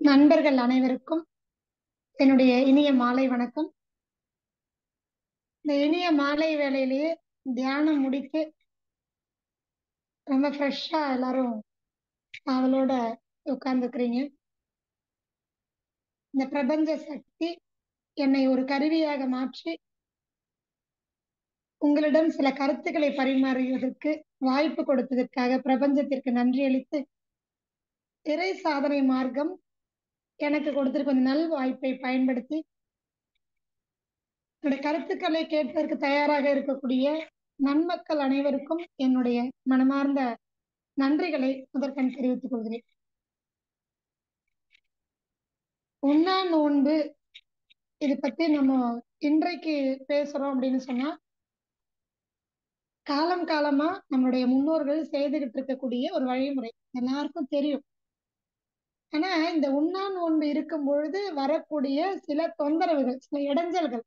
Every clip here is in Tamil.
நண்பர்கள் அனைவருக்கும் என்னுடைய இனிய மாலை வணக்கம். இந்த இனிய மாலை வேளையிலேயே தியானம் முடித்து ரொம்ப ஃப்ரெஷ்ஷா எல்லாரும் அவளோட உட்கார்ந்துக்கிறீங்க. இந்த பிரபஞ்ச சக்தி என்னை ஒரு கருவியாக மாற்றி உங்களிடம் சில கருத்துக்களை பரிமாறுவதற்கு வாய்ப்பு கொடுத்ததற்காக பிரபஞ்சத்திற்கு நன்றி அளித்து, இறை சாதனை மார்க்கம் எனக்கு கொடுத்திருக்க இந்த நல் வாய்ப்பை பயன்படுத்தி என்னுடைய கருத்துக்களை கேட்பதற்கு தயாராக இருக்கக்கூடிய நன்மக்கள் அனைவருக்கும் என்னுடைய மனமார்ந்த நன்றிகளை முதற்கண் தெரிவித்துக் கொள்கிறேன். உண்ணா நோன்பு இது பத்தி நம்ம இன்றைக்கு பேசுறோம் அப்படின்னு சொன்னா, காலம் காலமா நம்மளுடைய முன்னோர்கள் செய்துகிட்டு இருக்கக்கூடிய ஒரு வழிமுறை எல்லாருக்கும் தெரியும். ஆனா இந்த உண்ணா நோன்பு இருக்கும் பொழுது வரக்கூடிய சில தொந்தரவுகள், சில இடைஞ்சல்கள்,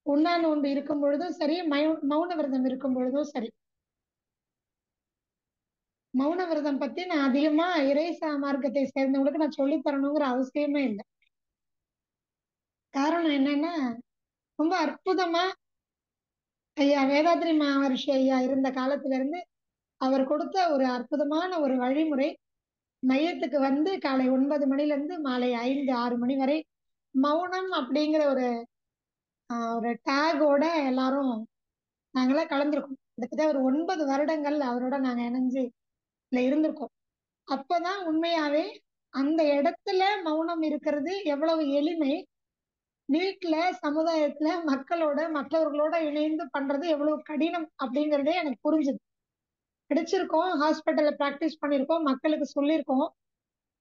உண்ணா நோன்பு இருக்கும் பொழுதும் சரி, மௌன விரதம் இருக்கும் பொழுதும் சரி. மௌன விரதம் பத்தி நான் அதிகமா இறைசா மார்க்கத்தை சேர்ந்தவங்களுக்கு நான் சொல்லித் தரணுங்கிற அவசியமே இல்லை. காரணம் என்னன்னா, ரொம்ப அற்புதமா ஐயா வேதாத்ரி மகரிஷி ஐயா இருந்த காலத்துல இருந்து அவர் கொடுத்த ஒரு அற்புதமான ஒரு வழிமுறை. மையத்துக்கு வந்து காலை 9 மணில இருந்து மாலை 5, 6 மணி வரை மௌனம் அப்படிங்கிற ஒரு டேகோட எல்லாரும் நாங்களாம் கலந்துருக்கோம். கிட்டத்தட்ட ஒரு 9 வருடங்கள் அவரோட நாங்க இணைஞ்சு இதுல இருந்திருக்கோம். அப்பதான் உண்மையாவே அந்த இடத்துல மௌனம் இருக்கிறது எவ்வளவு எளிமை, வீட்டுல சமுதாயத்துல மக்களோட மற்றவர்களோட இணைந்து பண்றது எவ்வளவு கடினம் அப்படிங்கறதே எனக்கு புரிஞ்சுது. படிச்சிருக்கோம், ஹாஸ்பிட்டல்ல பிராக்டிஸ் பண்ணியிருக்கோம், மக்களுக்கு சொல்லியிருக்கோம்.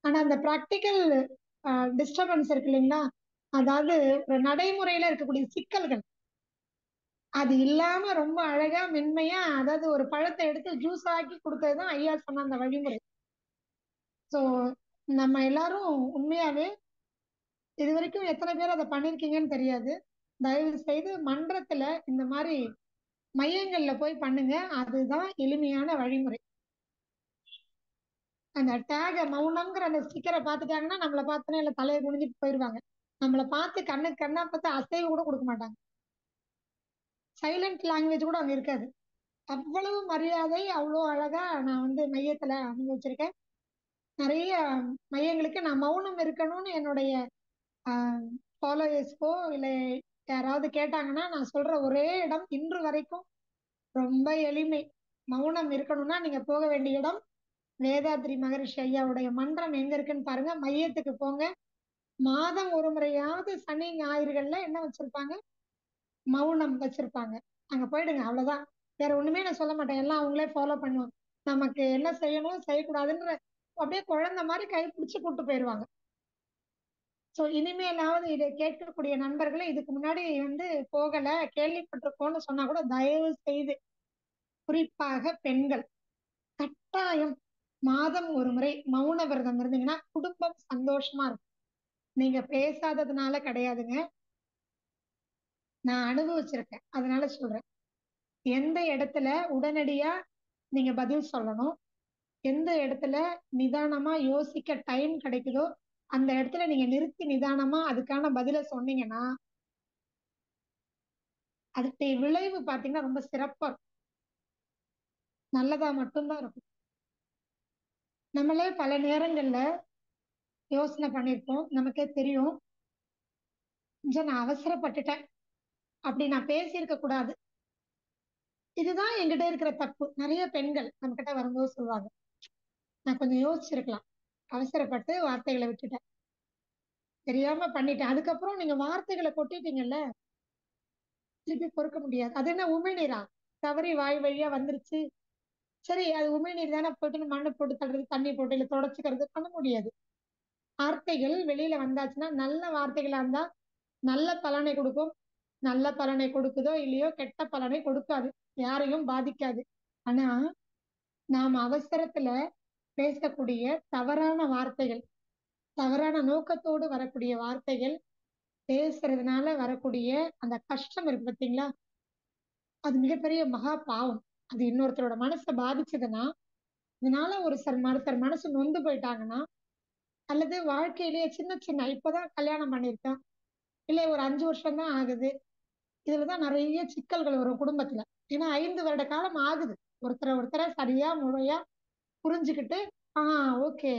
ஆனா அந்த ப்ராக்டிக்கல் டிஸ்டர்பன்ஸ் இருக்கு இல்லைங்களா, அதாவது ஒரு நடைமுறையில இருக்கக்கூடிய சிக்கல்கள் அது இல்லாம ரொம்ப அழகா மென்மையா, அதாவது ஒரு பழத்தை எடுத்து ஜூஸ் ஆக்கி கொடுத்ததுதான் ஐயா சொன்ன அந்த வழிமுறை. சோ நம்ம எல்லாரும் உண்மையாவே இது வரைக்கும் எத்தனை பேர் அதை பண்ணிருக்கீங்கன்னு தெரியாது. தயவு செய்து மன்றத்துல இந்த மாதிரி மையங்கள்ல போய் பண்ணுங்க. அதுதான் எளிமையான வழிமுறை. அந்த டேக மௌனம்ங்கிற அந்த ஸ்டிக்கரை பார்த்துட்டாங்கன்னா நம்மளை பார்த்தோன்னே இல்லை தலையை குனிஞ்சிட்டு போயிருவாங்க. நம்மளை பார்த்து கண்ணுக்கு கண்ணா பார்த்து அசைவு கூட கொடுக்க மாட்டாங்க. சைலண்ட் லாங்குவேஜ் கூட அங்க இருக்காது. அவ்வளவு மரியாதை, அவ்வளோ அழகா நான் வந்து மையத்துல அனுபவிச்சிருக்கேன். நிறைய மையங்களுக்கு நான் மௌனம் இருக்கணும்னு என்னுடைய ஃபாலோவர்ஸ்க்கோ இல்லை யாராவது கேட்டாங்கன்னா நான் சொல்ற ஒரே இடம் இன்று வரைக்கும் ரொம்ப எளிமை. மௌனம் இருக்கணும்னா நீங்க போக வேண்டிய இடம் வேதாத்ரி மகரிஷி ஐயாவுடைய மன்றம் எங்க இருக்குன்னு பாருங்க. மையத்துக்கு போங்க. மாதம் ஒரு முறையாவது சனி ஞாயிறுகள்ல என்ன வச்சிருப்பாங்க, மௌனம் வச்சிருப்பாங்க. அங்க போயிடுங்க, அவ்வளவுதான். வேற ஒண்ணுமே நான் சொல்ல மாட்டேன். எல்லாம் அவங்களே ஃபாலோ பண்ணுவாங்க. நமக்கு என்ன செய்யணும் செய்யக்கூடாதுன்ற அப்படியே குழந்தை மாதிரி கை பிடிச்சு கூட்டு போயிருவாங்க. சோ இனிமேலாவது இதை கேட்கக்கூடிய நண்பர்களே, இதுக்கு முன்னாடி வந்து போகல கேள்விப்பட்டிருக்கோம்னு சொன்னா கூட தயவு செய்து, குறிப்பாக பெண்கள், கட்டாயம் மாதம் ஒரு முறை மௌன விரதம் இருந்தீங்கன்னா குடும்பம் சந்தோஷமா இருக்கும். நீங்க பேசாததுனால கிடையாதுங்க, நான் அனுபவிச்சிருக்கேன், அதனால சொல்றேன். எந்த இடத்துல உடனடியா நீங்க பதில் சொல்லணும், எந்த இடத்துல நிதானமா யோசிக்க டைம் கிடைக்குதோ அந்த இடத்துல நீங்க நிறுத்தி நிதானமா அதுக்கான பதில சொன்னீங்கன்னா அதுக்கு விளைவு பாத்தீங்கன்னா ரொம்ப சிறப்பா இருக்கும். நல்லதா மட்டும்தான் இருக்கும். நம்மளே பல நேரங்கள்ல யோசனை பண்ணிருப்போம், நமக்கே தெரியும், கொஞ்சம் நான் அவசரப்பட்டுட்டேன், அப்படி நான் பேசியிருக்க கூடாது. இதுதான் என்கிட்ட இருக்கிற தப்பு. நிறைய பெண்கள் நம்ம கிட்ட வரும்போது சொல்லுவாங்க, நான் கொஞ்சம் யோசிச்சிருக்கலாம், அவசரப்பட்டு வார்த்தைகளை விட்டுட்டேன், தெரியாம பண்ணிட்டேன். அதுக்கப்புறம் நீங்க வார்த்தைகளை கொட்டிட்டீங்கல்ல, திருப்பி பொறுக்க முடியாது. அது என்ன உமிழ்நீரா, தவறி வாய் வழியா வந்துருச்சு, சரி அது உமிழ்நீர் தானே, போயிட்டு மண்ணை போட்டு தள்ளுறது, தண்ணி போட்டு இல்லை தொடச்சிக்கிறது பண்ண முடியாது. வார்த்தைகள் வெளியில வந்தாச்சுன்னா நல்ல வார்த்தைகளா இருந்தா நல்ல பலனை கொடுக்கும். நல்ல பலனை கொடுக்குதோ இல்லையோ கெட்ட பலனை கொடுக்காது, யாரையும் பாதிக்காது. ஆனா நாம் அவசரத்துல பேசக்கூடிய தவறான வார்த்தைகள், தவறான நோக்கத்தோடு வரக்கூடிய வார்த்தைகள், பேசுறதுனால வரக்கூடிய அந்த கஷ்டம் இருக்கு பார்த்தீங்களா, அது மிகப்பெரிய மகா பாவம். அது இன்னொருத்தரோட மனசை பாதிச்சதுன்னா, இதனால ஒரு ஒருத்தர் மனசு நொந்து போயிட்டாங்கன்னா அல்லது வாழ்க்கையிலேயே சின்ன சின்ன இப்பதான் கல்யாணம் பண்ணிருக்கேன், இல்லை ஒரு 5 வருஷம் தான் ஆகுது, இதுலதான் நிறைய சிக்கல்கள் வரும் குடும்பத்துல. ஏன்னா 5 வருட காலம் ஆகுது ஒருத்தரை ஒருத்தரை சரியா முறையா புரிஞ்சுக்கிட்டு, ஓகே,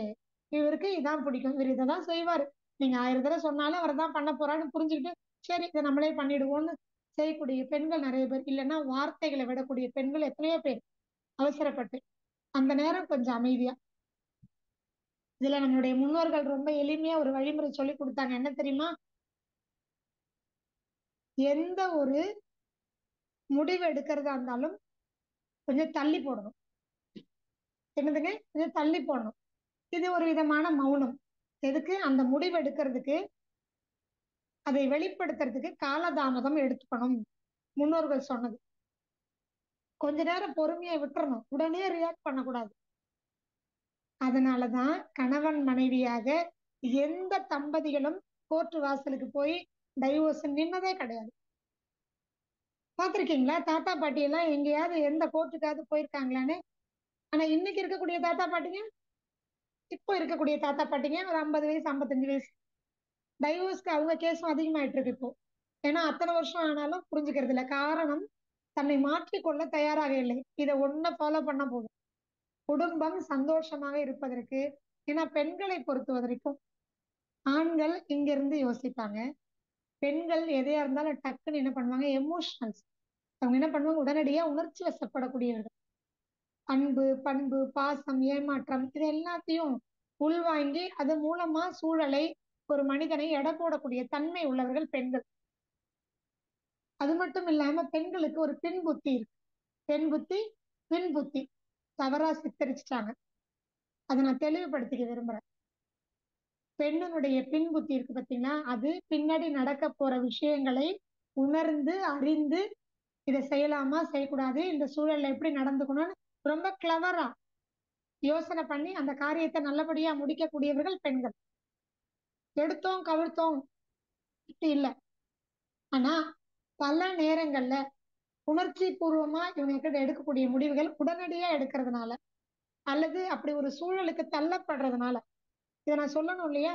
இவருக்கு இதான் பிடிக்கும், இவர் இதைதான் செய்வாரு, நீங்க 1000 தடவை சொன்னாலும் அவர் தான் பண்ண போறான்னு புரிஞ்சுக்கிட்டு, சரி இதை நம்மளே பண்ணிடுவோம்னு செய்யக்கூடிய பெண்கள் நிறைய பேர். இல்லைன்னா வார்த்தைகளை விடக்கூடிய பெண்கள் எத்தனையோ பேர் அவசரப்பட்டு. அந்த நேரம் கொஞ்சம் அமைதியா. இதுல நம்மளுடைய முன்னோர்கள் ரொம்ப எளிமையா ஒரு வழிமுறை சொல்லி கொடுத்தாங்க. என்ன தெரியுமா? எந்த ஒரு முடிவு எடுக்கிறதா இருந்தாலும் கொஞ்சம் தள்ளி போடணும். என்னதுங்க? கொஞ்சம் தள்ளி போடணும். இது ஒரு விதமான மௌனம். எதுக்கு? அந்த முடிவு எடுக்கிறதுக்கு, அதை வெளிப்படுத்துறதுக்கு காலதாமதம் எடுத்துக்கணும். முன்னோர்கள் சொன்னது. கொஞ்ச நேரம் பொறுமையை விட்டுறணும், உடனே ரியாக்ட் பண்ணக்கூடாது. அதனாலதான் கணவன் மனைவியாக எந்த தம்பதிகளும் கோர்ட் வாசலுக்கு போய் டைவோர்ஸ் நின்னதே கிடையாது. பாத்திருக்கீங்களா? தாத்தா பாட்டி எல்லாம் எங்கேயாவது எந்த கோர்ட்டுக்காவது போயிருக்காங்களான்னு? ஆனா இன்னைக்கு இருக்கக்கூடிய தாத்தா பாட்டிங்க, இப்போ இருக்கக்கூடிய தாத்தா பாட்டிங்க ஒரு 50 வயசு 55 வயசு, டைவோர்ஸ்க்கு அவங்க கேஸும் அதிகமாயிட்டு இருக்கு இப்போ. ஏன்னா அத்தனை வருஷம் ஆனாலும் புரிஞ்சுக்கிறது இல்லை. காரணம், தன்னை மாற்றிக்கொள்ள தயாராக இல்லை. இதை ஒன்ன ஃபாலோ பண்ண போதும் குடும்பம் சந்தோஷமாக இருப்பதற்கு. ஏன்னா பெண்களை பொறுத்த வரைக்கும் ஆண்கள் இங்க இருந்து யோசிப்பாங்க, பெண்கள் எதையா இருந்தாலும் டக்குன்னு என்ன பண்ணுவாங்க, எமோஷனல்ஸ். அவங்க என்ன பண்ணுவாங்க, உடனடியா உணர்ச்சி வசப்படக்கூடியவர்கள். அன்பு, பண்பு, பாசம், ஏமாற்றம் இது எல்லாத்தையும் உள்வாங்கி அது மூலமா சூழலை, ஒரு மனிதனை எடை போடக்கூடிய தன்மை உள்ளவர்கள் பெண்கள். அது மட்டும் இல்லாம பெண்களுக்கு ஒரு பின் புத்தி இருக்கு. பெண் புத்தி, பின் புத்தி தவறா சித்தரிச்சுட்டாங்க. அதை நான் தெளிவுபடுத்திக்க விரும்புறேன். பெண்ணினுடைய பின் புத்தி இருக்கு பார்த்தீங்கன்னா, அது பின்னாடி நடக்க போற விஷயங்களை உணர்ந்து அறிந்து இதை செய்யலாமா செய்யக்கூடாது, இந்த சூழல்ல எப்படி நடந்துக்கணும்னு ரொம்ப கிளவரா யோசனை பண்ணி அந்த காரியத்தை நல்லபடியா முடிக்கக்கூடியவர்கள் பெண்கள். எடுத்தோம் கவிழ்த்தோம் இல்ல. ஆனா பல நேரங்கள்ல உணர்ச்சி பூர்வமா இவங்க கிட்ட எடுக்கக்கூடிய முடிவுகள் உடனடியா எடுக்கிறதுனால, அல்லது அப்படி ஒரு சூழலுக்கு தள்ளப்படுறதுனால, இதை நான் சொல்லணும் இல்லையா,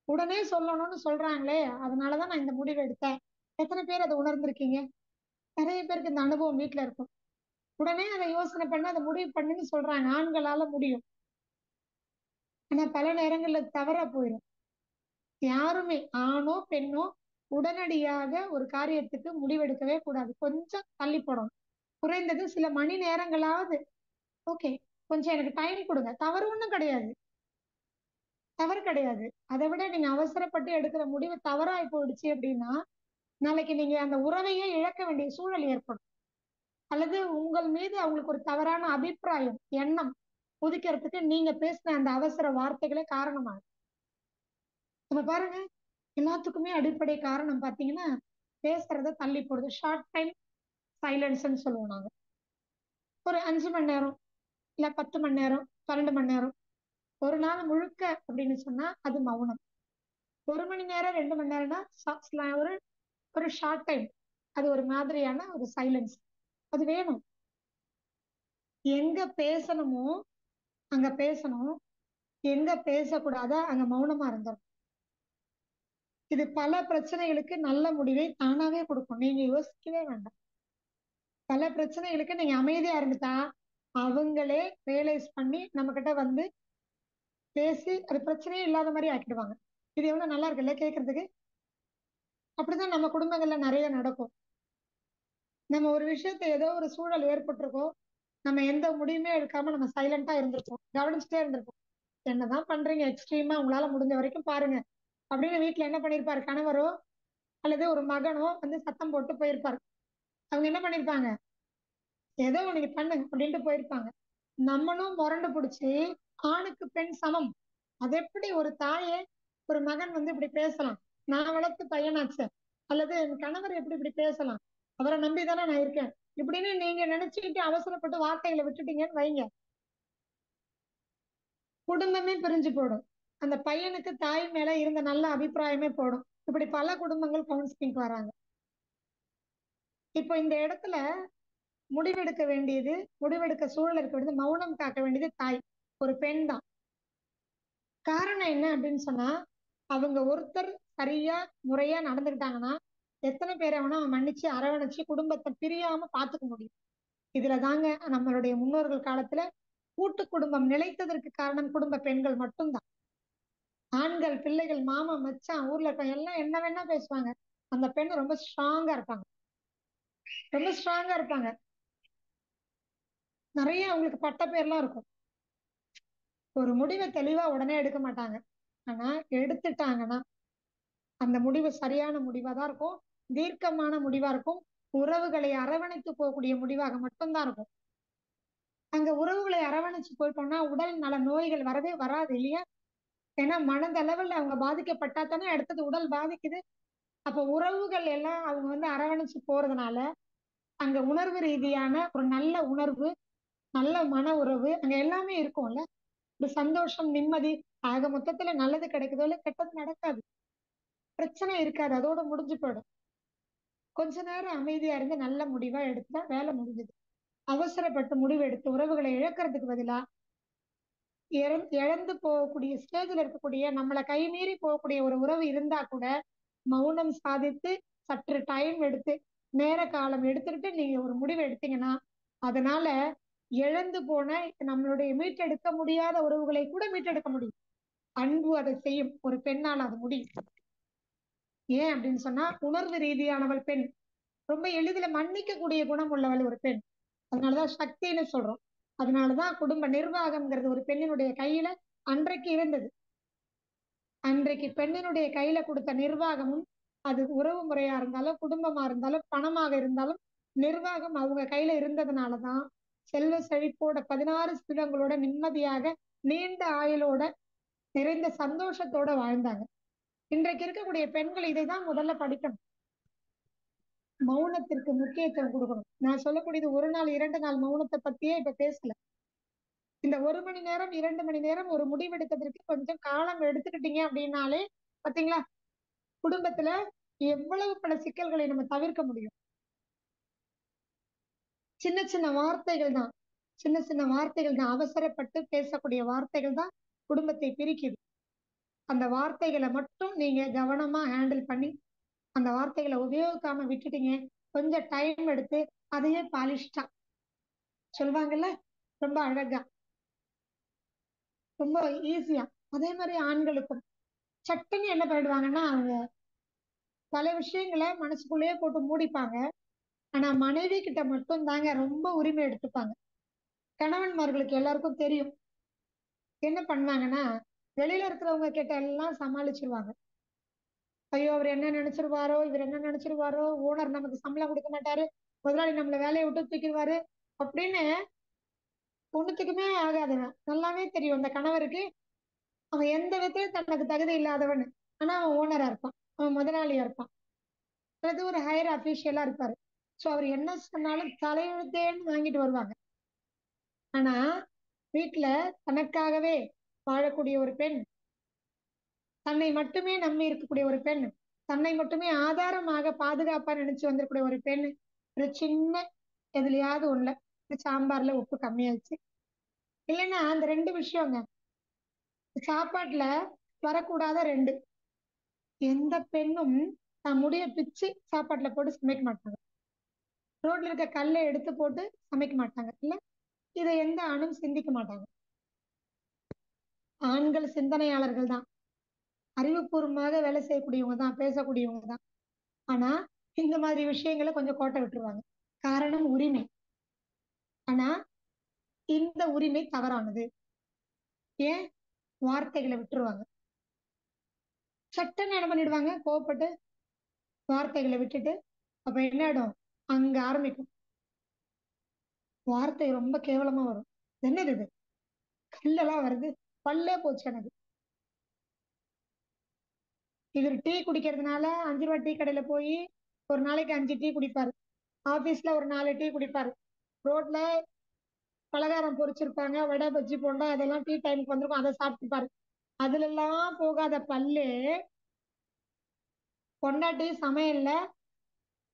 உடனே சொல்லணும்னு சொல்றாங்களே, அதனாலதான் நான் இந்த முடிவு எடுத்தேன். எத்தனை பேர் அதை உணர்ந்திருக்கீங்க? நிறைய பேருக்கு இந்த அனுபவம் வீட்டுல இருக்கும். உடனே அதை யோசனை பண்ண அதை முடிவு பண்ணுன்னு சொல்றாங்க, ஆண்களால முடியும். ஆனா பல நேரங்கள்ல தவறா போயிடும். யாருமே ஆணோ பெண்ணோ உடனடியாக ஒரு காரியத்துக்கு முடிவெடுக்கவே கூடாது. கொஞ்சம் தள்ளி போடணும். குறைந்தது சில மணி நேரங்களாவது. ஓகே, கொஞ்சம் எனக்கு டைம் கொடுங்க, தவறு ஒண்ணும் கிடையாது, தவறு கிடையாது. அதை விட நீங்க அவசரப்பட்டு எடுக்கிற முடிவு தவறாய் போயிடுச்சு அப்படின்னா, நாளைக்கு நீங்க அந்த உறவையே இழக்க வேண்டிய சூழல் ஏற்படும். அல்லது உங்கள் மீது அவங்களுக்கு ஒரு தவறான அபிப்பிராயம், எண்ணம் உதிக்கிறதுக்கு நீங்க பேசின அந்த அவசர வார்த்தைகளே காரணமாகும். நம்ம பாருங்க, எல்லாத்துக்குமே அடிப்படை காரணம் பாத்தீங்கன்னா, பேசுறத தள்ளி போடுது. ஷார்ட் டைம் சைலன்ஸ்ன்னு சொல்லுவோம் நாங்க. ஒரு 5 மணி நேரம், இல்ல 10 மணி நேரம், 12 மணி நேரம், ஒரு நாள் முழுக்க அப்படின்னு சொன்னா அது மௌனம். 1 மணி நேரம் 2 மணி நேரம்னா ஒரு ஒரு ஷார்ட் டைம், அது ஒரு மாதிரியான ஒரு சைலன்ஸ், அது வேணும். எங்க பேசணுமோ அங்க பேசணும், எங்க பேசக்கூடாதோ அங்க மௌனமா இருந்தோம். இது பல பிரச்சனைகளுக்கு நல்ல முடிவை தானாவே கொடுக்கும், நீங்க யோசிக்கவே வேண்டாம். பல பிரச்சனைகளுக்கு நீங்க அமைதியா இருந்துட்டா அவங்களே ரியலைஸ் பண்ணி நம்ம கிட்ட வந்து பேசி அது பிரச்சனையே இல்லாத மாதிரி ஆக்கிடுவாங்க. இது எவ்வளவு நல்லா இருக்குல்ல கேட்கறதுக்கு. அப்படிதான் நம்ம குடும்பங்கள்ல நிறைய நடக்கும். நம்ம ஒரு விஷயத்த ஏதோ ஒரு சூழல் ஏற்பட்டிருக்கோம், நம்ம எந்த முடிவுமே எடுக்காம நம்ம சைலண்டா இருந்திருப்போம், கவனிச்சுட்டே இருந்திருப்போம். என்னதான் பண்றீங்க, எக்ஸ்ட்ரீமா உங்களால முடிஞ்ச வரைக்கும் பாருங்க அப்படின்னு வீட்டுல என்ன பண்ணிருப்பாரு, கணவரோ அல்லது ஒரு மகனோ வந்து சத்தம் போட்டு போயிருப்பாரு. அவங்க என்ன பண்ணிருப்பாங்க, ஏதோ உனக்கு பண்ணுங்க அப்படின்ட்டு போயிருப்பாங்க. நம்மளும் முரண்டு பிடிச்சி, ஆணுக்கு பெண் சமம், அது எப்படி ஒரு தாயே ஒரு மகன் வந்து இப்படி பேசலாம், நான் வளர்த்து பையனாச்சு, அல்லது என் கணவர் எப்படி இப்படி பேசலாம், அவரை நம்பிதானே நான் இருக்கேன் இப்படின்னு நீங்க நினைச்சுக்கிட்டு அவசரப்பட்டு வார்த்தைகளை விட்டுட்டீங்கன்னு வைங்க, குடும்பமே பிரிஞ்சு போடும். அந்த பையனுக்கு தாய் மேல இருந்த நல்ல அபிப்பிராயமே போடும். இப்படி பல குடும்பங்கள் கவுன்சிலிங் வராங்க. இப்போ இந்த இடத்துல முடிவெடுக்க வேண்டியது, முடிவெடுக்க சூழல் இருக்க வேண்டியது, மௌனம் காக்க வேண்டியது தாய், ஒரு பெண் தான். காரணம் என்ன அப்படின்னு சொன்னா, அவங்க ஒருத்தர் சரியா முறையா நடந்துக்கிட்டாங்கன்னா எத்தனை பேரை வேணா மன்னிச்சு அரவணைச்சு குடும்பத்தை பிரியாம பாத்துக்க முடியும். இதுல தாங்க நம்மளுடைய முன்னோர்கள் காலத்துல கூட்டு குடும்பம் நிலைத்ததற்கு காரணம் குடும்ப பெண்கள் மட்டும்தான். ஆண்கள், பிள்ளைகள், மாமா, மச்சான், ஊர்ல இருக்க எல்லாம் என்ன வேணா பேசுவாங்க. அந்த பெண் ரொம்ப ஸ்ட்ராங்கா இருப்பாங்க. ரொம்ப ஸ்ட்ராங்கா இருப்பாங்க. நிறைய அவங்களுக்கு பட்ட பேர்லாம் இருக்கும். ஒரு முடிவை தெளிவா உடனே எடுக்க மாட்டாங்க. ஆனா எடுத்துட்டாங்கன்னா அந்த முடிவு சரியான முடிவா தான் இருக்கும். தீர்க்கமான முடிவா இருக்கும். உறவுகளை அரவணைத்து போகக்கூடிய முடிவாக மட்டும்தான் இருக்கும். அங்க உறவுகளை அரவணைச்சு போயிட்டோம்னா உடல் நல நோய்கள் வரவே வராது இல்லையா? ஏன்னா மனதளவுல அவங்க பாதிக்கப்பட்டா தானே அடுத்தது உடல் பாதிக்குது. அப்ப உறவுகள் எல்லாம் அவங்க அரவணைச்சு போறதுனால அங்க உணர்வு ரீதியான ஒரு நல்ல உணர்வு, நல்ல மன உறவு அங்க எல்லாமே இருக்கும்ல. ஒரு சந்தோஷம், நிம்மதி, ஆக மொத்தத்துல நல்லது கிடைக்குதோ இல்ல கெட்டது நடக்காது. பிரச்சனை இருக்காது. அதோட முடிஞ்சு போயிடும். கொஞ்ச நேரம் அமைதியா இருந்து நல்ல முடிவா எடுத்தா வேலை முடிஞ்சது. அவசரப்பட்டு முடிவு எடுத்து உறவுகளை இழக்கிறதுக்கு பதிலா இழந்து போகக்கூடிய ஸ்டேஜ்ல இருக்கக்கூடிய நம்மளை கைமீறி போகக்கூடிய ஒரு உறவு இருந்தா கூட மௌனம் சாதித்து சற்று டைம் எடுத்து நேர காலம் எடுத்துக்கிட்டு நீங்க ஒரு முடிவு எடுத்தீங்கன்னா அதனால இழந்து போன நம்மளுடைய மீட்டெடுக்க முடியாத உறவுகளை கூட மீட்டெடுக்க முடியும். அன்பு அதை செய்யும். ஒரு பெண்ணால் அது முடியும். ஏன் அப்படின்னு சொன்னா உணர்வு ரீதியானவள் பெண். ரொம்ப எளிதில் மன்னிக்க கூடிய குணம் உள்ளவள் ஒரு பெண். அதனாலதான் சக்தின்னு சொல்றோம். அதனாலதான் குடும்ப நிர்வாகம்ங்கிறது ஒரு பெண்ணினுடைய கையில அன்றைக்கு இருந்தது. அன்றைக்கு பெண்ணினுடைய கையில கொடுத்த நிர்வாகமும் அது உறவு முறையா இருந்தாலும் குடும்பமா இருந்தாலும் பணமாக இருந்தாலும் நிர்வாகம் அவங்க கையில இருந்ததுனாலதான் செல்வ செழிப்போட 16 செல்வங்களோட நிம்மதியாக நீண்ட ஆயுளோட நிறைந்த சந்தோஷத்தோட வாழ்ந்தாங்க. இன்றைக்கு இருக்கக்கூடிய பெண்கள் இதைதான் முதல்ல படிக்கணும். மௌனத்திற்கு முக்கியத்துவம் கொடுக்கணும். நான் சொல்லக்கூடியது ஒரு நாள் 2 நாள் மௌனத்தை பத்தியே இப்ப பேசல. இந்த 1 மணி நேரம் 2 மணி நேரம் ஒரு முடிவெடுக்கிறதுக்கு கொஞ்சம் காலம் எடுத்துக்கிட்டீங்க அப்படின்னாலே பாத்தீங்களா குடும்பத்துல எவ்வளவு பல சிக்கல்களை நம்ம தவிர்க்க முடியும். சின்ன சின்ன வார்த்தைகள் தான். சின்ன சின்ன வார்த்தைகள் தான். அவசரப்பட்டு பேசக்கூடிய வார்த்தைகள் தான் குடும்பத்தை பிரிக்குது. அந்த வார்த்தைகளை மட்டும் நீங்க கவனமா ஹேண்டில் பண்ணி அந்த வார்த்தைகளை உபயோகிக்காம விட்டுட்டீங்க. கொஞ்சம் டைம் எடுத்து அதையே பாலிஷ்டா சொல்லுவாங்கல்ல ரொம்ப அழகா ரொம்ப ஈஸியா. அதே மாதிரி ஆண்களுக்கும் சட்டுன்னு என்ன பண்ணிடுவாங்கன்னா அவங்க பல விஷயங்களை மனசுக்குள்ளேயே போட்டு மூடிப்பாங்க. ஆனா மனைவி கிட்ட மட்டும் தாங்க ரொம்ப உரிமை எடுத்துப்பாங்க. கணவன்மார்களுக்கு எல்லாருக்கும் தெரியும் என்ன பண்ணாங்கன்னா வெளியில இருக்கிறவங்க கிட்ட எல்லாம் சமாளிச்சிருவாங்க. ஐயோ அவர் என்ன நினைச்சிருவாரோ, இவர் என்ன நினைச்சிருவாரோ, ஓனர் நமக்கு சம்பளம் கொடுக்க மாட்டாரு, முதலாளி நம்மள வேலையை விட்டு தூக்கிடுவாரு அப்படின்னு ஒண்ணுத்துக்குமே ஆகாதவன். நல்லாவே தெரியும் அந்த கணவருக்கு அவன் எந்த விதத்திலும் தனக்கு தகுதி இல்லாதவன். ஆனா அவன் ஓனரா இருப்பான், அவன் முதலாளியா இருப்பான், அல்லது ஒரு ஹையர் அபிஷியலா இருப்பாரு. சோ அவர் என்ன சொன்னாலும் தலையெழுத்தேன்னு வாங்கிட்டு வருவாங்க. ஆனா வீட்டுல தனக்காகவே வாழக்கூடிய ஒரு பெண், தன்னை மட்டுமே நம்பி இருக்கக்கூடிய ஒரு பெண், தன்னை மட்டுமே ஆதாரமாக பாதுகாப்பா நினைச்சு வந்திருக்கூடிய ஒரு பெண் ஒரு சின்ன எதுலயாவது ஒண்ணுல சாம்பார்ல உப்பு கம்மியாச்சு இல்லைன்னா அந்த 2 விஷயங்க சாப்பாட்டுல வரக்கூடாத 2. எந்த பெண்ணும் தான் முடிய பிச்சு சாப்பாட்டுல போட்டு சமைக்க மாட்டாங்க. ரோட்ல இருக்க கல்லை எடுத்து போட்டு சமைக்க மாட்டாங்க இல்ல. இதை எந்த ஆணும் சிந்திக்க மாட்டாங்க. ஆண்கள் சிந்தனையாளர்கள் தான், அறிவுபூர்வமாக வேலை செய்யக்கூடியவங்க தான், பேசக்கூடியவங்க தான். ஆனா இந்த மாதிரி விஷயங்களை கொஞ்சம் கோட்டை விட்டுருவாங்க. காரணம் உரிமை. ஆனா இந்த உரிமை தவறானது. ஏன்? வார்த்தைகளை விட்டுருவாங்க. சட்டன்னு என்ன பண்ணிடுவாங்க கோவப்பட்டு வார்த்தைகளை விட்டுட்டு அப்ப என்ன ஆயிடும் அங்க ஆரம்பிக்கும். வார்த்தை ரொம்ப கேவலமா வரும். என்னது இது, கல்லெல்லாம் வருது, பல்லே போச்சு எனக்கு. இவர் டீ குடிக்கிறதுனால 5 ரூபாய் டீ கடையில போய் ஒரு நாளைக்கு 5 டீ குடிப்பாரு. ஆபீஸ்ல ஒரு 4 டீ குடிப்பாரு. ரோட்ல பலகாரம் பொரிச்சிருப்பாங்க, வடை பஜ்ஜி போண்டா அதெல்லாம் டீ டைமுக்கு வந்திருக்கும், அதை சாப்பிட்டுப்பாரு. அதுல எல்லாம் போகாத பல்லு பொண்டாட்டி சமையல்ல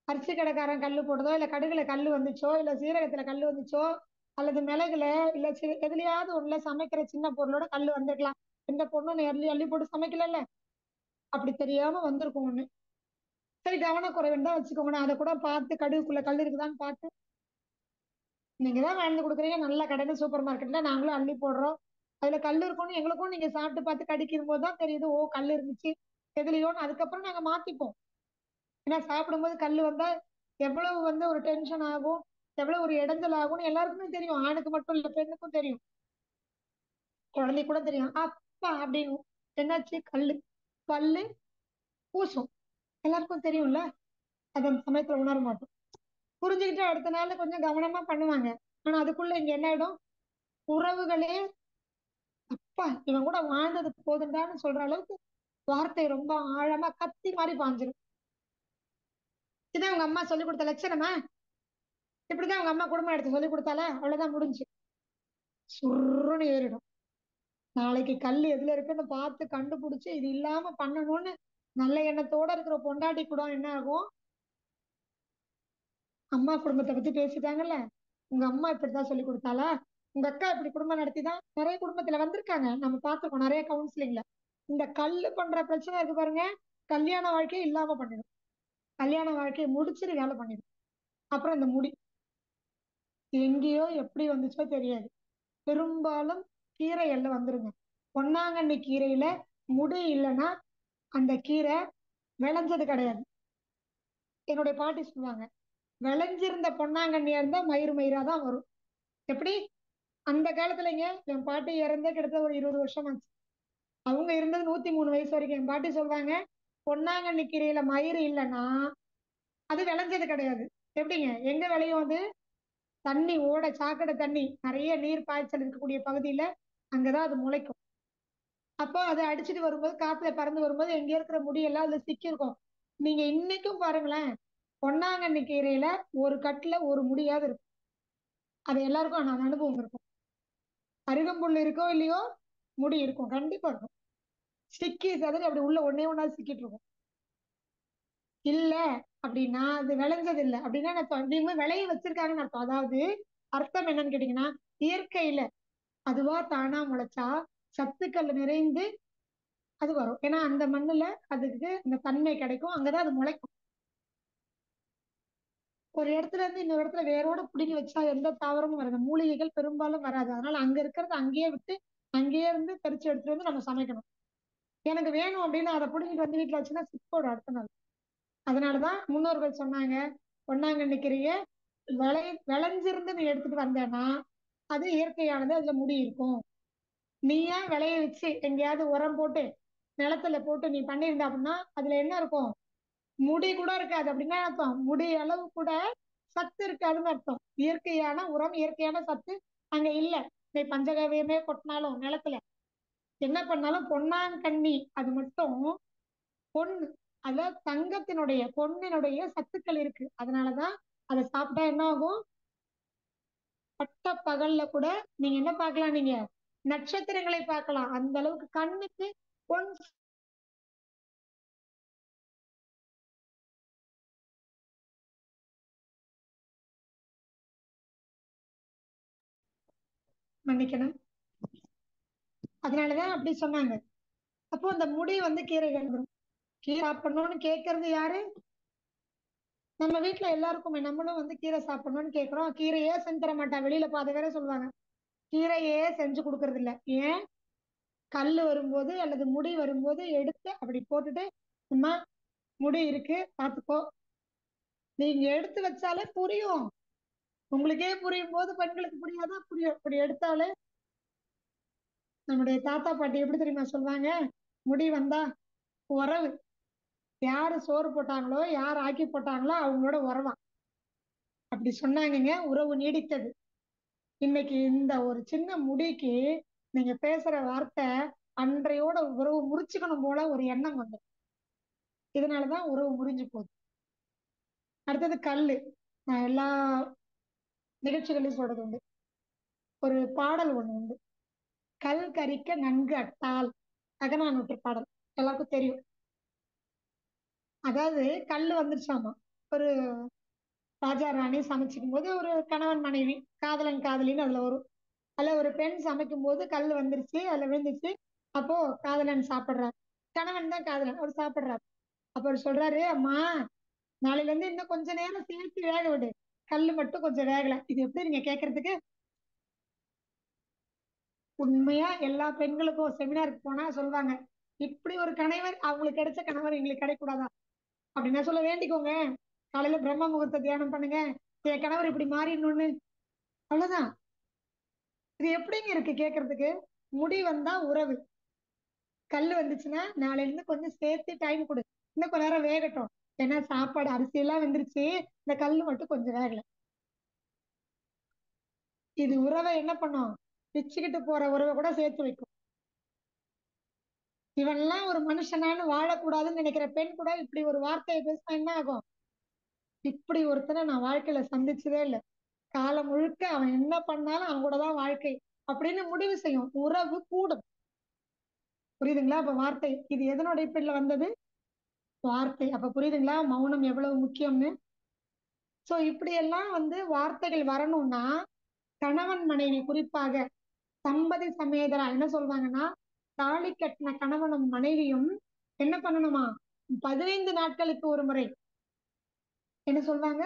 அரிசி கடைக்காரன் கல்லு போட்டதோ இல்ல கடுகுல கல்லு வந்துச்சோ இல்ல சீரகத்துல கல்லு வந்துச்சோ அல்லது மிளகுல இல்ல எதுலயாவது ஒண்ணுல சமைக்கிற சின்ன பொருளோட கல்லு வந்திருக்கலாம். எந்த பொண்ணும் அள்ளி அள்ளி போட்டு சமைக்கல. அப்படி தெரியாம வந்திருக்கும் ஒண்ணு. சரி, கவனக்குறைவுன்னு தான் வச்சுக்கோங்க. நான் அதை கூட பார்த்து கடுகுக்குள்ள கல் இருக்குதான்னு பார்த்து, நீங்க தான் வாழ்ந்து கொடுக்குறீங்க, நல்ல கடைன்னு சூப்பர் மார்க்கெட்ல நாங்களும் அள்ளி போடுறோம். அதுல கல் இருக்கும்னு எங்களுக்கும் நீங்க சாப்பிட்டு பார்த்து கடிக்கும் போது தான் தெரியுது, ஓ கல் இருந்துச்சு எதுலயோன்னு. அதுக்கப்புறம் நாங்க மாத்திப்போம். ஏன்னா சாப்பிடும்போது கல் வந்தா எவ்வளவு ஒரு டென்ஷன் ஆகும், எவ்வளவு ஒரு இடைஞ்சல் ஆகும்னு எல்லாருக்குமே தெரியும். ஆணுக்கு மட்டும் இல்ல, பெண்ணுக்கும் தெரியும், குழந்தை கூட தெரியும். அப்பா அப்படின்னு என்னாச்சு, கல்லு பல்லு கூசும், எல்லாருக்கும் தெரியும்ல. அது அந்த சமயத்துல உணர மாட்டோம். புரிஞ்சுக்கிட்டு அடுத்த நாள் கொஞ்சம் கவனமா பண்ணுவாங்க. ஆனா அதுக்குள்ள இங்க என்ன ஆயிடும், உறவுகளே அப்பா இவன் கூட வாழ்ந்தது போதுண்டான்னு சொல்ற அளவுக்கு வார்த்தை ரொம்ப ஆழமா கத்தி மாதிரி பாஞ்சிரும். இதான் உங்க அம்மா சொல்லி கொடுத்த லட்சணமா, இப்படிதான் உங்க அம்மா குடும்பம் எடுத்து சொல்லி கொடுத்தால, அவ்வளவுதான் முடிஞ்சு, சுருன்னு ஏறிடும். நாளைக்கு கல் எதுல இருக்குன்னு பார்த்து கண்டுபிடிச்சு இது இல்லாம பண்ணணும்னு நல்ல எண்ணத்தோட இருக்கிற பொண்டாட்டி கூட என்ன ஆகும், அம்மா குடும்பத்தை பத்தி பேசிட்டாங்கல்ல, உங்க அம்மா இப்படித்தான் சொல்லி கொடுத்தாளா, உங்க அக்கா இப்படி குடும்பம் நடத்திதான் நிறைய குடும்பத்துல வந்திருக்காங்க, நம்ம பார்த்திருக்கோம் நிறைய கவுன்சிலிங்ல. இந்த கல்லு பண்ற பிரச்சனை இருக்கு பாருங்க, கல்யாண வாழ்க்கையை இல்லாம பண்ணிடும். கல்யாண வாழ்க்கையை முடிச்சிட்டு வேலை பண்ணிடும். அப்புறம் இந்த முடி எங்கேயோ எப்படி வந்துச்சோ தெரியாது, பெரும்பாலும் கீரைகள்ல வந்துருங்க. பொன்னாங்கண்ணி கீரையில முடி இல்லைன்னா அந்த கீரை விளைஞ்சது கிடையாது. என்னுடைய பாட்டி சொல்லுவாங்க, விளைஞ்சிருந்த பொன்னாங்கண்ணியா இருந்தா மயிறு மயிரா தான் வரும். எப்படி அந்த காலத்துலங்க, என் பாட்டி இறந்த கிட்டத்தட்ட ஒரு 20 வருஷம் ஆச்சு. அவங்க இருந்தது 103 வயசு வரைக்கும். என் பாட்டி சொல்றாங்க, பொன்னாங்கண்ணி கீரையில மயிறு இல்லைன்னா அது விளைஞ்சது கிடையாது. எப்படிங்க, எங்க விளையும் அது, தண்ணி ஓட சாக்கடை தண்ணி நிறைய நீர் பாய்ச்சல் இருக்கக்கூடிய பகுதியில அங்கதான் அது முளைக்கும். அப்போ அதை அடிச்சுட்டு வரும்போது, காத்துல பறந்து வரும்போது எங்க இருக்கிற முடியெல்லாம் அதுல சிக்கியிருக்கும். நீங்க இன்னைக்கும் பாருங்களேன், பொன்னாங்கண்ணி கீரையில ஒரு கட்டுல ஒரு முடியாவது இருக்கும். அது எல்லாருக்கும் நான் அனுபவம் இருக்கும். அருகம்புல் இருக்கோ இல்லையோ, முடி இருக்கும், கண்டிப்பா இருக்கும். சிக்கி சதுரி அப்படி உள்ள ஒன்னே ஒன்னாவது சிக்கிட்டு இருக்கும். இல்ல அப்படின்னா அது விளைஞ்சது இல்லை அப்படின்னா நான் அப்படியுமே விளைய வச்சிருக்காங்கன்னு அர்த்தம். அதாவது அர்த்தம் என்னன்னு கேட்டீங்கன்னா, இயற்கையில அதுவா தானா முளைச்சா சத்துக்கள் நிறைந்து அது வரும். ஏன்னா அந்த மண்ணுல அதுக்கு அந்த தன்மை கிடைக்கும், அங்கதான் அது முளைக்கும். ஒரு இடத்துல இருந்து இன்னொரு இடத்துல வேரோட பிடிங்கி வச்சா எந்த தாவரமும் வராது, மூலிகைகள் பெரும்பாலும் வராது. அதனால அங்க இருக்கிறது அங்கேயே விட்டு அங்கேயே இருந்து பறிச்சு எடுத்துட்டு வந்து நம்ம சமைக்கணும். எனக்கு வேணும் அப்படின்னு அதை பிடிங்கிட்டு வந்து வீட்டுல வச்சுன்னா சிக்கோட அடுத்த நாள். அதனாலதான் முன்னோர்கள் சொன்னாங்க, பொன்னாங்கண்ணி கீரையை விளைஞ்சிருந்து நீ எடுத்துட்டு வந்தேன்னா அது இயற்கையானது, அதுல முடி இருக்கும். நீயா விளைய வச்சு எங்கேயாவது உரம் போட்டு நிலத்துல போட்டு நீ பண்ணியிருந்த அப்படின்னா அதுல என்ன இருக்கும், முடி கூட இருக்காது. அப்படின்னா அர்த்தம் முடி அளவு கூட சத்து இருக்காதுன்னு அர்த்தம். இயற்கையான உரம், இயற்கையான சத்து அங்க இல்ல. நீ பஞ்சகவியமே கொட்டினாலும் நிலத்துல என்ன பண்ணாலும் பொன்னாங்கண்ணி அது மட்டும் பொண்ணு, அதுல தங்கத்தினுடைய பொன்னினுடைய சத்துக்கள் இருக்கு. அதனாலதான் அதை சாப்பிட்டா என்ன ஆகும், பட்ட பகல்ல கூட நீங்க என்ன பார்க்கலாம், நீங்க நட்சத்திரங்களை பார்க்கலாம். அந்த அளவுக்கு கண்ணுக்கு பொன், மன்னிக்கணும், அதனாலதான் அப்படி சொன்னாங்க. அப்போ அந்த முடி கீரைகள் வரும். கீரை சாப்பிடணும்னு கேட்கறது யாரு, நம்ம வீட்டுல எல்லாருக்குமே. நம்மளும் கீரை சாப்பிடணும்னு கேட்கிறோம், கீரையே செஞ்சு தர மாட்டா, வெளியில பாத வேற சொல்லுவாங்க கீரையே செஞ்சு கொடுக்கறது இல்ல. ஏன், கல்லு வரும்போது அல்லது முடி வரும்போது எடுத்து அப்படி போட்டுட்டு, அம்மா முடி இருக்கு பாத்துக்கோ, நீங்க எடுத்து வச்சாலே புரியும். உங்களுக்கே புரியும் போது பெண்களுக்கு புரியாதான், புரியும். இப்படி எடுத்தாலே நம்முடைய தாத்தா பாட்டி எப்படி தெரியுமா சொல்லுவாங்க, முடி வந்தா உறவு, யாரு சோறு போட்டாங்களோ யார் ஆக்கி போட்டாங்களோ அவங்களோட உறவாம். அப்படி சொன்னாங்கங்க, உறவு நீடித்தது. இன்னைக்கு இந்த ஒரு சின்ன முடிக்கு நீங்க பேசுற வார்த்தை அன்றையோட உறவு முறிச்சுக்கணும் போல ஒரு எண்ணம் வந்து, இதனாலதான் உறவு முறிஞ்சு போகுது. அடுத்தது கல்லு. நான் எல்லா நிகழ்ச்சிகளையும் சொல்றது உண்டு. ஒரு பாடல் ஒண்ணு உண்டு, கல் கரிக்க நன்கு அட்டால், அகநானூற்று பாடல், எல்லாருக்கும் தெரியும். அதாவது கல்லு வந்துருச்சாமா, ஒரு ராஜா ராணி சமைச்சுக்கும் போது, ஒரு கணவன் மனைவி காதலன் காதலின்னு அதுல வரும். அதுல ஒரு பெண் சமைக்கும் போது கல் வந்துருச்சு, அதுல விழுந்துச்சு. அப்போ காதலன் சாப்பிடுறாரு. கணவன் தான் காதலன், அவர் சாப்பிடுறாரு. அப்ப அவர் சொல்றாரு, அம்மா நாளையில இருந்து இன்னும் கொஞ்ச நேரம் சேர்த்து வேக விடு, கல்லு மட்டும் கொஞ்சம் வேகல. இது எப்படி நீங்க கேட்கறதுக்கு? உண்மையா எல்லா பெண்களுக்கும் செமினாருக்கு போனா சொல்லுவாங்க, இப்படி ஒரு கணவர் அவங்களுக்கு கிடைச்ச கணவர் எங்களுக்கு கிடைக்கூடாதா அப்படின்னா சொல்ல வேண்டிக்கோங்க. காலையில பிரம்ம முகூர்த்த தியானம் பண்ணுங்க, என் கணவர் இப்படி மாறிடணும்னு. அவ்வளவுதான். இது எப்படிங்க இருக்கு கேட்கறதுக்கு? முடி வந்தா உறவு, கல்லு வந்துச்சுன்னா நாளைல இருந்து கொஞ்சம் சேர்த்து டைம் கொடு, இன்னும் கொஞ்ச நேரம் வேகட்டும், ஏன்னா சாப்பாடு அரிசி எல்லாம் வெந்துருச்சு, இந்த கல்லு மட்டும் கொஞ்சம் வேகல. இது உறவை என்ன பண்ணும்? பிச்சுக்கிட்டு போற உறவை கூட சேர்த்து வைக்கும். இவன்லாம் ஒரு மனுஷனான்னு வாழக்கூடாதுன்னு நினைக்கிற பெண் கூட இப்படி ஒரு வார்த்தையை பேசினா என்ன ஆகும்? இப்படி ஒருத்தனை நான் வாழ்க்கையில சந்திச்சதே இல்லை, காலம் முழுக்க அவன் என்ன பண்ணாலும் அவன் கூட தான் வாழ்க்கை அப்படின்னு முடிவு செய்யும். உறவு கூடும். புரியுதுங்களா? அப்ப வார்த்தை இது எதனோட இப்படில வந்தது? வார்த்தை. அப்ப புரியுதுங்களா மௌனம் எவ்வளவு முக்கியம்னு? சோ இப்படி எல்லாம் வார்த்தைகள் வரணும்னா கணவன் மனைவி, குறிப்பாக தம்பதி சமேதரா என்ன சொல்வாங்கன்னா, தாலி கட்டின கணவனும் மனைவியும் என்ன பண்ணணுமா? 15 நாட்களுக்கு ஒரு முறை, என்ன சொல்வாங்க,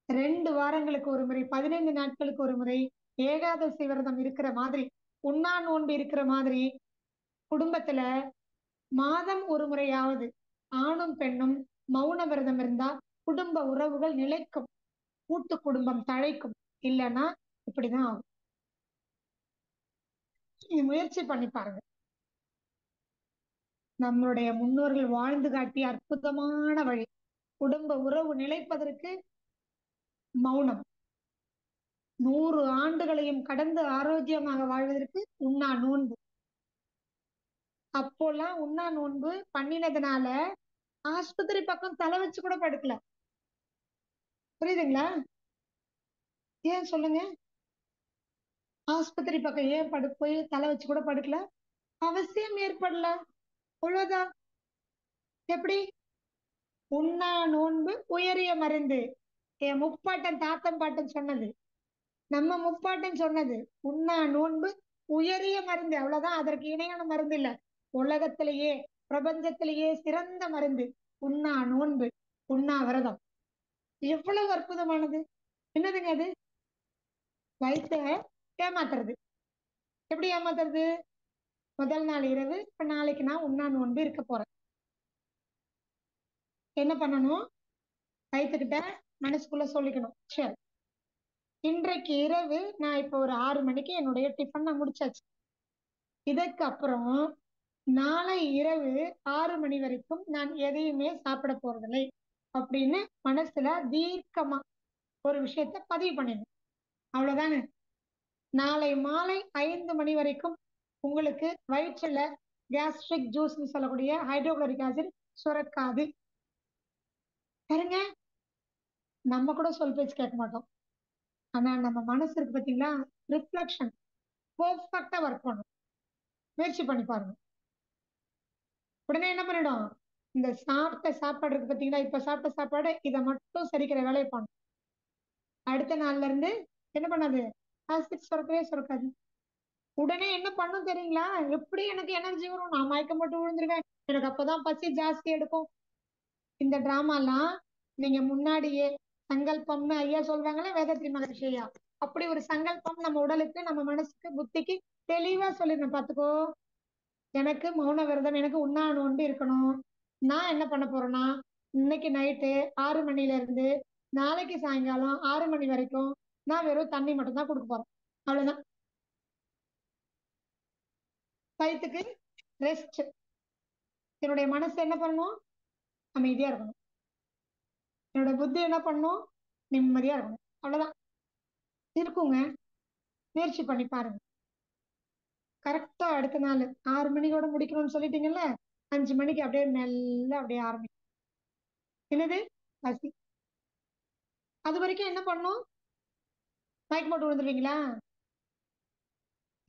2 வாரங்களுக்கு ஒரு முறை, 15 நாட்களுக்கு ஒரு முறை ஏகாதசி விரதம் இருக்கிற மாதிரி, உண்ணா நோன்பு இருக்கிற மாதிரி, குடும்பத்துல மாதம் ஒரு முறையாவது ஆணும் பெண்ணும் மௌன விரதம் இருந்தா குடும்ப உறவுகள் நிலைக்கும், கூட்டு குடும்பம் தழைக்கும். இல்லைன்னா இப்படிதான் ஆகும். நீங்க முயற்சி பண்ணி பாருங்க. நம்மளுடைய முன்னோர்கள் வாழ்ந்து காட்டிய அற்புதமான வழி. குடும்ப உறவு நிலைப்பதற்கு மௌனம். 100 ஆண்டுகளையும் கடந்து ஆரோக்கியமாக வாழ்வதற்கு உண்ணா நோன்பு. அப்போல்லாம் உண்ணா நோன்பு பண்ணினதுனால ஆஸ்பத்திரி பக்கம் தலை வச்சு கூட படுக்கல. புரியுதுங்களா? ஏன் சொல்லுங்க? ஆஸ்பத்திரி பக்கம் ஏன் போய் தலை வச்சு கூட படுக்கல? அவசியம் ஏற்படல. அவ்வளவுதான். எப்படி? உண்ணா நோன்பு உயரிய மருந்து. என் முப்பாட்டன் தாத்தன் பாட்டன் சொன்னது, நம்ம முப்பாட்டன் சொன்னது. உண்ணா நோன்பு உயரிய மருந்து, அவ்வளவுதான். அதற்கு இணையான மருந்து இல்ல. உலகத்திலேயே பிரபஞ்சத்திலேயே சிறந்த மருந்து உண்ணா நோன்பு, உண்ணா விரதம். எவ்வளவு அற்புதமானது! என்னதுங்க அது? வயிற்ற ஏமாத்துறது. எப்படி ஏமாத்துறது? முதல் நாள் இரவு, இப்ப நாளைக்கு நான் உண்ணா நோன்பு இருக்க போறேன். என்ன பண்ணணும்? வயிற்றுக்கிட்ட மனசுக்குள்ள சொல்லிக்கணும், சரி இன்றைக்கு இரவு நான் இப்ப ஒரு 6 மணிக்கு என்னுடைய டிஃபன் நான் முடிச்சாச்சு, இதற்கு அப்புறம் நாளை இரவு 6 மணி வரைக்கும் நான் எதையுமே சாப்பிட போறதில்லை அப்படின்னு மனசுல தீர்க்கமா ஒரு விஷயத்த பதிவு பண்ணிடணும். அவ்வளவுதானே. நாளை மாலை 5 மணி வரைக்கும் உங்களுக்கு வயிற்றுல கேஸ்ட்ரிக் ஜூஸ்ன்னு சொல்லக்கூடிய ஹைட்ரோகுளோரிக் ஆசிட் சுரக்காது. பாருங்க, நம்ம கூட சொல் பேச்சு கேட்க மாட்டோம், ஆனா நம்ம மனசு இருக்கு பாத்தீங்களா, ரிஃப்ளெக்ஷன் பெர்ஃபெக்டா ஒர்க் பண்ணும். முயற்சி பண்ணி பாருங்க. உடனே என்ன பண்ணிடும்? இந்த சாப்பிட்ட சாப்பாடு இருக்கு பாத்தீங்களா, இப்ப சாப்பிட்ட சாப்பாடு இதை மட்டும் சரிக்கிற வேலையை பண்ணும். அடுத்த நாள்ல இருந்து என்ன பண்ணாது? ஆசிட் சுரக்கவே சுரக்காது. உடனே என்ன பண்ணும் தெரியுங்களா? எப்படி எனக்கு எனர்ஜி வரும்? நான் மயக்கம் போட்டு விழுந்துருவேன், எனக்கு அப்பதான் பசி ஜாஸ்தி எடுக்கும். இந்த டிராமாலாம் நீங்க முன்னாடியே சங்கல்பம்னு ஐயா சொல்றாங்களே, வேதத்ரி மகரிஷி ஐயா, அப்படி ஒரு சங்கல்பம் நம்ம உடலுக்கு, நம்ம மனசுக்கு, புத்திக்கு தெளிவா சொல்லிடணும். பாத்துக்கோ, எனக்கு மௌன விரதம், எனக்கு உண்ணா நோன்பு இருக்கணும். நான் என்ன பண்ண போறேன்னா, இன்னைக்கு நைட்டு 6 மணில இருந்து நாளைக்கு சாயங்காலம் 6 மணி வரைக்கும் நான் வெறும் தண்ணி மட்டும் தான் கொடுக்க போறேன். அவ்வளவுதான். வயிற்றுக்கு ரெஸ்ட். என்னுடைய மனசு என்ன பண்ணணும்? அமைதியா இருக்கணும். என்னோட புத்தி என்ன பண்ணணும்? நிம்மதியா இருக்கணும். அவ்வளவுதான். இருக்குங்க. முயற்சி பண்ணி பாருங்க. கரெக்டா அடுத்த நாள் 6 மணியோட முடிக்கணும்னு சொல்லிட்டீங்கல்ல, 5 மணிக்கு அப்படியே மெல்ல அப்படியே ஆரம்பிக்கும். என்னது? பசி. அது வரைக்கும் என்ன பண்ணும்? மயக்கம் போட்டு விழுந்துருவீங்களா?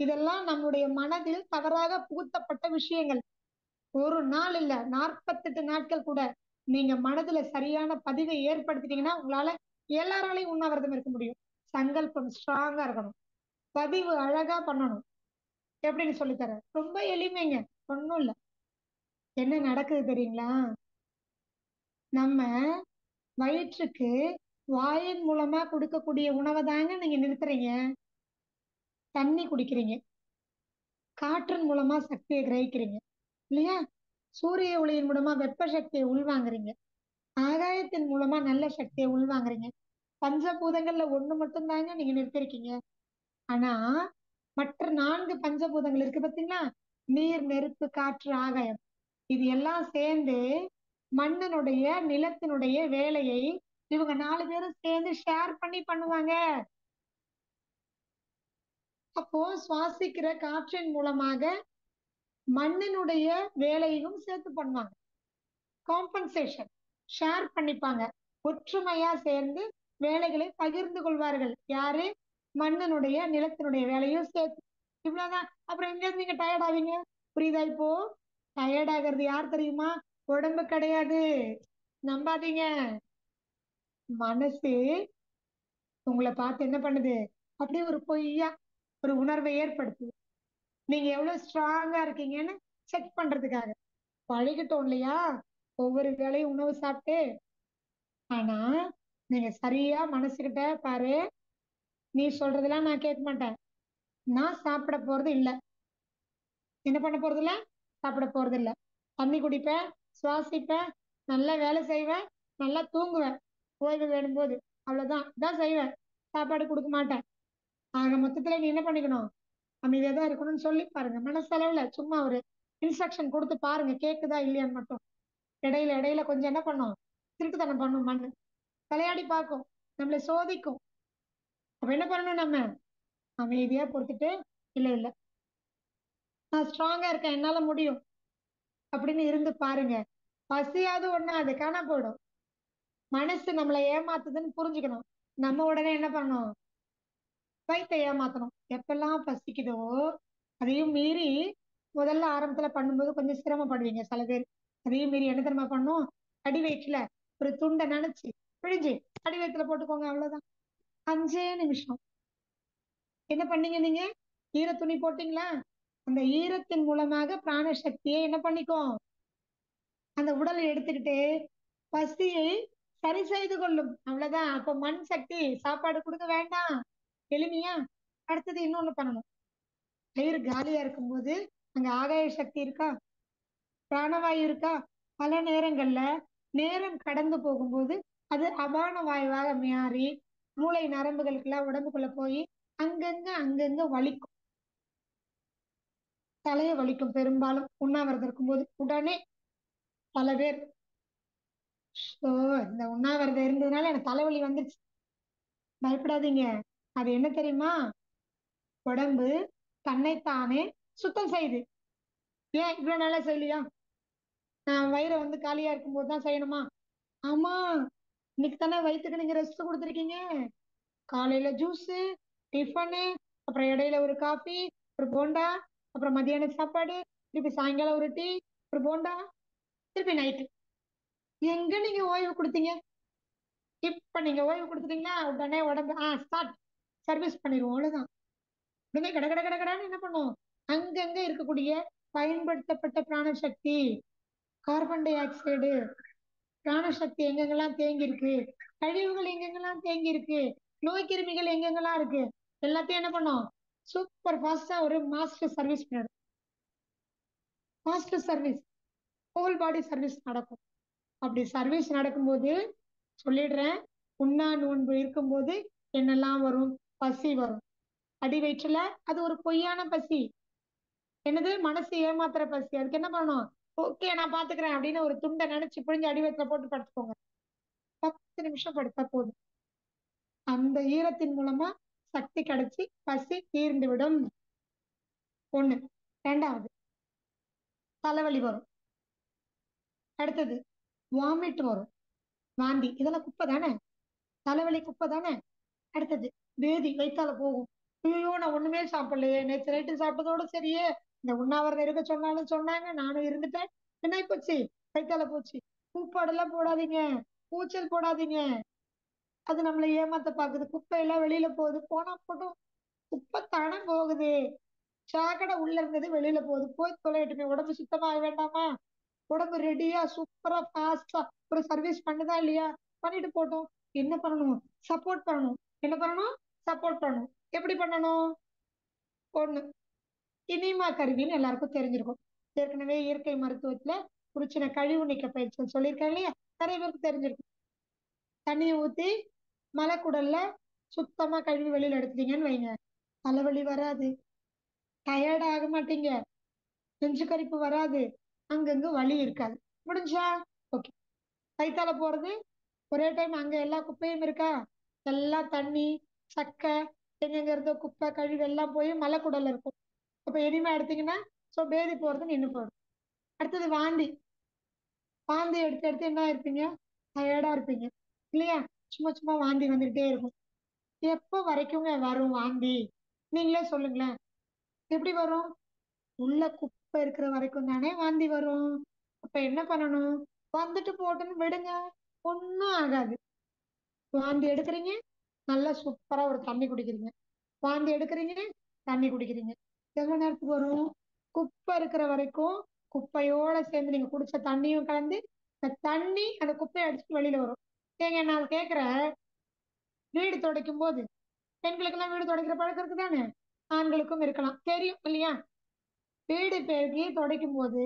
இதெல்லாம் நம்முடைய மனதில் தவறாக புகுத்தப்பட்ட விஷயங்கள். ஒரு நாள் இல்ல, 48 நாட்கள் கூட நீங்க மனதுல சரியான பதிவை ஏற்படுத்திட்டீங்கன்னா உங்களால எல்லாராலையும் உண்ணாவிரதம் இருக்க முடியும். சங்கல்பம் ஸ்ட்ராங்கா இருக்கணும், பதிவு அழகா பண்ணணும். எப்படின்னு சொல்லித்தரேன். ரொம்ப எளிமைங்க. ஒண்ணும் இல்ல. என்ன நடக்குது தெரியுங்களா? நம்ம வயிற்றுக்கு வாயின் மூலமா கொடுக்கக்கூடிய உணவை தாங்க நீங்க நிறுத்துறீங்க. தண்ணி குடிக்கிறீங்க. காற்றின் மூலமா சக்தியை கிரகிக்கிறீங்க இல்லையா? சூரிய ஒளியின் மூலமா வெப்ப சக்தியை உள்வாங்குறீங்க. ஆகாயத்தின் மூலமா நல்ல சக்தியை உள்வாங்குறீங்க. பஞ்சபூதங்கள்ல ஒண்ணு மட்டும் தாங்க நீங்க நிறுத்திருக்கீங்க. ஆனா மற்ற 4 பஞ்சபூதங்கள் இருக்கு பாத்தீங்களா? நீர், நெருப்பு, காற்று, ஆகாயம். இது எல்லாம் சேர்ந்து மண்ணினுடைய நிலத்தினுடைய வேலையை இவங்க 4 பேரும் சேர்ந்து ஷேர் பண்ணி பண்ணுவாங்க. அப்போ சுவாசிக்கிற காற்றின் மூலமாக மண்ணினுடைய வேலையும் சேர்த்து பண்ணுவாங்க. காம்பன்சேஷன் ஷேர் பண்ணிப்பாங்க. ஒற்றுமையா சேர்ந்து வேலைகளை பகிர்ந்து கொள்வார்கள். யாரு? மண்ணினுடைய நிலத்தினுடைய வேலையும் சேர்த்து. இவ்வளவுதான். அப்புறம் எங்க இருந்து நீங்க டயர்ட் ஆவீங்க? புரியுதா இப்போ? டயர்ட் ஆகிறது யார் தெரியுமா? உடம்பு கிடையாது. நம்பாதீங்க. மனசு உங்களை பார்த்து என்ன பண்ணுது? அப்படியே ஒரு பொய்யா ஒரு உணர்வை ஏற்படுத்துது. நீங்க எவ்வளவு ஸ்ட்ராங்கா இருக்கீங்கன்னு செக் பண்றதுக்காக. பழகிட்டோம் இல்லையா? ஒவ்வொரு வேளையும் உணவு சாப்பிட்டு. ஆனா நீங்க சரியா மனசுகிட்ட பாரு, நீ சொல்றதெல்லாம் நான் கேட்க மாட்டேன். நான் சாப்பிட போறது இல்ல. என்ன பண்ண போறது இல்ல? சாப்பிட போறது இல்ல. தண்ணி குடிப்பேன், சுவாசிப்பேன், நல்லா வேலை செய்வேன், நல்லா தூங்குவேன். ஓய்வு வேணும் போது. அவ்வளவுதான். இதான் செய்வேன். சாப்பாடு கொடுக்க மாட்டேன். ஆக மொத்தத்துல நீ என்ன பண்ணிக்கணும்? அமைதியா தான் இருக்கணும்னு சொல்லி பாருங்க. மனசளவுல சும்மா ஒரு இன்ஸ்ட்ரக்ஷன் கொடுத்து பாருங்க, கேக்குதா இல்லையான்னு மட்டும். இடையில இடையில கொஞ்சம் என்ன பண்ணும்? திருட்டுத்தனம் பண்ணும் மண்ணு. விளையாடி பார்க்கும். நம்மளை சோதிக்கும். அப்ப என்ன பண்ணணும் நம்ம? அமைதியா பொறுத்துட்டு, இல்ல இல்ல நான் ஸ்ட்ராங்கா இருக்கேன், என்னால முடியும் அப்படின்னு இருந்து பாருங்க. பசியாவது ஒண்ணாது, காணா போயிடும். மனசு நம்மளை ஏமாத்துதுன்னு புரிஞ்சுக்கணும். நம்ம உடனே என்ன பண்ணணும்? வயித்தை ஏமாத்தணும். எப்பெல்லாம் பசிக்குதோ அதையும் மீறி. முதல்ல ஆரம்பத்துல பண்ணும்போது கொஞ்சம் சிரமப்படுவீங்க சில பேர். அதையும் மீறி என்ன தெரியுமா பண்ணும்? அடி வயிற்றுல ஒரு துண்டை நனைச்சு பிழிஞ்சு அடி வயிற்றுல போட்டுக்கோங்க. அவ்வளவுதான். 5 நிமிஷம். என்ன பண்ணீங்க நீங்க? ஈர துணி போட்டீங்களா? அந்த ஈரத்தின் மூலமாக பிராண சக்தியை என்ன பண்ணிக்கும்? அந்த உடலை எடுத்துக்கிட்டு பசியை சரி செய்து கொள்ளும். அவ்வளவுதான். அப்ப மண் சக்தி சாப்பாடு கொடுக்க வேண்டாம். எளிமையா. அடுத்தது இன்னொன்னு பண்ணணும். வயிறு காலியா இருக்கும்போது அங்க ஆகாய சக்தி இருக்கா? பிராணவாயு இருக்கா? பல நேரங்கள்ல நேரம் கடந்து போகும்போது அது அபான வாயுவாக மாறி மூளை நரம்புகளுக்கெல்லாம் உடம்புக்குள்ள போய் அங்கங்க அங்கங்க வலிக்கும். தலையை வலிக்கும். பெரும்பாலும் உண்ணாவிரதம் இருக்கும்போது உடனே பல பேர், ஓ இந்த உண்ணாவிரதம் இருந்ததுனால எனக்கு தலைவலி வந்துருச்சு. பயப்படாதீங்க. அது என்ன தெரியுமா? உடம்பு தன்னைத்தானே சுத்தம் செய்யுது. ஏன் இவ்வளவு நாளா செய்யலையா? நான் வயிறை காலியா இருக்கும்போது தான் செய்யணுமா? ஆமா. இன்னைக்கு தானே வயிற்றுக்கு நீங்க ரெஸ்ட் கொடுத்துருக்கீங்க. காலையில ஜூஸ், டிஃபனு, அப்புறம் இடையில ஒரு காஃபி, ஒரு போண்டா, அப்புறம் மதியான சாப்பாடு, திருப்பி சாயங்காலம் ஒரு டீ, ஒரு போண்டா, திருப்பி நைட்டு. எங்க நீங்க ஓய்வு கொடுத்தீங்க? இப்ப நீங்க ஓய்வு கொடுத்துட்டீங்கன்னா உடனே உடம்பு ஸ்டார்ட் சர்வீஸ் பண்ணிடுவோம். அவ்வளவுதான். உடனே கட கட கட கடன்னு என்ன பண்ணும்? அங்கங்க இருக்கக்கூடிய பயன்படுத்தப்பட்ட பிராணசக்தி, கார்பன் டை ஆக்சைடு, பிராணசக்தி எங்கெங்கெல்லாம் தேங்கி இருக்கு, கழிவுகள் எங்கெங்கெல்லாம் தேங்கி இருக்கு, நோய் கிருமிகள் எங்கெங்கெல்லாம் இருக்கு, எல்லாத்தையும் என்ன பண்ணும்? சூப்பர் ஃபாஸ்டா ஒரு மாஸ்டர் சர்வீஸ் பண்ணிடும். மாஸ்டர் சர்வீஸ், ஹோல் பாடி சர்வீஸ் நடக்கும். அப்படி சர்வீஸ் நடக்கும்போது சொல்லிடுறேன், உண்ணா நோன்பு இருக்கும்போது என்னெல்லாம் வரும்? பசி வரும். அடி வயிற்றுல அது ஒரு பொய்யான பசி. என்னது? மனசு ஏமாத்துற பசி. அதுக்கு என்ன பண்ணணும்? ஓகே நான் பாத்துக்கிறேன் அப்படின்னு ஒரு துண்டை நினைச்சு புழிஞ்சு அடி வயிற்றுல போட்டு படுத்துக்கோங்க. 10 நிமிஷம் படுத்தா போதும். அந்த ஈரத்தின் மூலமா சக்தி கிடைச்சி பசி தீர்ந்து விடும். ஒண்ணு. ரெண்டாவது, தலைவலி வரும். அடுத்தது வாமிட் வரும். வாந்தி. இதெல்லாம் குப்பை தானே? தலைவலி குப்பை தானே? அடுத்தது பேதி வயித்தால போகும். ஐயோ நான் ஒண்ணுமே சாப்பிடலையே, நேற்று நைட்டு சாப்பிட்டதோட சரியே, இந்த உண்ணாவிரதம் இருக்க சொன்னாலும் சொன்னாங்க, நானும் இருந்துட்டேன், என்ன போச்சு? வயித்தால போச்சு. பூப்பாடெல்லாம் போடாதீங்க. கூச்சல் போடாதீங்க. அது நம்மளை ஏமாத்த பாக்குது. குப்பை எல்லாம் வெளியில போகுது. போனா போட்டும். குப்பை தானே போகுது. சாக்கடை உள்ள இருந்தது வெளியில போகுது, போய் தொலையட்டுமே, உடம்பு சுத்தமாக வேண்டாமா? உடம்பு ரெடியா சூப்பரா ஃபாஸ்டா ஒரு சர்வீஸ் பண்ணுதா இல்லையா? பண்ணிட்டு போட்டோம். என்ன பண்ணணும்? சப்போர்ட் பண்ணணும். என்ன பண்ணணும்? சப்போர்ட் பண்ணணும். எப்படி பண்ணணும்? ஒண்ணு, இனிமா கருவின்னு எல்லாருக்கும் தெரிஞ்சிருக்கும். ஏற்கனவே இயற்கை மருத்துவத்துல ஒரு சின்ன கழிவு நீக்க பயிற்சி சொல்லியிருக்கேன் இல்லையா? நிறைய பேருக்கு தெரிஞ்சிருக்கும். தண்ணியை ஊத்தி மலைக்குடல்ல சுத்தமா கழுவி வெளியில எடுத்துட்டீங்கன்னு வைங்க, தலைவலி வராது, டயர்ட் ஆக மாட்டீங்க, நெஞ்சு கரிப்பு வராது, அங்கங்க வலி இருக்காது. முடிஞ்சா? ஓகே. கைத்தால போறது, ஒரே டைம் அங்க எல்லா குப்பையும் இருக்கா? எல்லாம் தண்ணி, சக்கை, எங்கெங்க இருந்தோ குப்பை கழிவு எல்லாம் போய் மலைக்குடல்ல இருக்கும். அப்ப இனிமே எடுத்தீங்கன்னா சோ பேதி போறது நின்று போயிடும். அடுத்தது வாந்தி. வாந்தி எடுத்து எடுத்து என்ன இருப்பீங்க? டயர்டா இருப்பீங்க இல்லையா? சும்மா சும்மா வாந்தி வந்துகிட்டே இருக்கும். எப்போ வரைக்குங்க வரும் வாந்தி? நீங்களே சொல்லுங்களேன். எப்படி வரும்? உள்ள குப்பை இருக்கிற வரைக்கும் தானே வாந்தி வரும். அப்ப என்ன பண்ணணும்? வந்துட்டு போட்டுன்னு விடுங்க, ஒண்ணும் ஆகாது. வாந்தி எடுக்கிறீங்க, நல்லா சூப்பரா ஒரு தண்ணி குடிக்கிறீங்க. வாந்தி எடுக்கிறீங்க, தண்ணி குடிக்கிறீங்க. எவ்வளவு நேரத்துக்கு வரும்? குப்பை இருக்கிற வரைக்கும் குப்பையோட சேர்ந்து நீங்க குடிச்ச தண்ணியும் கலந்து அந்த தண்ணி அந்த குப்பையை அடிச்சுட்டு வெளியில வரும். ஏங்க நான் கேக்குறேன், வீடு துடைக்கும் போது பெண்களுக்கு எல்லாம் வீடு துடைக்கிற பழக்கம் இருக்குதானே? ஆண்களுக்கும் இருக்கலாம், தெரியும் இல்லையா? வீடு பெருக்கி துடைக்கும் போது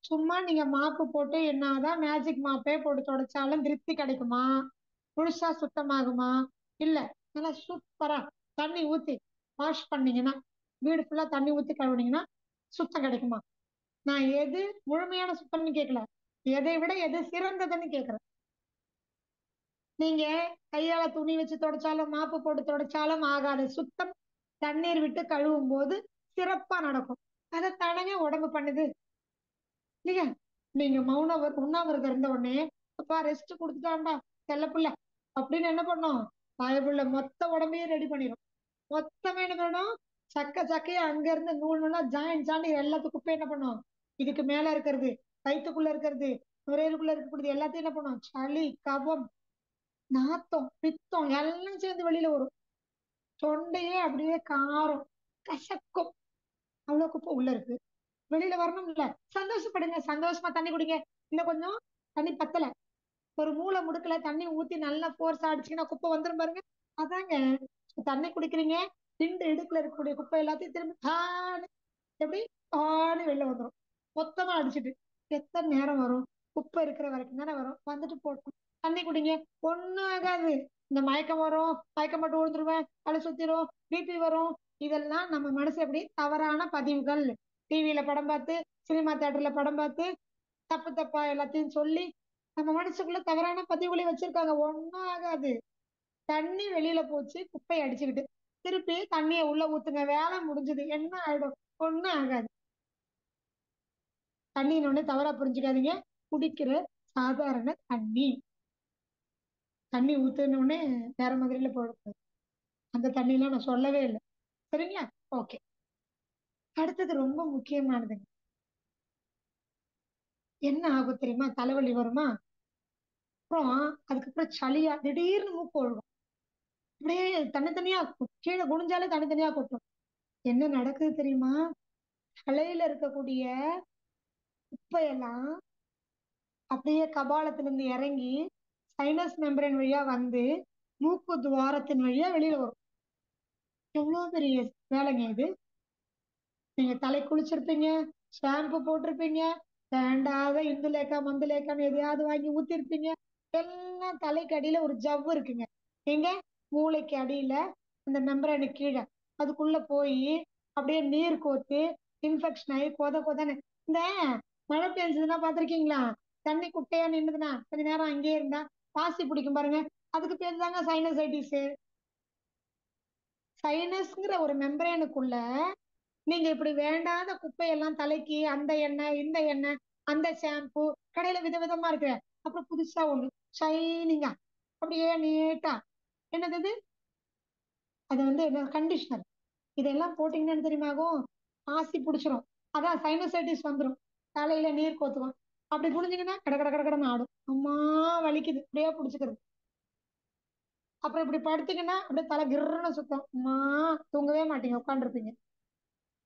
சும்மா நீங்க மாப்பு போட்டு என்னதான் மேஜிக் மாப்பே போட்டு துடைச்சாலும் திருப்தி கிடைக்குமா? முழுசா சுத்தமாகுமா? இல்ல. நல்லா சூப்பரா தண்ணி ஊத்தி வாஷ் பண்ணீங்கன்னா, வீடு ஃபுல்லா தண்ணி ஊத்தி கழுவுனீங்கன்னா சுத்தம் கிடைக்குமா? நான் எது முழுமையான சுத்தம்னு கேட்கல, எதை விட எது சிறந்ததுன்னு கேக்குறேன். நீங்க கையால துணி வச்சு தொடச்சாலும் மாப்பு போட்டு தொடச்சாலும் ஆகாத சுத்தம் தண்ணீர் விட்டு கழுவும் போது சிறப்பா நடக்கும். அதை தானங்க உடம்பு பண்ணுது இல்லையா? நீங்க உண்ணாவிரதம் இருந்த உடனே அப்பா ரெஸ்ட் கொடுத்துட்டான்டா செல்ல புள்ள அப்படின்னு என்ன பண்ணும்? வாயப்புள்ள மொத்த உடம்பையும் ரெடி பண்ணிடும். மொத்தமே என்ன பண்ணணும்? சக்க சக்கையா அங்க இருந்து நூல் நூலா ஜாயின் சாண்டி எல்லாத்துக்கும் குப்பை என்ன பண்ணும்? இதுக்கு மேல இருக்கிறது, வயிற்றுக்குள்ள இருக்கிறது, நுரையீரலுக்குள்ள இருக்கக்கூடியது எல்லாத்தையும் என்ன பண்ணும்? சளி, கபம், நாத்தம், பித்தம் எல்லாம் சேர்ந்து வெளியில வரும். தொண்டையே அப்படியே காரம், கசக்கும். அவ்வளவு குப்பை உள்ள இருக்கு. வெளியில வரணும்ல? சந்தோஷப்படுங்க, சந்தோஷமா தண்ணி குடிங்க. இன்னும் கொஞ்சம் தண்ணி பத்தல, ஒரு மூளை முடுக்கல தண்ணி ஊத்தி நல்லா போர்ஸ் அடிச்சீங்கன்னா குப்பை வந்துரும் பாருங்க. அதாங்க, தண்ணி குடிக்கிறீங்க, திண்டு இடுக்குல இருக்கக்கூடிய குப்பை எல்லாத்தையும் திரும்பி எப்படி வெளில வந்துரும், மொத்தமா அடிச்சிட்டு. எத்தனை நேரம் வரும்? குப்பை இருக்கிற வரைக்கும் தானே வரும். வந்துட்டு போட்டோம், தண்ணி குடிங்க, ஒண்ணும் ஆகாது. இந்த மயக்கம் வரும், மயக்கம் மட்டும் விழுந்துருவேன், தலை சுத்திரும், பிபி வரும், இதெல்லாம் நம்ம மனசு எப்படி தவறான பதிவுகள். டிவியில படம் பார்த்து, சினிமா தியேட்டர்ல படம் பார்த்து தப்பு தப்பா எல்லாத்தையும் சொல்லி நம்ம மனசுக்குள்ள தவறான பதிவுகளை வச்சிருக்காங்க. ஒண்ணும் ஆகாது. தண்ணி வெளியில போச்சு, குப்பையை அடிச்சுக்கிட்டு திருப்பி தண்ணியை உள்ள ஊத்துங்க, வேலை முடிஞ்சது. என்ன ஆயிடும்? ஒண்ணும் ஆகாது. தண்ணின்னு ஒண்ணு தவறா புரிஞ்சுக்காதீங்க. குடிக்கிற சாதாரண தண்ணி. தண்ணி ஊத்துன உடனே வேற மாதிரில போடக்கூடாது. அந்த தண்ணியெல்லாம் நான் சொல்லவே இல்லை. சரிங்களா? ஓகே. அடுத்தது ரொம்ப முக்கியமானதுங்க. என்ன ஆகும் தெரியுமா? தலைவலி வருமா? அப்புறம் அதுக்கப்புறம் சளியா திடீர்னு மூக்கு ஒழுகும். அப்படியே தனித்தனியா கீழே குனிஞ்சாலே தனித்தனியா கொட்டும். என்ன நடக்குது தெரியுமா? தலையில இருக்கக்கூடிய குப்பையெல்லாம் அப்படியே கபாலத்துல இருந்து இறங்கி சைனஸ் மெம்பரேன் வழியா வந்து மூக்கு துவாரத்தின் வழியா வெளியில வரும். எவ்வளவு பெரிய வேலைங்க இது. நீங்க தலை குளிச்சிருப்பீங்க, ஷாம்பு போட்டிருப்பீங்க, வேண்டாத இந்துலேக்கா மந்துலேக்கான்னு எதையாவது வாங்கி ஊத்திருப்பீங்க. எல்லாம் தலைக்கு அடியில ஒரு ஜவ்வு இருக்குங்க. எங்க? மூளைக்கு அடியில அந்த மெம்பரேனுக்கு கீழே அதுக்குள்ள போய் அப்படியே நீர் கோத்து இன்ஃபெக்ஷன் ஆகி கொதன்னு. இந்த மழை பெஞ்சதுன்னா பாத்திருக்கீங்களா? தண்ணி குட்டையா நின்னுதுன்னா கொஞ்ச நேரம் அங்கேயே இருந்தா பாசி பிடிக்கும் பாருங்க. அதுக்கு பேர் தாங்க சைனசைட்டிஸ். சைனஸ்ங்கிற ஒரு மெம்பரேனுக்குள்ள நீங்க இப்படி வேண்டாத குப்பையெல்லாம் தலைக்கு அந்த எண்ணெய் இந்த எண்ணெய் அந்த ஷாம்பு கடையில விதவிதமா இருக்கு. அப்புறம் புதுசா ஒண்ணு ஷைனிங்கா அப்படியே நீட்டா, என்னது இது? அது வந்து என்ன? கண்டிஷனர். இதெல்லாம் போட்டீங்கன்னா என்ன தெரியுமா ஆகும்? ஆசி பிடிச்சிரும். அதான் சைனசைட்டிஸ் வந்துரும். தலையில நீர் கோத்துக்கும். அப்படி குனிஞ்சீங்கன்னா கட கட கட கடன்னு ஆடும். அம்மா வலிக்குது, அப்படியே பிடிச்சிக்கிறது. அப்புறம் இப்படி படுத்தீங்கன்னா அப்படியே தலை கிர்ன்னு சுத்தம். அம்மா, தூங்கவே மாட்டீங்க, உட்காந்துருப்பீங்க.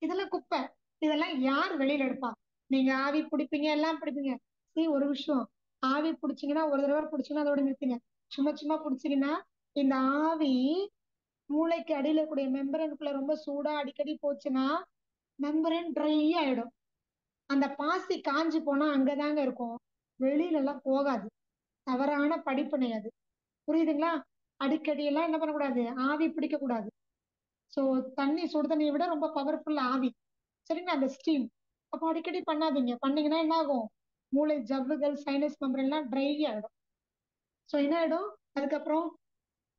இதெல்லாம் குப்பை. இதெல்லாம் யார் வெளியில எடுப்பா? நீங்க ஆவி பிடிப்பீங்க, எல்லாம் பிடிப்பீங்க. ஒரு விஷயம், ஆவி பிடிச்சீங்கன்னா ஒரு தடவை பிடிச்சீங்கன்னா அதோட நிறுத்துங்க. சும்மா சும்மா பிடிச்சீங்கன்னா இந்த ஆவி மூளைக்கு அடியில இருக்கக்கூடிய மெம்பரனுக்குள்ள ரொம்ப சூடா அடிக்கடி போச்சுன்னா மெம்பரன் ட்ரை ஆயிடும். அந்த பாசி காஞ்சு போனா அங்கதாங்க இருக்கும், வெளியில எல்லாம் போகாது. தவறான படிப்பினை அது. புரியுதுங்களா? அடிக்கடி எல்லாம் என்ன பண்ணக்கூடாது, ஆவி பிடிக்க கூடாது. சோ தண்ணி, சுடு தண்ணியை விட ரொம்ப பவர்ஃபுல் ஆவி. சரிங்களா? அந்த ஸ்டீம். அப்போ அடிக்கடி பண்ணாதீங்க. பண்ணீங்கன்னா என்ன ஆகும்? மூளை ஜவ்வுகள், சைனஸ் மெம்பரன் எல்லாம் ட்ரை ஆயிடும். சோ என்ன ஆயிடும்? அதுக்கப்புறம்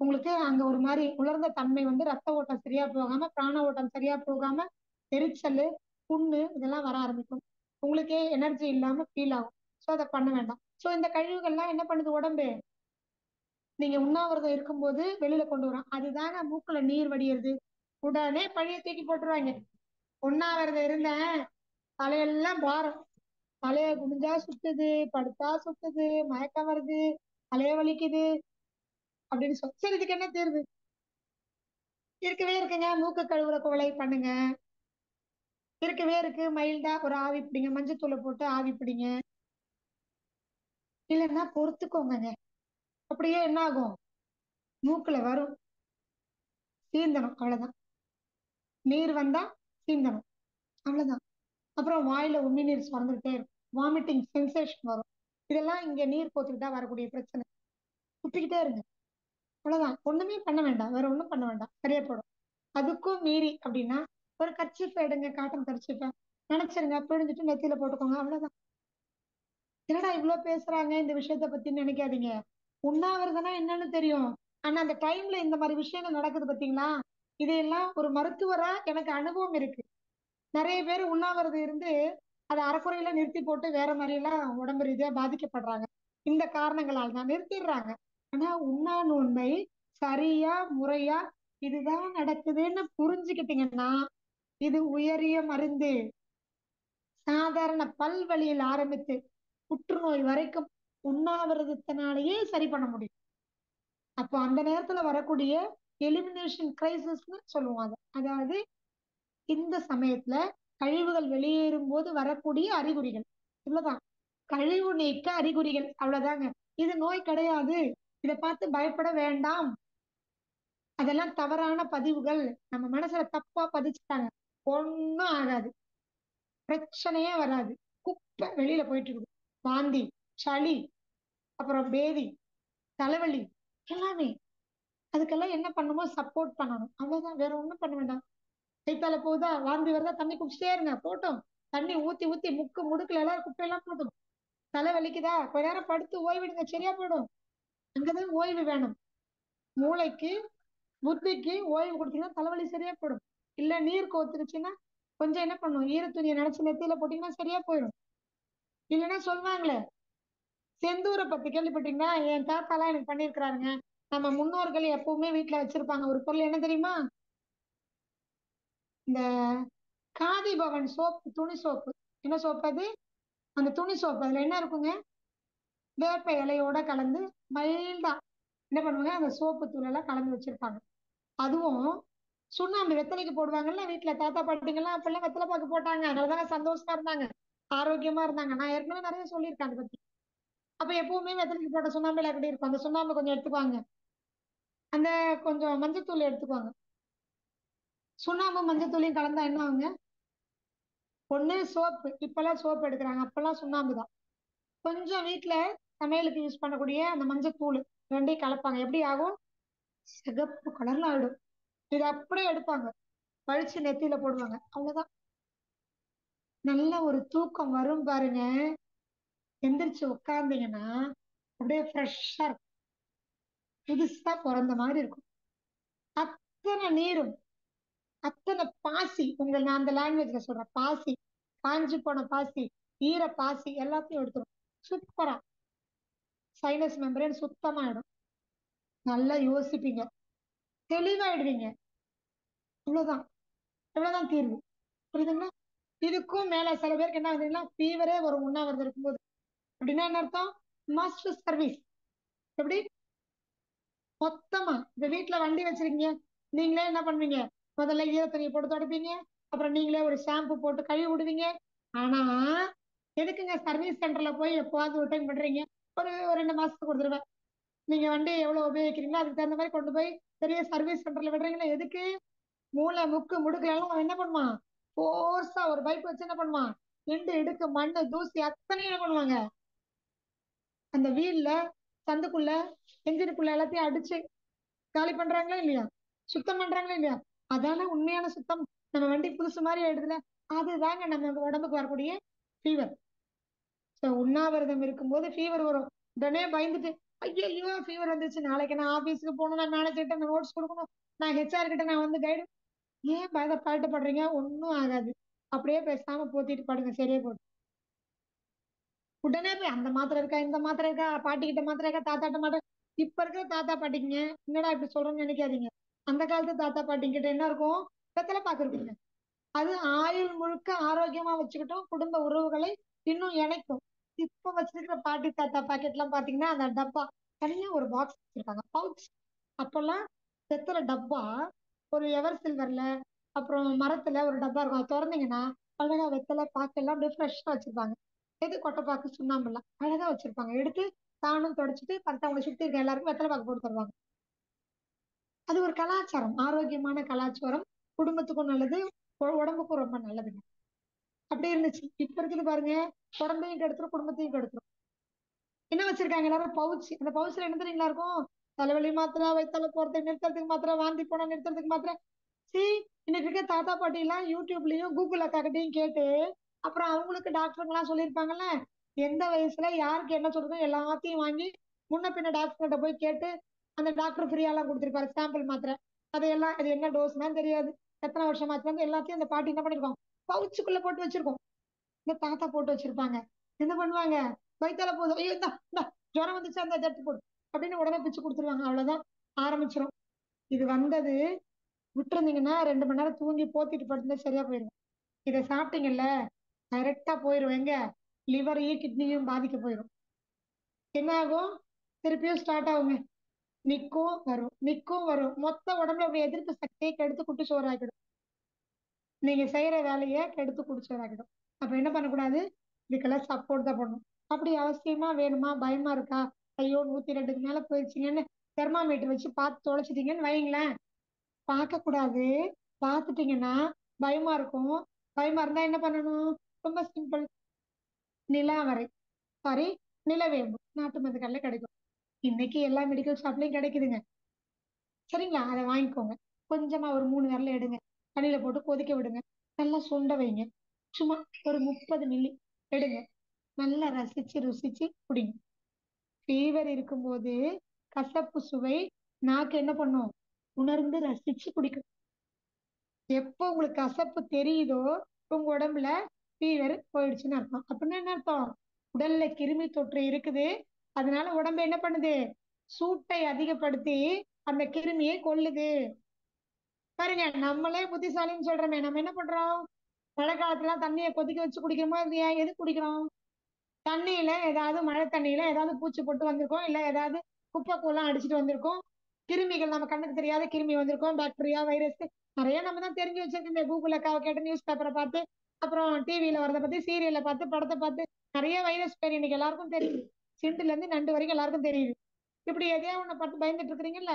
உங்களுக்கு அங்க ஒரு மாதிரி உலர்ந்த தன்மை வந்து ரத்த ஓட்டம் சரியா போகாம, பிராண ஓட்டம் சரியா போகாம, எரிச்சல், புண்ணு இதெல்லாம் வர ஆரம்பிக்கும். உங்களுக்கே எனர்ஜி இல்லாம ஃபீல் ஆகும். சோ அதை பண்ண வேண்டாம். சோ இந்த கழிவுகள்லாம் என்ன பண்ணுது உடம்பு? நீங்க உண்ணாவிரதம் இருக்கும்போது வெளியில கொண்டு வரோம், அதுதாங்க மூக்குல நீர் வடியுது. உடனே பழிய தூக்கி போட்டுருவாங்க. உண்ணாவிரதம் இருந்தேன், தலையெல்லாம் பாரம், தலைய குனிஞ்சா சுத்துது, படுத்தா சுத்துது, மயக்கம் வருது, தலைய வலிக்குது அப்படின்னு சொல்லி, சரி இதுக்கு என்ன தீர்வு? இருக்கவே இருக்குங்க, மூக்கு கழுவுற குவளை பண்ணுங்க. இருக்கவே இருக்கு, மைல்டா ஒரு ஆவி பிடிங்க, மஞ்சத்தூளை போட்டு ஆவி பிடிங்க. இல்லைன்னா பொறுத்துக்கோங்க. அப்படியே என்ன ஆகும்? மூக்குல வரும், சீந்தனம், அவ்வளவுதான். நீர் வந்தா சீந்தனம், அவ்வளவுதான். அப்புறம் வாயில உமிழ்நீர் சுரந்துகிட்டே இருக்கும், வாமிட்டிங் சென்சேஷன் வரும். இதெல்லாம் இங்க நீர் கோத்துக்கிட்டா வரக்கூடிய பிரச்சனை. துப்பிக்கிட்டே இருங்க, அவ்வளவுதான். ஒண்ணுமே பண்ண வேண்டாம், வேற ஒண்ணும் பண்ண வேண்டாம், சரியா போடும். அதுக்கும் மீறி அப்படின்னா ஒரு கர்ச்சீஃப் எடுங்க, காட்டன் கர்ச்சீஃப நினைச்சிருங்க, பிழிஞ்சிட்டு நெத்தியில போட்டுக்கோங்க, அவ்வளவுதான். என்னடா இவ்வளவு பேசுறாங்க இந்த விஷயத்த பத்தின்னு நினைக்காதீங்க. உண்ணாவிரதம்னா என்னன்னு தெரியும். ஆனா அந்த டைம்ல இந்த மாதிரி விஷயங்கள் நடக்குது பாத்தீங்களா? இதையெல்லாம் ஒரு மருத்துவரா எனக்கு அனுபவம் இருக்கு. நிறைய பேர் உண்ணாவிரதம் இருந்து அதை அறக்குறையில நிறுத்தி போட்டு வேற மாதிரி எல்லாம் உடம்பு ரீதியா பாதிக்கப்படுறாங்க. இந்த காரணங்களால் தான் நிறுத்திடுறாங்க. ஆனா உண்ணா நோன்பை சரியா முறையா இதுதான் நடக்குதுன்னு புரிஞ்சுக்கிட்டீங்கன்னா இது உயரிய மருந்து. சாதாரண பல்வலியில் ஆரம்பித்து புற்றுநோய் வரைக்கும் உண்ணாவிரதத்தினாலேயே சரி பண்ண முடியும். அப்போ அந்த நேரத்துல வரக்கூடிய எலிமினேஷன் கிரைசிஸ்னு சொல்லுவோம் அதை. அதாவது இந்த சமயத்துல கழிவுகள் வெளியேறும் போது வரக்கூடிய அறிகுறிகள், இவ்வளவுதான். கழிவு நீக்க அறிகுறிகள், அவ்வளவுதாங்க. இது நோய் கிடையாது, இதை பார்த்து பயப்பட வேண்டாம். அதெல்லாம் தவறான பதிவுகள், நம்ம மனசுல தப்பா பதிச்சுட்டாங்க. ஒண்ணும் ஆகாது, பிரச்சனையே வராது. குப்பை வெளியில போயிட்டு இருக்குது. வாந்தி, சளி, அப்புறம் பேதி, தலைவலி, எல்லாமே. அதுக்கெல்லாம் என்ன பண்ணுமோ சப்போர்ட் பண்ணணும், அவ்வளவுதான். வேற ஒண்ணும் பண்ண வேண்டாம். கைத்தால போகுதா, வாந்தி வருதா, தண்ணி குடிச்சிட்டே இருங்க, போட்டோம். தண்ணி ஊத்தி ஊத்தி முக்கு முடுக்குல எல்லாம் குப்பையெல்லாம் போட்டோம். தலை வலிக்குதா, கொஞ்ச நேரம் படுத்து ஓய்விடுங்க, சரியா போயிடும். அங்கதான் ஓய்வு வேணும். மூளைக்கு, புத்திக்கு ஓய்வு கொடுத்தீங்கன்னா தலைவலி சரியா போயிடும். இல்ல நீர் கோத்துருச்சுன்னா கொஞ்சம் என்ன பண்ணும், ஈர துணியை நினைச்சு நெத்தியில போட்டீங்கன்னா சரியா போயிடும். இல்லைன்னா சொல்லுவாங்களே, செந்தூரை பத்தி கேள்விப்பட்டீங்கன்னா? என் தாத்தாலாம் எனக்கு பண்ணியிருக்கிறாருங்க. நம்ம முன்னோர்கள் எப்பவுமே வீட்டுல வச்சிருப்பாங்க ஒரு பொருள், என்ன தெரியுமா? இந்த காதி பவன் சோப்பு, துணி சோப்பு. என்ன சோப்பு அது? அந்த துணி சோப்பு, அதுல என்ன இருக்குங்க? வேப்ப இலையோட கலந்து மைல்டா என்ன பண்ணுவாங்க, அந்த சோப்பு தூள் எல்லாம் கலந்து வச்சிருப்பாங்க. அதுவும் சுண்ணாம்பு வெத்தலைக்கு போடுவாங்கல்ல வீட்டுல, தாத்தா பாட்டிங்கெல்லாம் அப்பெல்லாம் வெத்தலை பாக்கு போட்டாங்க, அதனாலதானே சந்தோஷமா இருந்தாங்க, ஆரோக்கியமா இருந்தாங்க. நான் ஏற்கனவே நிறைய சொல்லியிருக்கேன் அதை பத்தி. அப்ப எப்பவுமே வெத்தலைக்கு போட்ட சுண்ணாம்பு எப்படி இருக்கும், அந்த சுண்ணாம்பு கொஞ்சம் எடுத்துக்குவாங்க, அந்த கொஞ்சம் மஞ்சத்தூள் எடுத்துக்குவாங்க. சுண்ணாம்பு மஞ்சத்தூளையும் கலந்தா என்ன ஆகுங்க? ஒண்ணு சோப்பு, இப்பெல்லாம் சோப்பு எடுக்கிறாங்க, அப்பெல்லாம் சுண்ணாம்பு தான். கொஞ்சம் வீட்டுல சமையலுக்கு யூஸ் பண்ணக்கூடிய அந்த மஞ்சத்தூள் ரெண்டையும் கலப்பாங்க, எப்படி ஆகும்? சிகப்பு கலர்ல ஆயிடும். இது அப்படியே எடுப்பாங்க, பழிச்சு நெத்தியில போடுவாங்க, அவ்வளவுதான். நல்ல ஒரு தூக்கம் வரும் பாருங்க. எந்திரிச்சு உட்கார்ந்தீங்கன்னா அப்படியே ஃப்ரெஷ்ஷா இருக்கும், புதுசா பிறந்த மாதிரி இருக்கும். அத்தனை நீரும், அத்தனை பாசி, உங்கள் நான் அந்த லாங்குவேஜ்ல சொல்றேன், பாசி, காஞ்சு போன பாசி, ஈர பாசி எல்லாத்தையும் எடுத்துரும். சூப்பரா சைனஸ் மெம்பரேன் சுத்தமாயிடும். நல்லா யோசிப்பீங்க, தெளிவாயிடுவீங்க. இவ்வளவுதான், இவ்வளவுதான் தீர்வு. புரியுதுங்களா? இதுக்கும் மேல சில பேருக்கு என்ன ஆகுதுன்னா ஃபீவரே வரும் உண்ணாவிரதம் இருக்கும்போது. அப்படின்னா என்ன அர்த்தம்? Master service. எப்படி? மொத்தமா இப்ப வீட்டுல வண்டி வச்சிருக்கீங்க, நீங்களே என்ன பண்ணுவீங்க? முதல்ல ஈர துணியை போட்டு துடைப்பீங்க, அப்புறம் நீங்களே ஒரு ஷாம்பு போட்டு கழுவி விடுவீங்க. ஆனா எதுக்குங்க சர்வீஸ் சென்டர்ல போய் எப்போவாவது ஒரு டைம் பண்றீங்க? ஒரு 2 மாசத்துக்கு ஒரு தடவை. நீங்க வண்டி எவ்வளவு உபயோகிக்கிறீங்களோ அதுக்கு தகுந்த மாதிரி கொண்டு போய் பெரிய சர்வீஸ் சென்டர்ல விடுறீங்களா? எதுக்கு? மூளை முக்கு முடுக்குல எல்லாம் அவன் என்ன பண்ணுவான்? போர்ஸா ஒரு பைப் வச்சு என்ன பண்ணுவான்? எண்டு இடுக்கு மண்ணு தூசி அத்தனையும் என்ன பண்ணுவாங்க? அந்த வீல்ல சந்துக்குள்ள என்ஜினுக்குள்ள எல்லாத்தையும் அடிச்சு காலி பண்றாங்களா இல்லையா? சுத்தம் பண்றாங்களா இல்லையா? அதான உண்மையான சுத்தம். நம்ம வண்டி புதுசு மாதிரி ஆயிடுதுல. அதுதாங்க நம்ம உடம்புக்கு வரக்கூடிய ஃபீவர். ஸோ உண்ணாவிரதம் இருக்கும்போது ஃபீவர் வரும். உடனே பயந்துட்டு ஐயோ ஃபீவர் வந்துச்சு, நாளைக்கு நான் ஆபீஸ்க்கு போகணும், நான் மேனேஜர்கிட்ட நோட்ஸ் கொடுக்கணும், நான் ஹெச்ஆர் கிட்ட நான் வந்து கைடு. ஏன் பதட்டப்படுறீங்க? ஒன்னும் ஆகாது. அப்படியே பேசாம போத்திட்டு படுங்க, சரியா போடும். உடனே போய் அந்த மாத்திரை இருக்கா, இந்த மாத்திரை இருக்கா, பாட்டி கிட்ட மாத்திரை இருக்கா, தாத்தாட்ட மாத்திரை. இப்ப இருக்கிற தாத்தா பாட்டிங்க என்னடா இப்படி சொல்றேன்னு நினைக்காதீங்க. அந்த காலத்து தாத்தா பாட்டி கிட்ட என்ன இருக்கும்? வெத்தலை பாக்கு இருக்குங்க. அது ஆயுள் முழுக்க ஆரோக்கியமா வச்சுக்கிட்டோம், குடும்ப உறவுகளை இன்னும் இணைக்கும். இப்ப வச்சிருக்கிற பாட்டி தாத்தா பாக்கெட் எல்லாம் பாத்தீங்கன்னா அந்த டப்பா தனியா ஒரு பாக்ஸ் வச்சிருக்காங்க, பவுச். அப்பெல்லாம் வெத்தலை டப்பா ஒரு எவர் சில்வர்ல, அப்புறம் மரத்துல ஒரு டப்பா இருக்கும். அது திறந்தீங்கன்னா அழகா வெத்தலை பாக்கு எல்லாம் அப்படியே ஃப்ரெஷ்ஷா வச்சிருப்பாங்க. எது கொட்டைப்பாக்கு சுண்ணாம்பெல்லாம் அழகா வச்சிருப்பாங்க. எடுத்து தானும் தொடச்சிட்டு அவங்களை சுத்தி இருக்க எல்லாருக்கும் வெத்தலை பாக்கு போட்டு தருவாங்க. அது ஒரு கலாச்சாரம், ஆரோக்கியமான கலாச்சாரம். குடும்பத்துக்கும் நல்லது, உடம்புக்கும் ரொம்ப நல்லதுங்க. அப்படி இருந்துச்சு. இப்ப இருக்குது பாருங்க, உடம்பையும் கெடுத்துரும், குடும்பத்தையும் கெடுத்துரும். என்ன வச்சிருக்காங்க எல்லாரும்? பவுச். அந்த பவுச்ல என்ன தெரியுங்களா இருக்கும்? தலைவலி மாத்திரை, வயித்தால போறதுக்கு நிறுத்துறதுக்கு மாத்திரை, வாந்தி போனா நிறுத்துறதுக்கு மாத்திரை. சி இன்னைக்கு இருக்க தாத்தா பாட்டி எல்லாம் யூடியூப்லயும் கூகுள் அக்காக்கிட்டையும் கேட்டு, அப்புறம் அவங்களுக்கு டாக்டருங்க எல்லாம் சொல்லியிருப்பாங்கல்ல, எந்த வயசுல யாருக்கு என்ன சொல்றதோ எல்லாத்தையும் வாங்கி முன்ன பின்ன டாக்டர் கிட்ட போய் கேட்டு அந்த டாக்டர் ஃப்ரீயா எல்லாம் கொடுத்திருப்பாரு சாம்பிள் மாத்திரை. அதையெல்லாம் அது என்ன டோஸ்னா தெரியாது, எத்தனை வருஷம் ஆச்சு எல்லாத்தையும் அந்த பாட்டி என்ன பண்ணிருக்கோம்? பவுச்சுக்குள்ள போட்டு வச்சிருக்கோம். இந்த தாத்தா போட்டு வச்சிருப்பாங்க. என்ன பண்ணுவாங்க? வயித்தால போதும், ஐயோ இந்தா இந்தா, ஜுரம் வந்துச்சு அந்த எடுத்து போடு அப்படின்னு உடனே பிச்சு கொடுத்துருவாங்க. அவ்வளவுதான், ஆரம்பிச்சிரும். இது வந்தது விட்டுருந்தீங்கன்னா 2 மணி நேரம் தூங்கி போத்திட்டு படுத்துட்டா சரியா போயிடும். இதை சாப்பிட்டீங்கல்ல, டைரக்டா போயிரும் எங்க? லிவரையும் கிட்னியும் பாதிக்க போயிடும். என்ன ஆகும்? திருப்பியும் ஸ்டார்ட் ஆகுங்க. நிக்கும் வரும், நிக்கும் வரும். மொத்த உடம்புல உங்க எதிர்ப்பு சக்தியை கெடுத்து குட்டிச்சோறாக்கிடும். நீங்க செய்யற வேலையை கெடுத்து குடிச்சோறாக்கிடும். அப்ப என்ன பண்ணக்கூடாது? இதுக்கெல்லாம் சப்போர்ட் தான் பண்ணணும். அப்படி அவசியமா வேணுமா, பயமா இருக்கா, ஐயோ 102க்கு மேல போயிடுச்சுங்கன்னு தெர்மாமீட்டர் வச்சு பார்த்து தொலைச்சிட்டீங்கன்னு வைங்களேன். பார்க்க கூடாது. பார்த்துட்டீங்கன்னா பயமா இருக்கும். பயமா இருந்தா என்ன பண்ணணும்? ரொம்ப சிம்பிள். நிலாவரை, சாரி, நிலவேம்பு நாட்டு மருந்து கடையில கிடைக்கும். இன்னைக்கு எல்லா மெடிக்கல் ஷாப்லயும் கிடைக்குதுங்க. சரிங்களா? அதை வாங்கிக்கோங்க. கொஞ்சமா ஒரு 3 விரல எடுங்க, தண்ணியில போட்டு கொதிக்க விடுங்க, நல்லா சுண்ட வைங்க. சும்மா ஒரு 30 மில்லி எடுங்க, நல்லா ரசிச்சு ருசிச்சு குடிங்க. ஃபீவர் இருக்கும்போது கசப்பு சுவை நாக்கு என்ன பண்ணும்? உணர்ந்து ரசிச்சு குடிக்கும். எப்போ உங்களுக்கு கசப்பு தெரியுதோ உங்க உடம்புல ஃபீவர் போயிடுச்சுன்னு அர்த்தம். அப்படின்னா என்ன அர்த்தம்? உடல்ல கிருமி தொற்று இருக்குது, அதனால உடம்பு என்ன பண்ணுது? சூட்டை அதிகப்படுத்தி அந்த கிருமியை கொல்லுது. பாருங்க, நம்மளே புத்திசாலின்னு சொல்றோமே, நம்ம என்ன பண்றோம்? மழை காலத்துல தண்ணியை கொதிக்க வச்சு குடிக்கிறோமா இல்லையா? எது குடிக்கிறோம்? தண்ணியில ஏதாவது மழை தண்ணியில ஏதாவது பூச்சி போட்டு வந்திருக்கோம், இல்ல ஏதாவது குப்பை கூலம் அடிச்சுட்டு வந்திருக்கோம், கிருமிகள் நம்ம கண்ணுக்கு தெரியாத கிருமி வந்திருக்கோம், பாக்டீரியா வைரஸ் நிறைய நம்ம தான் தெரிஞ்சு வச்சிருக்கோம். கூகுள்ல கேட்ட நியூஸ் பேப்பரை பார்த்து, அப்புறம் டிவியில வரதை பத்தி, சீரியலை பார்த்து, படத்தை பார்த்து நிறைய வைரஸ் பேர் இன்னைக்கு எல்லாருக்கும் தெரியுது. சிண்டுல இருந்து நண்டு வரைக்கும் எல்லாருக்கும் தெரியுது. இப்படி எதையா ஒண்ணு பார்த்து பயந்துட்டு இருக்கிறீங்கல்ல,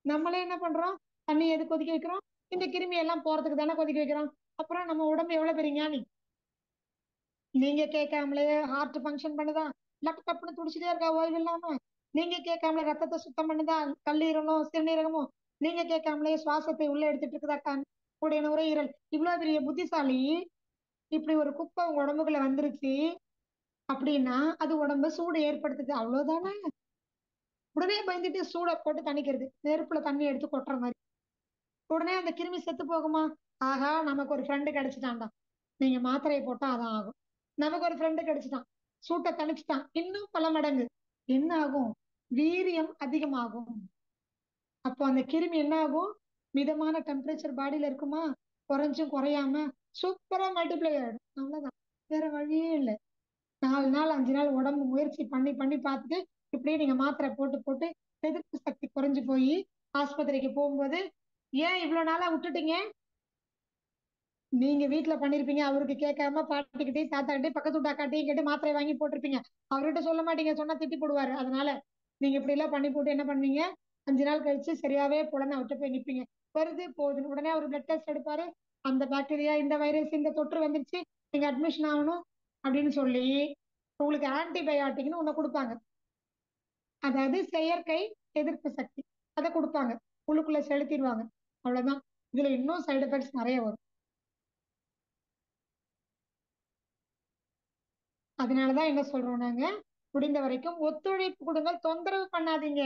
நம்மளே என்ன பண்றோம்? தண்ணி எது கொதிக்க வைக்கிறோம்? இந்த கிருமி எல்லாம் போறதுக்கு தானே கொதிக்க வைக்கிறோம். அப்புறம் நம்ம உடம்பு எவ்வளவு பெரிய ஞானி. நீங்க கேட்காமலே ஹார்ட் ஃபங்க்ஷன் பண்ணுதா, லப் டப்னு துடிச்சிட்டே இருக்கா ஓய்வு இல்லாம. நீங்க கேட்காமலே ரத்தத்தை சுத்தம் பண்ணுதா, கல்லீரலும் சிறுநீரகமும். நீங்க கேட்காமலே சுவாசத்தை உள்ள எடுத்துட்டு இருக்குதா கூடிய நுரையீரல். இவ்வளவு பெரிய புத்திசாலி இப்படி ஒரு குப்பை உங்க உடம்புக்குள்ள வந்துருச்சு அப்படின்னா அது உடம்பு சூடு ஏற்படுத்துது, அவ்வளவுதானே. உடனே பயந்துட்டு சூடை போட்டு தணிக்கிறது, நெருப்புல தண்ணி எடுத்து கொட்டுற மாதிரி. உடனே அந்த கிருமி செத்து போகுமா? ஆகா நமக்கு ஒரு ஃப்ரெண்டு கிடைச்சிட்டான்டா, நீங்க மாத்திரையை போட்டா அதான் ஆகும். நமக்கு ஒரு ஃப்ரெண்டு கிடைச்சிட்டான், சூட்டை தணிச்சுட்டான், இன்னும் பல மடங்கு என்ன ஆகும்? வீரியம் அதிகமாகும். அப்போ அந்த கிருமி என்ன ஆகும்? மிதமான டெம்பரேச்சர் பாடியில இருக்குமா, குறைஞ்சும் குறையாம சூப்பரா மல்டிப்ளை ஆயிடும். அவ்வளவுதான், வேற வழியே இல்லை. 4 நாள் 5 நாள் உடம்பு முயற்சி பண்ணி பண்ணி பார்த்துட்டு இப்படியே நீங்க மாத்திரை போட்டு போட்டு எதிர்ப்பு சக்தி குறைஞ்சு போய் ஆஸ்பத்திரிக்கு போகும்போது, ஏன் இவ்வளவு நாளா விட்டுட்டீங்க? நீங்க வீட்டுல பண்ணிருப்பீங்க, அவருக்கு கேட்காம பாட்டிக்கிட்டையும் தாத்தாக்கிட்டையும் பக்கத்து வீட்டு அக்காட்டையும் கேட்டு மாத்திரை வாங்கி போட்டிருப்பீங்க. அவர்கிட்ட சொல்ல மாட்டீங்க, சொன்னா திட்டி போடுவாரு. அதனால நீங்க இப்படி எல்லாம் பண்ணி போட்டு என்ன பண்ணுவீங்க, 5 நாள் கழிச்சு சரியாவே போலன்னு அவர்கிட்ட போய் நிப்பீங்க. வருது போகுதுன்னு உடனே அவர் பிளட் டெஸ்ட் எடுப்பாரு. அந்த பாக்டீரியா, இந்த வைரஸ், இந்த தொற்று வந்துருச்சு, நீங்க அட்மிஷன் ஆகணும் அப்படின்னு சொல்லி உங்களுக்கு ஆன்டிபயாட்டிக்னு ஒண்ணு கொடுப்பாங்க. அதாவது செயற்கை எதிர்ப்பு சக்தி. அதை கொடுப்பாங்க, உள்ளுக்குள்ள செலுத்திடுவாங்க. அவ்வளவுதான். இதுல இன்னும் சைடு எஃபெக்ட்ஸ் நிறைய வரும். அதனாலதான் என்ன சொல்றோம் நாங்க, முடிந்த வரைக்கும் ஒத்துழைப்பு கொடுங்க, தொந்தரவு பண்ணாதீங்க.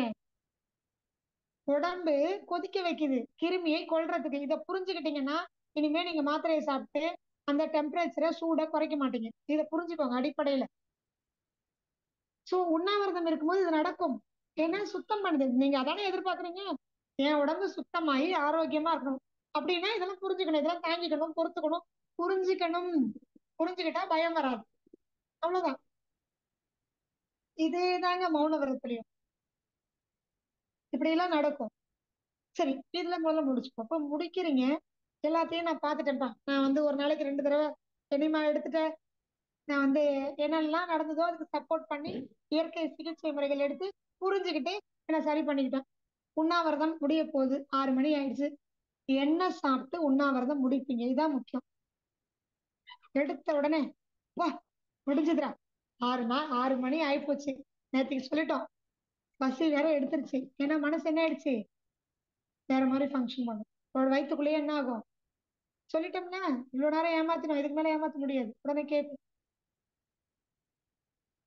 உடம்பு கொதிக்க வைக்குது கிருமியை கொல்றதுக்கு. இதை புரிஞ்சுக்கிட்டீங்கன்னா இனிமே நீங்க மாத்திரையை சாப்பிட்டு அந்த டெம்பரேச்சரை சூட குறைக்க மாட்டீங்க. இதை புரிஞ்சுக்கோங்க அடிப்படையில. சோ உண்ணாவிரதம் இருக்கும்போது இது நடக்கும். ஏன்னா சுத்தம் பண்ணுது. நீங்க அதானே எதிர்பார்க்கறீங்க, என் உடம்பு சுத்தமாயி ஆரோக்கியமா இருக்கணும். அப்படின்னா இதெல்லாம் புரிஞ்சுக்கணும், இதெல்லாம் தாங்கிக்கணும், பொறுத்துக்கணும். புரிஞ்சுக்கணும். புரிஞ்சுக்கிட்டா பயம் வராது. அவ்வளவுதான். இதேதாங்க மௌன விரதத்திலையும் இப்படி எல்லாம் நடக்கும். சரி, இதுல முதல்ல முடிச்சுப்போம். இப்ப முடிக்கிறீங்க, எல்லாத்தையும் நான் பாத்துட்டேன்ப்பா, நான் வந்து ஒரு நாளைக்கு 2 தடவை எனிமா எடுத்துட்டேன், நான் வந்து என்னெல்லாம் நடந்ததோ அதுக்கு சப்போர்ட் பண்ணி இயற்கை சிகிச்சை முறைகள் எடுத்து புரிஞ்சுக்கிட்டு என்ன சரி பண்ணிக்கிட்டேன். உண்ணாவிரதம் முடிய போகுது, 6 மணி ஆயிடுச்சு. என்ன சாப்பிட்டு உண்ணாவிரதம் முடிப்பீங்க, இதுதான் முக்கியம். எடுத்த உடனே வா முடிஞ்சதுடா, 6 மணி ஆயிப்போச்சு, நேற்றுக்கு சொல்லிட்டோம், பசி வேற எடுத்துருச்சு, ஏன்னா மனசு என்ன ஆயிடுச்சு, வேற மாதிரி ஃபங்க்ஷன் பண்ணும். ஒரு வயிற்றுக்குள்ளேயே என்ன ஆகும், சொல்லிட்டோம்னா இவ்வளவு நேரம் ஏமாத்தினோம், இதுக்கு மேல ஏமாத்த முடியாது. உடனே கேட்கும்.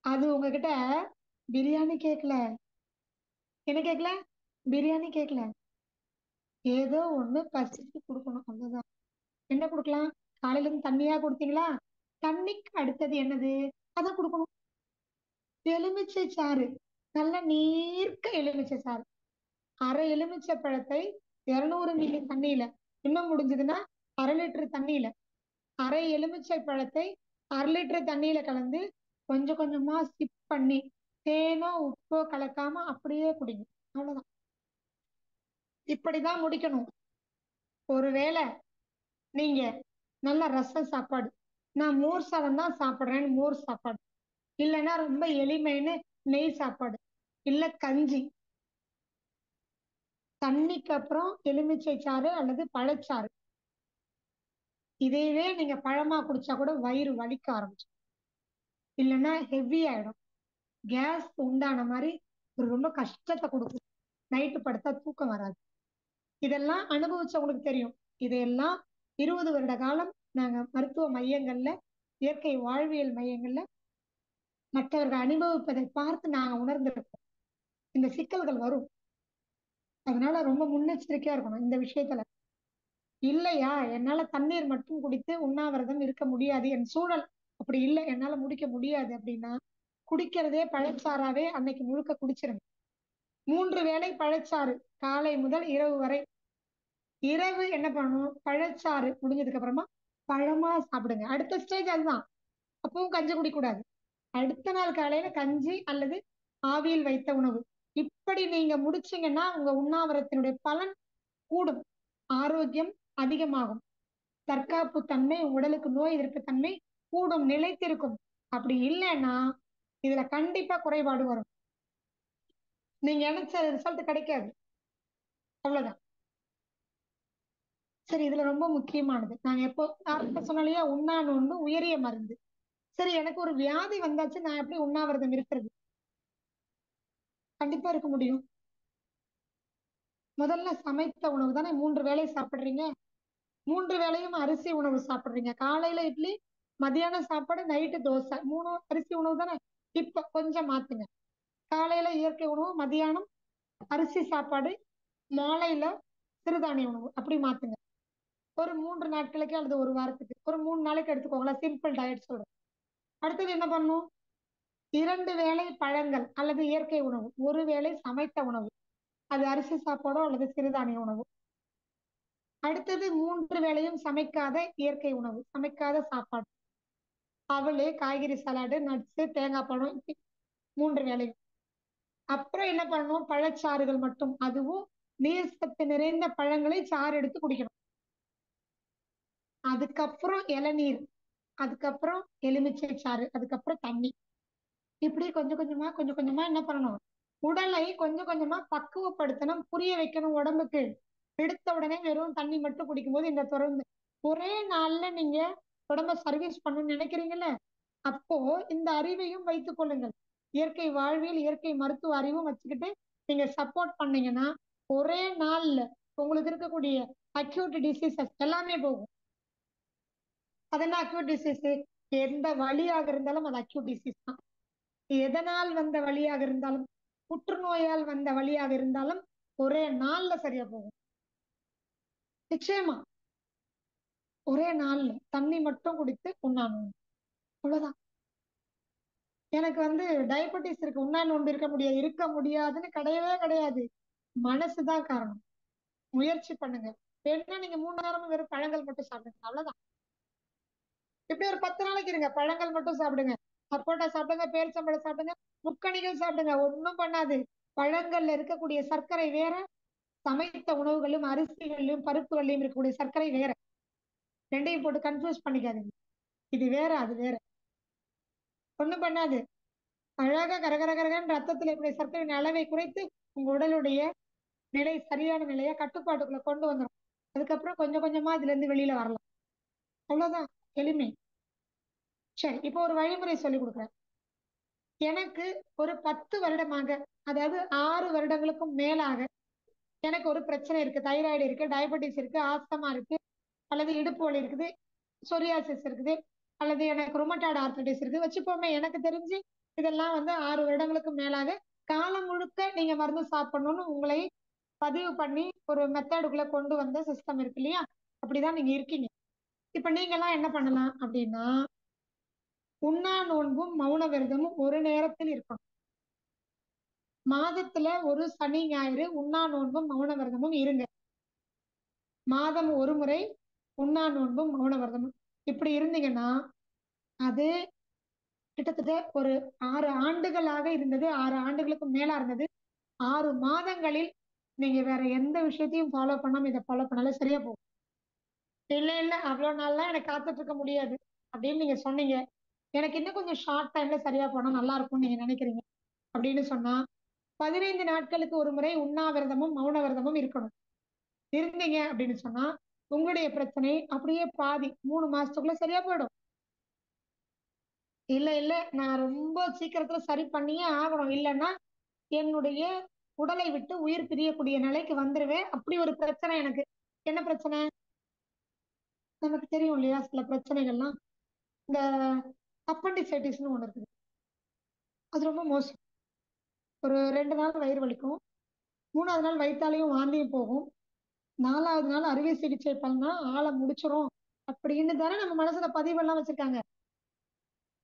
அது உங்ககிட்ட பிரியாணி கேட்கல. என்ன கேட்கல? பிரியாணி கேட்கல. ஏதோ ஒண்ணு பசிக்கு கொடுக்கணும், அவ்வளவுதான். என்ன கொடுக்கலாம்? காலையில இருந்து தண்ணியா கொடுத்தீங்களா, தண்ணிக்கு அடுத்தது என்னது, அதான் கொடுக்கணும். எலுமிச்சை சாறு, நல்ல நீர்க்க எலுமிச்சை சாறு. அரை எலுமிச்சை பழத்தை 200 மில்லி தண்ணியில, இன்னும் முடிஞ்சதுன்னா 1/2 லிட்டர் தண்ணியில, அரை எலுமிச்சை பழத்தை 1/2 லிட்டர் தண்ணியில கலந்து கொஞ்சம் கொஞ்சமா சிப் பண்ணி தேனோ உப்போ கலக்காம அப்படியே குடிங்க. அவ்வளவுதான். இப்படிதான் முடிக்கணும். ஒருவேளை நீங்க நல்ல ரசம் சாப்பாடு, நான் மோர் சாதம் தான் சாப்பிடுறேன்னு மோர் சாப்பாடு, இல்லைன்னா ரொம்ப எளிமைன்னு நெய் சாப்பாடு, இல்ல கஞ்சி, தண்ணிக்கு அப்புறம் எலுமிச்சை சாறு அல்லது பழச்சாறு, இதையவே நீங்க பழமா குடிச்சா கூட வயிறு வலிக்க ஆரம்பிச்சு, இல்லைன்னா ஹெவி ஆயிடும், கேஸ் உண்டான மாதிரி ஒரு ரொம்ப கஷ்டத்தை கொடுக்கும், நைட்டு படுத்தா தூக்கம் வராது. இதெல்லாம் அனுபவிச்சவங்களுக்கு தெரியும். இதையெல்லாம் 20 வருட காலம் நாங்க மருத்துவ மையங்கள்ல, இயற்கை வாழ்வியல் மையங்கள்ல மற்றவர்கள் அனுபவிப்பதை பார்த்து நாங்க உணர்ந்திருக்கோம். இந்த சிக்கல்கள் வரும். அதனால ரொம்ப முன்னெச்சரிக்கையா இருக்கணும் இந்த விஷயத்துல. இல்லையா, என்னால தண்ணீர் மட்டும் குடித்து உண்ணாவிரதம் இருக்க முடியாது, என் சூழல் அப்படி இல்லை, என்னால முடிக்க முடியாது அப்படின்னா குடிக்கிறதே பழச்சாறாவே அன்னைக்கு முழுக்க குடிச்சிருங்க. 3 வேளை பழச்சாறு, காலை முதல் இரவு வரை. இரவு என்ன பண்ணணும், பழச்சாறு முடிஞ்சதுக்கு அப்புறமா பழமா சாப்பிடுங்க. அடுத்த ஸ்டேஜ் அதுதான். அப்பவும் கஞ்சி குடிக்க கூடாது. அடுத்த நாள் காலையில கஞ்சி அல்லது ஆவியில் வைத்த உணவு. இப்படி நீங்க முடிச்சீங்கன்னா உங்க உண்ணாவிரத்தினுடைய பலன் கூடும், ஆரோக்கியம் அதிகமாகும், தற்காப்பு தன்மை, உடலுக்கு நோய் எதிர்ப்பு தன்மை கூடும், நிலைத்திருக்கும். அப்படி இல்லைன்னா இதுல கண்டிப்பா குறைபாடு வரும், நீங்க நினைச்ச ரிசல்ட் கிடைக்காது. அவ்வளவுதான். சரி, இதுல ரொம்ப முக்கியமானது, நாங்க எப்போ ஆரம்ப சொன்னாலேயே உண்ணான்னு உயரிய மருந்து. சரி, எனக்கு ஒரு வியாதி வந்தாச்சு, நான் எப்படி உண்ணாவிரதம் இருக்கிறது? கண்டிப்பா இருக்க முடியும். முதல்ல சமைத்த உணவு தானே 3 வேளை சாப்பிடுறீங்க, 3 வேளையும் அரிசி உணவு சாப்பிடுறீங்க. காலையில இட்லி, மதியானம் சாப்பாடு, நைட்டு தோசை, 3 அரிசி உணவு தானே. இப்ப கொஞ்சம் மாத்துங்க, காலையில இயற்கை உணவு, மதியானம் அரிசி சாப்பாடு, மாலையில சிறுதானிய உணவு, அப்படி மாத்துங்க. ஒரு 3 நாட்களுக்கு அல்லது ஒரு வாரத்துக்கு ஒரு 3 நாளைக்கு எடுத்துக்கோங்களேன், சிம்பிள் டயட் சொல்றேன். அடுத்தது என்ன பண்ணும், 2 வேளை பழங்கள் அல்லது இயற்கை உணவு, 1 வேளை சமைத்த உணவு, அது அரிசி சாப்பாடோ அல்லது சிறுதானிய உணவு. அடுத்தது 3 வேளையும் சமைக்காத இயற்கை உணவு, சமைக்காத சாப்பாடு, அவலு, காய்கறி சலாடு, நட்ஸ், தேங்காய் பழம், இப்படி 3 வேளையும். அப்புறம் என்ன பண்ணணும், பழச்சாறுகள் மட்டும், அதுவும் நீர் சத்து நிறைந்த பழங்களை சாறு எடுத்து குடிக்கணும். அதுக்கப்புறம் இளநீர், அதுக்கப்புறம் எலுமிச்சை சாறு, அதுக்கப்புறம் தண்ணி. இப்படி கொஞ்சம் கொஞ்சமா என்ன பண்ணணும், உடலை கொஞ்சம் கொஞ்சமா பக்குவப்படுத்தணும், புரிய வைக்கணும் உடம்புக்கு. எடுத்த உடனே வெறும் தண்ணி மட்டும் குடிக்கும்போது இந்த தொடர்ந்து ஒரே நாள்ல நீங்க உடம்ப சர்வீஸ் பண்ணணும்னு நினைக்கிறீங்கல்ல, அப்போ இந்த அறிவையும் வைத்துக் கொள்ளுங்கள். இயற்கை வாழ்வியல், இயற்கை மருத்துவ அறிவும் வச்சுக்கிட்டு நீங்க சப்போர்ட் பண்ணீங்கன்னா ஒரே நாள்ல உங்களுக்கு இருக்கக்கூடிய அக்யூட் டிசீசஸ் எல்லாமே போகும். அது என்ன அக்யூட் டிசீஸ்? எந்த வழியாக இருந்தாலும் அது அக்யூட் டிசீஸ் தான். எதனால் வந்த வழியாக இருந்தாலும், புற்றுநோயால் வந்த வழியாக இருந்தாலும் ஒரே நாள்ல சரியா போகும். நிச்சயமா ஒரே நாள்ல தண்ணி மட்டும் குடித்து உண்ணாணும். அவ்வளவுதான். எனக்கு டயபெட்டிஸ் இருக்கு, உண்ணா நோன்பு இருக்க முடியாதுன்னு கிடையவே கிடையாது. மனசுதான் காரணம். முயற்சி பண்ணுங்க. வேணும்னா நீங்க 3 நேரமும் வெறும் பழங்கள் மட்டும் சாப்பிடுங்க, அவ்வளவுதான். இப்படி ஒரு 10 நாளைக்கு இருங்க, பழங்கள் மட்டும் சாப்பிடுங்க. சப்போட்டா சாப்பிடுங்க, பேரிச்சம்பழம் சாப்பிடுங்க, முக்கணிகள் சாப்பிடுங்க, ஒண்ணும் பண்ணாது. பழங்கள்ல இருக்கக்கூடிய சர்க்கரை வேற, சமைத்த உணவுகளும் அரிசிகளிலும் பருப்புகளிலும் இருக்கக்கூடிய சர்க்கரை வேற. ரெண்டையும் போட்டு கன்ஃபியூஸ் பண்ணிக்காதீங்க. இது வேற அது வேற, ஒண்ணும் பண்ணாது. அழகா கரகரகரகன்னு ரத்தத்தில் இருக்கக்கூடிய சர்க்கரையின் அளவை குறைத்து உங்க உடலுடைய நிலை, சரியான நிலையை கட்டுப்பாட்டுக்குள்ள கொண்டு வந்துடும். அதுக்கப்புறம் கொஞ்சம் கொஞ்சமா இதுல இருந்து வெளியில வரலாம். அவ்வளவுதான், எளிமை. சரி, இப்போ ஒரு வழிமுறை சொல்லி கொடுக்குறேன். எனக்கு ஒரு 10 வருடமாக, அதாவது 6 வருடங்களுக்கும் மேலாக எனக்கு ஒரு பிரச்சனை இருக்கு. தைராய்டு இருக்கு, டயபெட்டிஸ் இருக்கு, ஆஸ்தமா இருக்கு, அல்லது இடுப்பு வலி இருக்குது, சொரியாசிஸ் இருக்குது, அல்லது எனக்கு ருமட்டாய்டு ஆர்த்ரைட்டிஸ் இருக்கு வச்சுப்போமே. எனக்கு தெரிஞ்சு இதெல்லாம் 6 வருடங்களுக்கு மேலாக காலம் முழுக்க நீங்க மருந்து சாப்பிடணும்னு உங்களை பதிவு பண்ணி ஒரு மெத்தடுக்குள்ள கொண்டு வந்த சிஸ்டம் இருக்கு இல்லையா? அப்படிதான் நீங்க இருக்கீங்க. இப்ப நீங்க எல்லாம் என்ன பண்ணலாம் அப்படின்னா, உண்ணா நோன்பும் மௌன விரதமும் ஒரு நேரத்தில் இருக்கணும். மாதத்துல ஒரு சனி ஞாயிறு உண்ணா நோன்பும் மௌன விரதமும் இருங்க. மாதம் ஒரு முறை உண்ணா நோன்பும் மௌன விரதமும் இப்படி இருந்தீங்கன்னா, அது கிட்டத்தட்ட ஒரு 6 ஆண்டுகளாக இருந்தது. 6 ஆண்டுகளுக்கு மேலா இருந்தது. 6 மாதங்களில் நீங்க வேற எந்த விஷயத்தையும் ஃபாலோ பண்ணாம இதை ஃபாலோ பண்ணாலும் சரியா போகும். இல்ல இல்ல அவ்வளவு நாள்லாம் எனக்கு காத்துட்டு இருக்க முடியாது அப்படின்னு நீங்க சொன்னீங்க, எனக்கு இன்னும் கொஞ்சம் ஷார்ட் டைம்ல சரியா போனா நல்லா இருக்கும்னு நீங்க நினைக்கிறீங்க அப்படின்னு சொன்னா, 15 நாட்களுக்கு ஒரு முறை உண்ணாவிரதமும் மௌன விரதமும் இருக்கணும். இருந்தீங்க அப்படின்னு சொன்னா உங்களுடைய பிரச்சனை அப்படியே பாதி 3 மாசத்துக்குள்ள சரியா போயிடும். இல்ல இல்ல நான் ரொம்ப சீக்கிரத்துல சரி பண்ணியே ஆகணும், இல்லைன்னா என்னுடைய உடலை விட்டு உயிர் பிரியக்கூடிய நிலைக்கு வந்துருவேன். அப்படி ஒரு பிரச்சனை எனக்கு. என்ன பிரச்சனை? நமக்கு தெரியும் இல்லையா சில பிரச்சனைகள்லாம். இந்த அப்பண்டிசைட்டிஸ்னு ஒண்ணு இருக்குது. அது ரொம்ப மோசம். ஒரு 2 நாள் வயிறு வலிக்கும், 3வது நாள் வயிற்றாலையும் வாந்தியும் போகும், 4வது நாள் அறுவை சிகிச்சை பண்ணா ஆளை முடிச்சிரும் அப்படின்னு தானே நம்ம மனசுல பதிவெல்லாம் வச்சிருக்காங்க.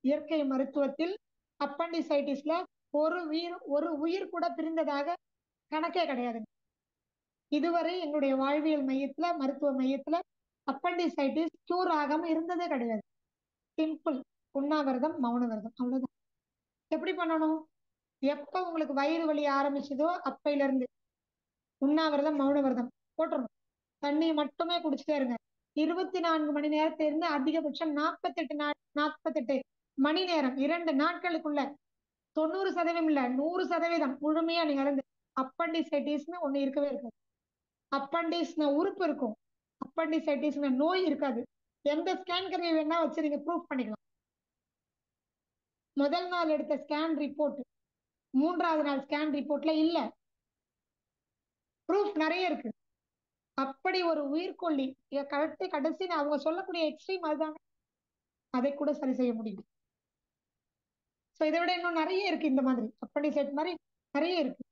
இயற்கை மருத்துவத்தில் அப்பண்டிசைட்டிஸ்ல ஒரு உயிர் கூட பிரிந்ததாக கணக்கே கிடையாது. இதுவரை எங்களுடைய வாழ்வியல் மையத்துல, மருத்துவ மையத்துல அப்பண்டிசைட்டிஸ் கியூர் ஆகாம இருந்ததே கிடையாது. சிம்பிள். உண்ணாவிரதம் மௌன விரதம், அவ்வளவுதான். எப்படி பண்ணணும்? எப்ப உங்களுக்கு வயிறு வலி ஆரம்பிச்சதோ அப்பையில இருந்து உண்ணாவிரதம் மௌன விரதம் போட்டுறணும். தண்ணி மட்டுமே குடிச்சிட்டே இருங்க. 24 மணி நேரத்திலிருந்து அதிகபட்சம் 48 மணி நேரம் 2 நாட்களுக்குள்ள 90% இல்ல 100% முழுமையா நீங்க இருந்து அப்பண்டிசைட்டிஸ்னு ஒண்ணு இருக்கவே இருக்காது. அப்பண்டிஸ்ன உறுப்பு இருக்கும், அப்பண்டிசைட்டிஸ்ன நோய் இருக்காது. எந்த ஸ்கேன் கருவி வேணா வச்சு நீங்க ப்ரூஃப் பண்ணிக்கலாம். முதல் நாள் எடுத்த ஸ்கேன் ரிப்போர்ட் 3வது நாள் ஸ்கேன் ரிப்போர்ட்ல இல்ல. ப்ரூஃப் நிறைய இருக்கு. அப்படி ஒரு உயிர்கொல்லி கடைசி அவங்க சொல்லக்கூடிய எக்ஸ்ட்ரீம் அதுதாங்க. அதை கூட சரி செய்ய முடியும். சோ இதை விட இன்னும் நிறைய இருக்கு. இந்த மாதிரி அப்பண்டிசைட் மாதிரி நிறைய இருக்கு.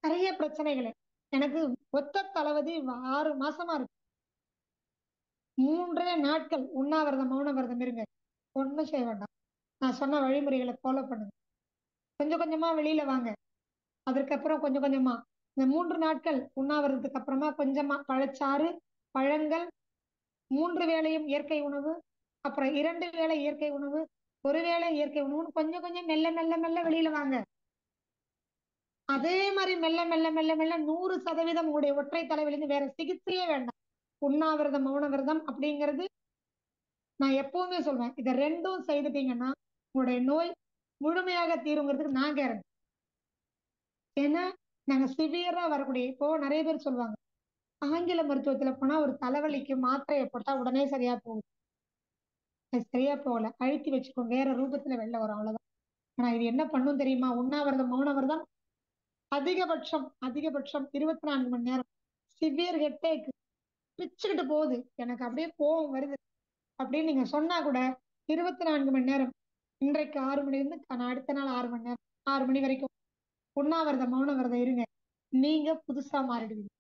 நிறைய பிரச்சனைகள். எனக்கு ஒத்த தளபதி 6 மாசமா இருக்கு. 3 நாட்கள் உண்ணாவிரதம் மௌன விரதம் இருங்க. ஒண்ணும் செய்ய வேண்டாம். நான் சொன்ன வழிமுறைகளை ஃபாலோ பண்ணுங்க. கொஞ்சம் கொஞ்சமா வெளியில வாங்க. அதற்கப்புறம் கொஞ்சம் கொஞ்சமா இந்த 3 நாட்கள் உண்ணாவிரதத்துக்கு அப்புறமா கொஞ்சமா பழச்சாறு, பழங்கள், 3 வேளையும் இயற்கை உணவு, அப்புறம் 2 வேளை இயற்கை உணவு, 1 வேளை இயற்கை உணவுன்னு கொஞ்சம் கொஞ்சம் மெல்ல மெல்ல மெல்ல வெளியில வாங்க. அதே மாதிரி மெல்ல மெல்ல மெல்ல மெல்ல 100% உங்களுடைய ஒற்றை தலைவலிந்து வேற சிகிச்சையே வேண்டாம். உண்ணாவிரதம் மௌன விரதம் அப்படிங்கிறது நான் எப்பவுமே சொல்வேன், இதை ரெண்டும் செய்துட்டீங்கன்னா உங்களுடைய நோய் முழுமையாக தீருங்கிறதுக்கு நான் கேரண்டி. ஏன்னா நாங்க சிவியரா வரக்கூடிய இப்போ நிறைய பேர் சொல்லுவாங்க, ஆங்கில மருத்துவத்துல போனா ஒரு தலைவலிக்கு மாத்திரையை போட்டா உடனே சரியா போகும். அது சரியா போகல, அழுத்தி வச்சுக்கோங்க, வேற ரூபத்துல வெளில வரும், அவ்வளவுதான். ஆனா இது என்ன பண்ணும் தெரியுமா? உண்ணாவிரதம் மௌனவிரதம் அதிகபட்சம் அதிகபட்சம் 24 மணி நேரம். சிவியர் ஹெட்டேக் பிச்சுக்கிட்டு போகுது, எனக்கு அப்படியே கோவம் வருது அப்படின்னு நீங்க சொன்னா கூட 24 மணி நேரம், இன்றைக்கு 6 மணில இருந்து அடுத்த நாள் 6 மணி நேரம், 6 மணி வரைக்கும் உண்ணாவிரதம் மௌனவிரதம் இருங்க, நீங்க புதுசா மாறிடுவீங்க.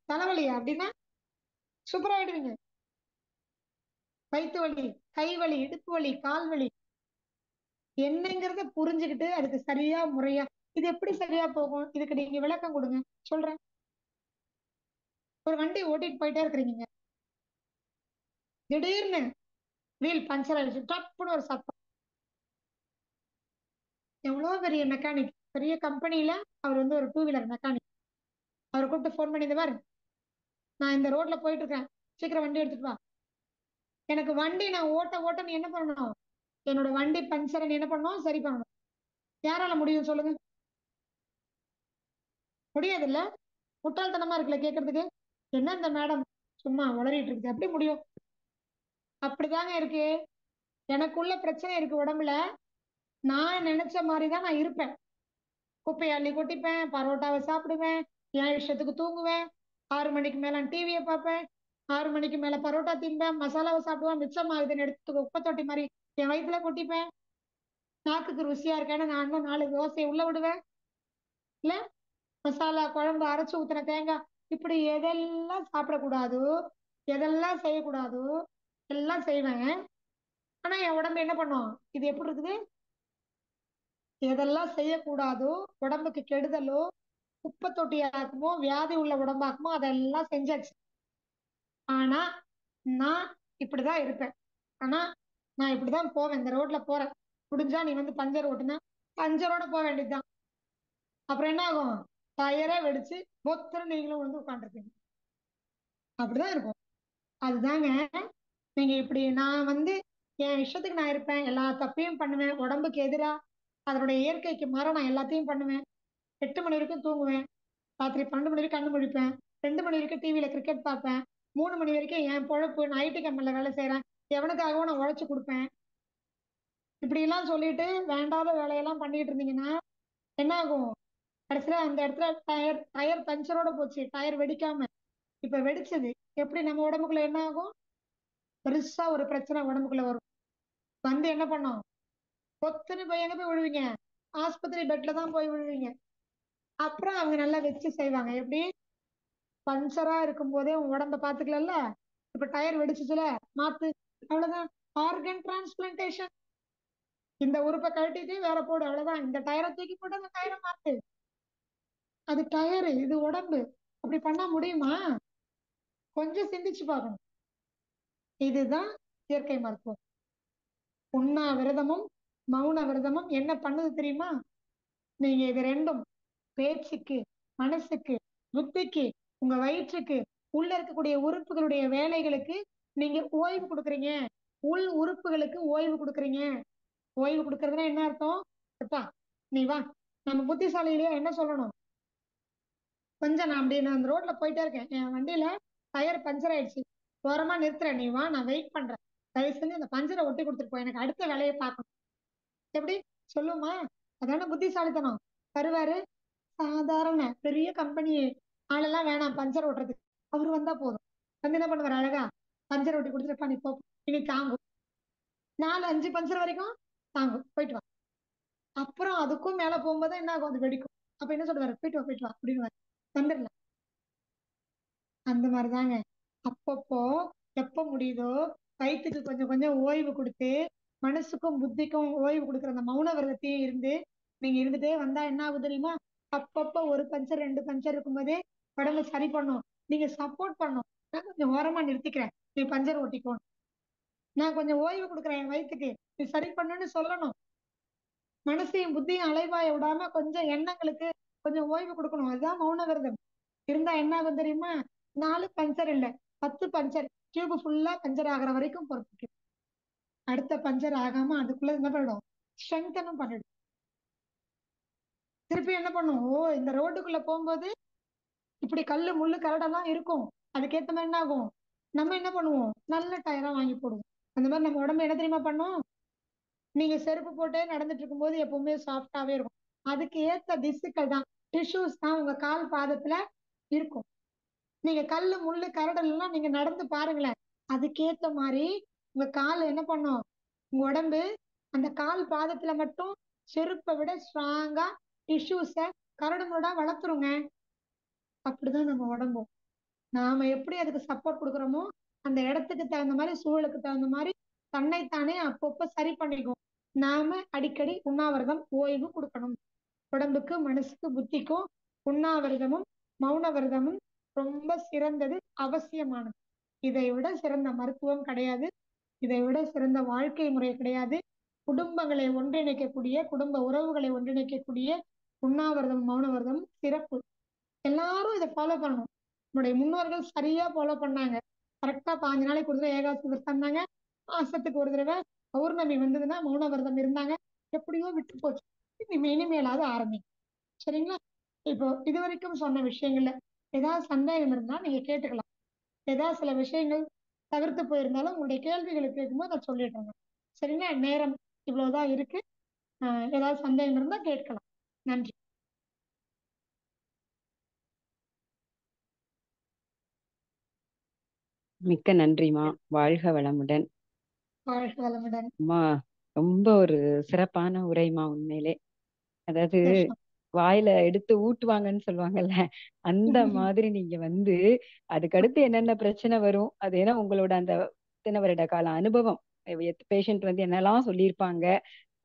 தலைவலியா அப்படின்னா சூப்பராயிடுவீங்க. வயிற்று வலி, கை வலி, இடுப்பு வலி, கால் வலி என்னங்கிறத புரிஞ்சுக்கிட்டு அதுக்கு சரியா முறையா இது எப்படி சரியா போகும், இதுக்கு நீங்க விளக்கம் கொடுங்க. சொல்றேன். ஒரு வண்டி ஓட்டிட்டு போயிட்டே இருக்கிறீங்க, திடீர்னு வீல் பஞ்சர் ஆயிடுச்சு, டப்புன்னு ஒரு சத்தம். எவ்வளவு பெரிய மெக்கானிக், பெரிய கம்பெனில அவர் வந்து ஒரு டூ வீலர் மெக்கானிக். அவர் கூப்பிட்டு ஃபோன் பண்ணி, இந்த மாதிரி நான் இந்த ரோட்ல போயிட்டு இருக்கேன், சீக்கிரம் வண்டி எடுத்துட்டு வா. எனக்கு வண்டி நான் ஓட்ட ஓட்ட நீ என்ன பண்ணணும், என்னோட வண்டி பஞ்சரை நீ என்ன பண்ணணும், சரி பண்ணணும். யாரால முடியும் சொல்லுங்க? முடியாது இல்ல. முட்டாள்தனமா இருக்குல்ல கேட்கறதுக்கு. என்ன இந்த மேடம் சும்மா உளறிட்டு இருக்கு, எப்படி முடியும்? அப்படிதாங்க இருக்கு. எனக்குள்ள பிரச்சனை இருக்கு உடம்புல. நான் நினைச்ச மாதிரிதான் நான் இருப்பேன். குப்பையை அள்ளி கொட்டிப்பேன், பரோட்டாவை சாப்பிடுவேன், என் இஷ்டத்துக்கு தூங்குவேன், 6 மணிக்கு மேல டிவியை பார்ப்பேன், 6 மணிக்கு மேல பரோட்டா தின்பேன், மசாலாவை சாப்பிடுவேன், மிச்சம் ஆகுதுன்னு எடுத்து குப்பை தொட்டி மாதிரி என் வயிற்றுல கொட்டிப்பேன். நாக்குக்கு ருசியா இருக்கேன்னு நான் இன்னும் 4 தோசையை உள்ள விடுவேன். இல்ல மசாலா குழம்பு அரைச்சு ஊத்துன தேங்காய், இப்படி எதெல்லாம் சாப்பிடக்கூடாதோ, எதெல்லாம் செய்யக்கூடாதோ எல்லாம் செய்வேன். ஆனா என் உடம்பு என்ன பண்ணும்? இது எப்படி இருக்குது? எதெல்லாம் செய்யக்கூடாதோ, உடம்புக்கு கெடுதலோ, குப்பை தொட்டியாக்குமோ, வியாதி உள்ள உடம்பாக்குமோ அதெல்லாம் செஞ்சாச்சு. ஆனா நான் இப்படிதான் இருப்பேன். ஆனா நான் இப்படிதான் போவேன், இந்த ரோட்ல போறேன், முடிஞ்சா நீ வந்து பஞ்சர் ஓட்டுனா பஞ்சரோட போக வேண்டியதுதான். அப்புறம் என்ன ஆகும்? டயரே வெடிச்சு பொத்துன்னு நீங்களும் வந்து உட்காந்துருப்பீங்க. அப்படிதான் இருக்கும். அதுதாங்க. நீங்க இப்படி நான் வந்து என் இஷ்டத்துக்கு நான் இருப்பேன், எல்லா தப்பையும் பண்ணுவேன், உடம்புக்கு எதிரா அதனுடைய இயற்கைக்கு மாற நான் எல்லாத்தையும் பண்ணுவேன். 8 மணி வரைக்கும் தூங்குவேன், ராத்திரி 12 மணி வரைக்கும் கண்ணு முழிப்பேன், 2 மணி வரைக்கும் டிவியில கிரிக்கெட் பார்ப்பேன், 3 மணி வரைக்கும் என் பொழப்பு, நான் ஐடி கம்பெனில வேலை செய்யறேன், எவனுக்காகவும் நான் உழைச்சு கொடுப்பேன். இப்படி எல்லாம் சொல்லிட்டு வேண்டாத வேலையெல்லாம் பண்ணிட்டு இருந்தீங்கன்னா என்ன ஆகும்? கடைசியில அந்த இடத்துல டயர் டயர் பஞ்சரோட போச்சு, டயர் வெடிக்காம இப்ப வெடிச்சது. எப்படி நம்ம உடம்புக்குள்ள என்ன ஆகும்? பெருசா ஒரு பிரச்சனை உடம்புக்குள்ள வரும். வந்து என்ன பண்ணும்? பொத்துன்னு போய் எங்க போய் விழுவீங்க? ஆஸ்பத்திரி பெட்ல தான் போய் விழுவீங்க. அப்புறம் அவங்க நல்லா வச்சு செய்வாங்க. எப்படி? பஞ்சரா இருக்கும் போதே உன் உடம்ப பாத்துக்கலல்ல, இப்ப டயர் வெடிச்சுச்சுல, மாத்து, அவ்வளவுதான். Organ transplantation. இந்த உறுப்பை கழட்டிட்டு வேற போடு, அவ்வளவுதான். இந்த டயரை தூக்கி போட்டு அந்த டயரை மாத்து. அது டயரு, இது உடம்பு. அப்படி பண்ணா முடியுமா? கொஞ்சம் சிந்திச்சு பார்க்கணும். இதுதான் இயற்கை மருத்துவம். உண்ணாவிரதமும் மௌன விரதமும் என்ன பண்ணுது தெரியுமா? நீங்க இது ரெண்டும் பேச்சுக்கு, மனசுக்கு, புத்திக்கு, உங்க வயிற்றுக்கு, உள்ள இருக்கக்கூடிய உறுப்புகளுடைய வேலைகளுக்கு நீங்க ஓய்வு கொடுக்குறீங்க. உள் உறுப்புகளுக்கு ஓய்வு கொடுக்குறீங்க. ஓய்வு கொடுக்கறதுன்னா என்ன அர்த்தம்? எப்பா நீ வா, நம்ம புத்திசாலியிலேயே என்ன சொல்லணும்? கொஞ்சம் நான் அப்படி நான் அந்த ரோட்ல போயிட்டே இருக்கேன், என் வண்டியில டயர் பஞ்சர் ஆயிடுச்சு, ஓரமா நிறுத்துறேன், நீ வா, நான் வெயிட் பண்றேன், தயவு செஞ்சு அந்த பஞ்சரை ஒட்டி கொடுத்துட்டு போ, எனக்கு அடுத்த வேலையை பார்க்கணும். எப்படி சொல்லுமா? அதான புத்திசாலித்தனம். வருவாரு, சாதாரண பெரிய கம்பெனி ஆளெல்லாம் வேணாம் பஞ்சர் ஓட்டுறதுக்கு, அவரு வந்தா போதும். வந்து என்ன பண்ணுவாரு? அழகா பஞ்சர் ஓட்டி கொடுத்துட்டு, நீ போ, இனி தாங்கும், 4 5 பஞ்சர் வரைக்கும் தாங்கும், போயிட்டு வா. அப்புறம் அதுக்கும் மேல போகும்போது என்ன ஆகும்? அது வெடிக்கும். அப்ப என்ன சொல்லுவாரு? போயிட்டு வா போயிட்டு வா அப்படின்னு வந்துடலாம். அந்த மாதிரிதாங்க. அப்பப்போ எப்ப முடியுதோ வயிற்றுக்கு கொஞ்சம் கொஞ்சம் ஓய்வு கொடுத்து, மனசுக்கும் புத்திக்கும் ஓய்வு கொடுக்குற அந்த மௌன விரதத்தையும் இருந்து நீங்க இருந்துட்டே வந்தா என்ன ஆகும் தெரியுமா? அப்பப்ப ஒரு பஞ்சர் 2 பஞ்சர் இருக்கும்போதே உடம்பு சரி பண்ணும். நீங்க சப்போர்ட் பண்ணும். நான் கொஞ்சம் ஓரமா நிறுத்திக்கிறேன், நீ பஞ்சர் ஓட்டிக்கோ, நான் கொஞ்சம் ஓய்வு கொடுக்குறேன் என் வயிற்றுக்கு, நீ சரி பண்ணுன்னு சொல்லணும். மனசையும் புத்தியும் அலைபாய விடாம கொஞ்சம் எண்ணங்களுக்கு கொஞ்சம் ஓய்வு கொடுக்கணும். அதுதான் மௌன விரதம். இருந்தா என்ன ஆகும் தெரியுமா? 4 பஞ்சர் இல்ல, 10 பஞ்சர், டியூப் ஃபுல்லா பஞ்சர் ஆகுற வரைக்கும் பொறுத்துக்கு. அடுத்த பஞ்சர் ஆகாம அதுக்குள்ள என்ன பண்ணிடும், ஸ்ட்ரெங்தனும் பண்ணிடும். திருப்பி என்ன பண்ணும், ஓ இந்த ரோட்டுக்குள்ள போகும்போது இப்படி கல்லு முள்ளு கரடெல்லாம் இருக்கும், அதுக்கேத்த மாதிரி என்ன ஆகும், நம்ம என்ன பண்ணுவோம், நல்ல டயரா வாங்கி போடுவோம். அந்த மாதிரி நம்ம உடம்பு என்ன தெரியுமா பண்ணும், நீங்க செருப்பு போட்டே நடந்துட்டு இருக்கும்போது எப்பவுமே சாஃப்டாவே இருக்கும். அதுக்கு ஏத்த திசுக்கள் தான், டிஷ்யூஸ் தான் உங்க கால் பாதத்துல இருக்கும். நீங்க கல்லு முள்ளு கரடல் எல்லாம் நீங்க நடந்து பாருங்களேன், அதுக்கேத்த மாதிரி உங்க கால் என்ன பண்ணும், உங்க உடம்பு அந்த கால் பாதத்துல மட்டும் செருப்பை விட ஸ்ட்ராங்கா டிஷ்யூஸ கரடு முரடா வளர்த்துருங்க. அப்படிதான் நம்ம உடம்பும். நாம எப்படி அதுக்கு சப்போர்ட் கொடுக்குறோமோ அந்த இடத்துக்கு தகுந்த மாதிரி சூழலுக்கு தகுந்த மாதிரி தன்னைத்தானே அப்பப்ப சரி பண்ணிக்கும். நாம அடிக்கடி உண்ணாவிரதம் ஓய்வு கொடுக்கணும். உடம்புக்கு மனசுக்கு புத்திக்கும் உண்ணாவிரதமும் மௌன விரதமும் ரொம்ப சிறந்தது, அவசியமானது. இதை விட சிறந்த மருத்துவம் கிடையாது, இதை விட சிறந்த வாழ்க்கை முறை கிடையாது. குடும்பங்களை ஒன்றிணைக்கக்கூடிய, குடும்ப உறவுகளை ஒன்றிணைக்கக்கூடிய உண்ணாவிரதம் மௌன விரதம் சிறப்பு. எல்லாரும் இதை ஃபாலோ பண்ணணும். நம்முடைய முன்னோர்கள் சரியா ஃபாலோ பண்ணாங்க. கரெக்டா 5 நாளைக்கு ஒரு தடவை ஏகாதசி விரதம் இருந்தாங்க, மாசத்துக்கு ஒரு தடவை பௌர்ணமி வந்ததுன்னா மௌன விரதம் இருந்தாங்க. எப்படியோ விட்டு போச்சு, இனிமேலாவது ஆரம்பி. சரிங்களா? இப்போ இது வரைக்கும் சொன்ன விஷயங்கள்ல ஏதாவது சந்தேகம் இருந்தா நீங்க கேட்டுக்கலாம். ஏதாவது சில விஷயங்கள் தவிர்த்து போயிருந்தாலும் உங்களுடைய கேள்விகளை கேட்கும்போது நான் சொல்லிடுறேங்க. சரிங்களா? நேரம் இவ்வளவுதான் இருக்கு. ஏதாவது சந்தேகம் இருந்தா கேட்கலாம். நன்றி. மிக்க நன்றிமா. வாழ்க வளமுடன். வாழ்க வளமுடன். அம்மா ரொம்ப ஒரு சிறப்பான உரைமா உண்மையிலே. அதாவது சந்தோஷம். வாயில எடுத்து ஊட்டுவாங்கன்னு சொல்லுவாங்கல்ல, அந்த மாதிரி நீங்க வந்து அதுக்கடுத்து என்னென்ன பிரச்சனை வரும், அது ஏன்னா உங்களோட அந்த இத்தனை வருட கால அனுபவம், பேஷண்ட் வந்து என்னெல்லாம் சொல்லியிருப்பாங்க,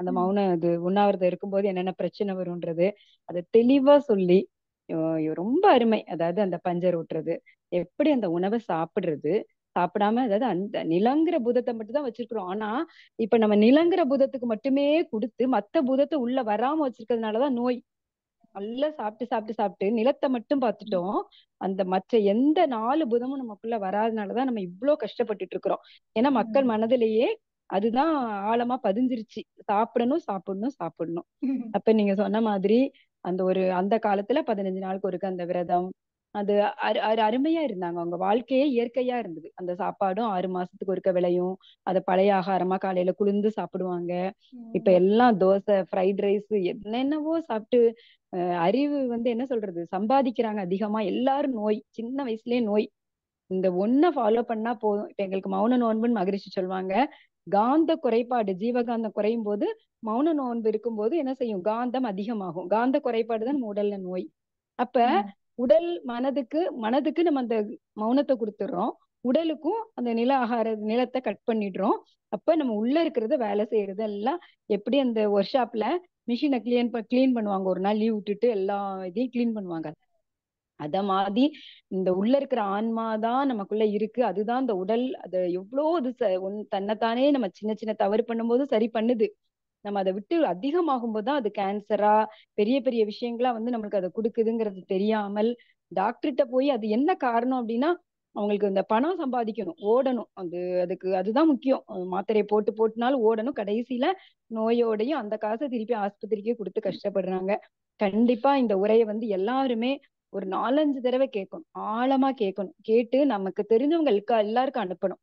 அந்த மௌன இது உண்ணாவிரதம் இருக்கும்போது என்னென்ன பிரச்சனை வரும்ன்றது அதை தெளிவா சொல்லி ரொம்ப அருமை. அதாவது அந்த பஞ்சர் ஊட்டுறது, எப்படி அந்த உணவை சாப்பிடுறது, சாப்பிடாம, அதாவது அந்த நிலங்கிற பூதத்தை மட்டும் தான் வச்சிருக்கிறோம். ஆனா இப்ப நம்ம நிலங்கிற பூதத்துக்கு மட்டுமே கொடுத்து மத்த பூதத்தை உள்ள வராம வச்சிருக்கிறதுனாலதான் நோய். நல்லா சாப்பிட்டு சாப்பிட்டு சாப்பிட்டு நிலத்தை மட்டும் பார்த்துட்டோம், அந்த மற்ற எந்த 4 பூதமும் நமக்குள்ள வராதனாலதான் நம்ம இவ்வளவு கஷ்டப்பட்டுட்டு இருக்கிறோம். ஏன்னா மக்கள் மனதிலேயே அதுதான் ஆழமா பதிஞ்சிருச்சு, சாப்பிடணும் சாப்பிடணும் சாப்பிடணும். அப்ப நீங்க சொன்ன மாதிரி அந்த காலத்துல 15 நாளுக்கு ஒருக்க அந்த விரதம், அது அருமையா இருந்தாங்க. அவங்க வாழ்க்கையே இயற்கையா இருந்தது. அந்த சாப்பாடும் 6 மாசத்துக்கு ஒருக்க விளையும், அதை பழைய ஆகாரமா காலையில குளிர்ந்து சாப்பிடுவாங்க. இப்ப எல்லாம் தோசை, ஃப்ரைட் ரைஸ், என்னென்னவோ சாப்பிட்டு அறிவு வந்து என்ன சொல்றது, சம்பாதிக்கிறாங்க அதிகமா. எல்லாரும் நோய், சின்ன வயசுலயே நோய். இந்த ஒன்ன ஃபாலோ பண்ணா போதும். இப்ப எங்களுக்கு மௌன நோன்புன்னு மகரிஷி சொல்லுவாங்க. காந்த குறைபாடு, ஜீவகாந்தம் குறையும் போது மௌன நோன்பு இருக்கும்போது என்ன செய்யும், காந்தம் அதிகமாகும். காந்த குறைபாடு தான் நம்ம உடல்ல நோய். அப்ப உடல் மனதுக்கு மனதுக்கு நம்ம அந்த மௌனத்தை கொடுத்துடுறோம், உடலுக்கும் அந்த நில ஆகார நிலத்தை கட் பண்ணிடுறோம். அப்ப நம்ம உள்ள இருக்கிறத வேலை செய்யறது எல்லாம் எப்படி அந்த ஒர்க் ஷாப்ல மிஷினை கிளீன் பண்ணுவாங்க, ஒரு நாள் லீவ் விட்டுட்டு எல்லா இதையும் கிளீன் பண்ணுவாங்க. அத மாதிரி இந்த உள்ள இருக்கிற ஆன்மாதான் நமக்குள்ள இருக்கு. அதுதான் இந்த உடல். அது எவ்வளவு இது தன்னைத்தானே நம்ம சின்ன சின்ன தவறு பண்ணும்போது சரி பண்ணுது. நம்ம அதை விட்டு அதிகமாகும் போதுதான் அது கேன்சரா பெரிய பெரிய விஷயங்களா வந்து நம்மளுக்கு அதை கொடுக்குதுங்கிறது தெரியாமல் டாக்டர்கிட்ட போய் அது என்ன காரணம் அப்படின்னா அவங்களுக்கு இந்த பணம் சம்பாதிக்கணும், ஓடணும். அதுதான் முக்கியம். மாத்திரையை போட்டு போட்டுனாலும் ஓடணும். கடைசியில நோயோடையும் அந்த காசை திருப்பி ஆஸ்பத்திரிக்கே கொடுத்து கஷ்டப்படுறாங்க. கண்டிப்பா இந்த உரையை வந்து எல்லாருமே ஒரு 4-5 தடவை கேட்கணும், ஆழமா கேட்கணும். கேட்டு நமக்கு தெரிஞ்சவங்களுக்கு எல்லாருக்கும் அனுப்பணும்.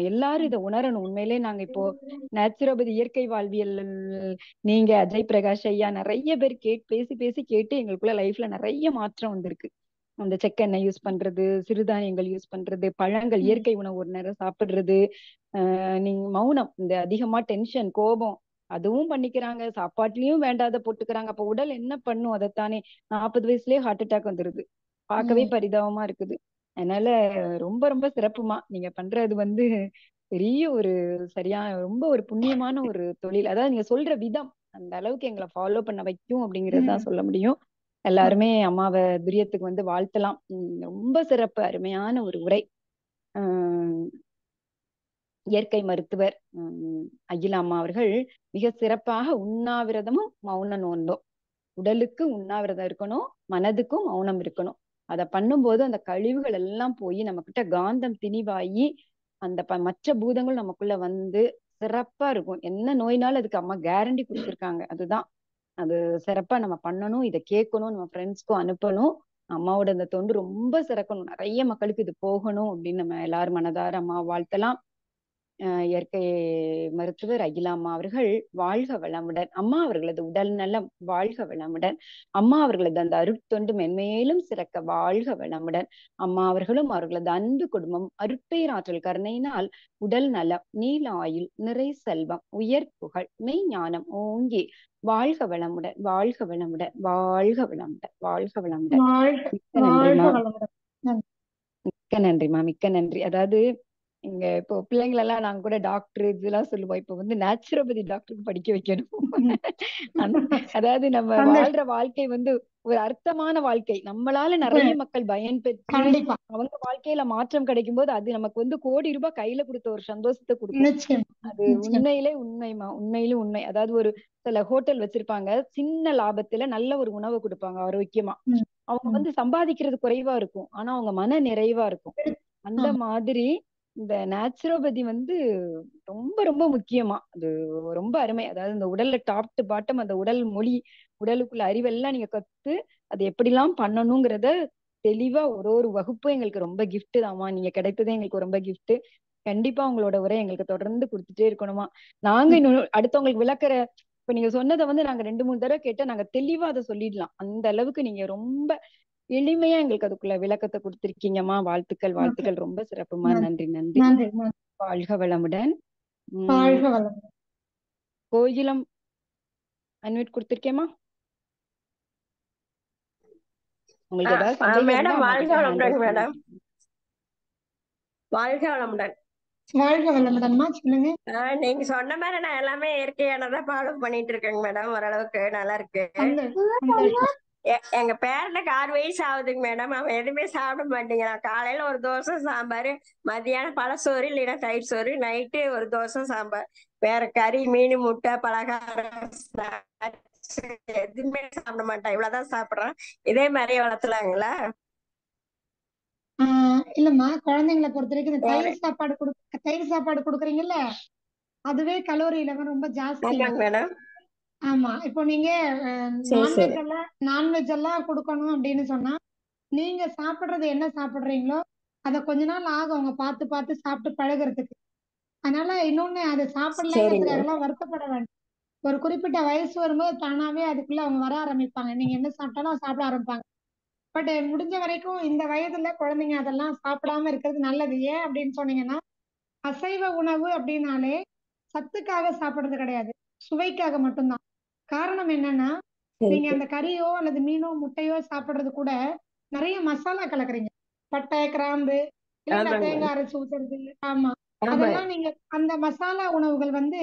எல்லாரும் இதை உணரணும். உண்மையிலே நாங்க இப்போ நேச்சுரோபதி இயற்கை வாழ்வியல், நீங்க அஜய் பிரகாஷ் ஐயா நிறைய பேர் பேசி பேசி கேட்டு எங்களுக்குள்ள லைஃப்ல நிறைய மாற்றம் வந்திருக்கு. அந்த செக்கெண்ணெய் யூஸ் பண்றது, சிறுதானியங்கள் யூஸ் பண்றது, பழங்கள், இயற்கை உணவு ஒரு நேரம் சாப்பிடுறது, நீங்க மௌனம், இந்த அதிகமா டென்ஷன் கோபம் அதுவும் பண்ணிக்கிறாங்க, சாப்பாட்டுலயும் வேண்டாத போட்டுக்கிறாங்க. அப்ப உடல் என்ன பண்ணும், அதைத்தானே 40 வயசுலயே ஹார்ட் அட்டாக் வந்துருது. பார்க்கவே பரிதாபமா இருக்குது. அதனால ரொம்ப ரொம்ப சிறப்புமா நீங்க பண்றது வந்து பெரிய ஒரு ரொம்ப ஒரு புண்ணியமான ஒரு தொழில். அதாவது நீங்க சொல்ற விதம் அந்த அளவுக்கு எங்களை ஃபாலோ பண்ண வைக்கும் அப்படிங்கிறது தான் சொல்ல முடியும். எல்லாருமே அம்மாவை துரியத்துக்கு வந்து வாழ்த்தலாம். ரொம்ப சிறப்பு, அருமையான ஒரு உரை. இயற்கை மருத்துவர் அகிலா அம்மா அவர்கள் மிக சிறப்பாக உண்ணாவிரதமும் மௌன நோன்பும், உடலுக்கு உண்ணாவிரதம் இருக்கணும், மனதுக்கும் மௌனம் இருக்கணும். அதை பண்ணும்போது அந்த கழிவுகள் எல்லாம் போய் நம்ம கிட்ட காந்தம் திணிவாயி அந்த மற்ற பூதங்கள் நமக்குள்ள வந்து சிறப்பா இருக்கும். என்ன நோய்னாலும் அதுக்கு அம்மா கேரண்டி கொடுத்துருக்காங்க. அதுதான் அது சிறப்பா நம்ம பண்ணணும், இதை கேட்கணும், நம்ம ஃப்ரெண்ட்ஸ்க்கும் அனுப்பணும். அம்மாவோட இந்த தொண்டு ரொம்ப சிறக்கணும், நிறைய மக்களுக்கு இது போகணும் அப்படின்னு நம்ம எல்லாரும் மனதார அம்மா வாழ்த்தலாம். இயற்கை மருத்துவர் அகிலா அம்மா அவர்கள் வாழ்க வளமுடன். அம்மா அவர்களது உடல் நலம் வாழ்க வளமுடன். அம்மா அவர்களது அந்த அருட்தொண்டு மென்மேலும் சிறக்க வாழ்க வளமுடன். அம்மா அவர்களும் அவர்களது அன்பு குடும்பம் அருட்பேராற்றல் கருணையினால் உடல் நலம், நீல ஆயுள், நிறை செல்வம், உயர் புகழ், மெய் ஞானம் ஓங்கி வாழ்க வளமுடன், வாழ்க வளமுடன், வாழ்க வளமுடன், வாழ்க வளமுடன். வாழ்க மிக்க வாழ்க நன்றிமா, வளமுடன். நன்றி. மிக்க நன்றிமா, மிக்க நன்றி. அதாவது இங்க இப்போ பிள்ளைங்களெல்லாம் நாங்க கூட டாக்டர் இதெல்லாம் சொல்லுவோம். இப்போ வந்து நேச்சுரோபதி டாக்டருக்கு படிக்க வைக்கணும். அதாவது நம்ம சந்தோஷம். வாழ்ற வாழ்க்கை வந்து ஒரு அர்த்தமான வாழ்க்கை. நம்மளால இப்ப நிறைய மக்கள் பயன்பெற்று கண்டிப்பா அவங்க வாழ்க்கையில மாற்றம் கிடைக்கும் போது அது நமக்கு வந்து கோடி ரூபாய் கையில கொடுத்த ஒரு சந்தோஷத்தை கொடுக்கும். நிச்சயம் அது நிச்சயம். உண்மையிலே உண்மைமா, உண்மையிலும் உண்மை. அதாவது ஒரு சில ஹோட்டல் வச்சிருப்பாங்க, சின்ன லாபத்துல நல்ல ஒரு உணவு கொடுப்பாங்க ஆரோக்கியமா. ம், அவங்க ம். வந்து சம்பாதிக்கிறது குறைவா இருக்கும், ஆனா அவங்க மன நிறைவா இருக்கும். அந்த ஆமா. மாதிரி இந்த நேச்சுரோபதி வந்து ரொம்ப ரொம்ப முக்கியமா. அது ரொம்ப அருமை. அதாவது இந்த உடல்ல டாப் டு பாட்டம் அந்த உடல் மொழி, உடலுக்குள்ள அறிவெல்லாம் நீங்க கத்து அது எப்படிலாம் பண்ணணுங்கிறத தெளிவா ஒரு ஒரு வகுப்பும் எங்களுக்கு ரொம்ப கிஃப்ட் தான்மா. நீங்க கிடைத்ததே எங்களுக்கு ரொம்ப கிஃப்ட். கண்டிப்பா உங்களோட உரை எங்களுக்கு தொடர்ந்து கொடுத்துட்டே இருக்கணுமா. நாங்க இன்னும் அடுத்தவங்களுக்கு விளக்குற இப்ப நீங்க சொன்னதை வந்து நாங்க 2 3 தடவை கேட்டா நாங்க தெளிவா அதை சொல்லிடலாம். அந்த அளவுக்கு நீங்க ரொம்ப எளிமையா எங்களுக்கு அதுக்குள்ள விளக்கத்தை கொடுத்திருக்கீங்கம்மா. வாழ்த்துக்கள், ஓகே. வாழ்த்துக்கள். ரொம்ப சிறப்புமா. நன்றி நன்றி, நன்றி. நன்றி நன்றி. வாழ்க வளமுடன். வாழ்க வளமுடன். கோகிலம் அன்மியூட் கொடுத்திருக்கேம்மா. உங்களுக்கு ஏதாவது சந்தேகம் இருந்தா மேடம் அம்மா வாழ்க கிட்ட ஹேண்ட் வளமுடன் ரைஸ் பண்ணி மேடம். வாழ்க வளமுடன். வாழ்க வளமுடன்மா, சொல்லுங்க. நீங்க சொன்ன மாதிரி நான் எல்லாமே இயற்கையானதா ஃபாலோ பண்ணிட்டு இருக்கேங்க மேடம். ஓரளவுக்கு நல்லா இருக்கு. சந்தோஷம். எங்க பேரனுக்கு 6 வயசு ஆகுதுங்க மேடம். அவன் எதுவுமே சாப்பிட மாட்டேங்கிறான். காலையில ஒரு தோசை சாம்பார், மதியானம் பழசோறு இல்லைன்னா தயிர் சோறு, நைட்டு ஒரு தோசை சாம்பார். வேற கறி, மீன், முட்டை, பலகாரம் snacks எதுவுமே சாப்பிட மாட்டான். இவ்வளவுதான் சாப்பிடுறான். இதே மாதிரியே வளர்த்தலாங்களா? இல்லம்மா, குழந்தைங்களை பொறுத்த வரைக்கும் இந்த வேற தயிர் சாப்பாடு கொடுக்குறீங்கல்ல, அதுவே கலோரி லெவல் ரொம்ப ஜாஸ்திங்க. ஆமாங்க மேடம். ஆமா, இப்போ நீங்க சரி சரி. நான்வெஜ் எல்லாம் கொடுக்கணும் அப்படின்னு சொன்னா, நீங்க சாப்பிடுறது என்ன சாப்பிடுறீங்களோ அதை கொஞ்ச நாள் ஆகும் அவங்க பார்த்து பார்த்து சாப்பிட்டு பழகுறதுக்கு. அதனால இன்னொன்னு, அதை சரிங்க. சாப்பிடலங்கிறதுக்காகலாம் வருத்தப்பட வேண்டாம். ஒரு குறிப்பிட்ட வயசு வரும்போது தானாவே அதுக்குள்ள அவங்க வர ஆரம்பிப்பாங்க. நீங்க என்ன சாப்பிட்டாலும் சாப்பிட ஆரம்பிப்பாங்க. பட் முடிஞ்ச வரைக்கும் இந்த வயதுல குழந்தைங்க அதெல்லாம் சாப்பிடாம இருக்கிறது நல்லது. ஏன் அப்படின்னு சொன்னீங்கன்னா, அசைவ உணவு அப்படின்னாலே சத்துக்காக சாப்பிடுறது கிடையாது, சுவைக்காக மட்டும்தான். காரணம் என்னன்னா, சரி நீங்க சரி. அந்த கறியோ அல்லது மீனோ முட்டையோ சாப்பிடுறது கூட நிறைய மசாலா கலக்குறீங்க. பட்டை, கிராம்பு, இல்லைங்களா, ஆமாங்க தேங்காய் மேடம். அரைச்சு ஊத்துறது. ஆமா, ஆமாங்க. அதெல்லாம் நீங்க அந்த மசாலா உணவுகள் வந்து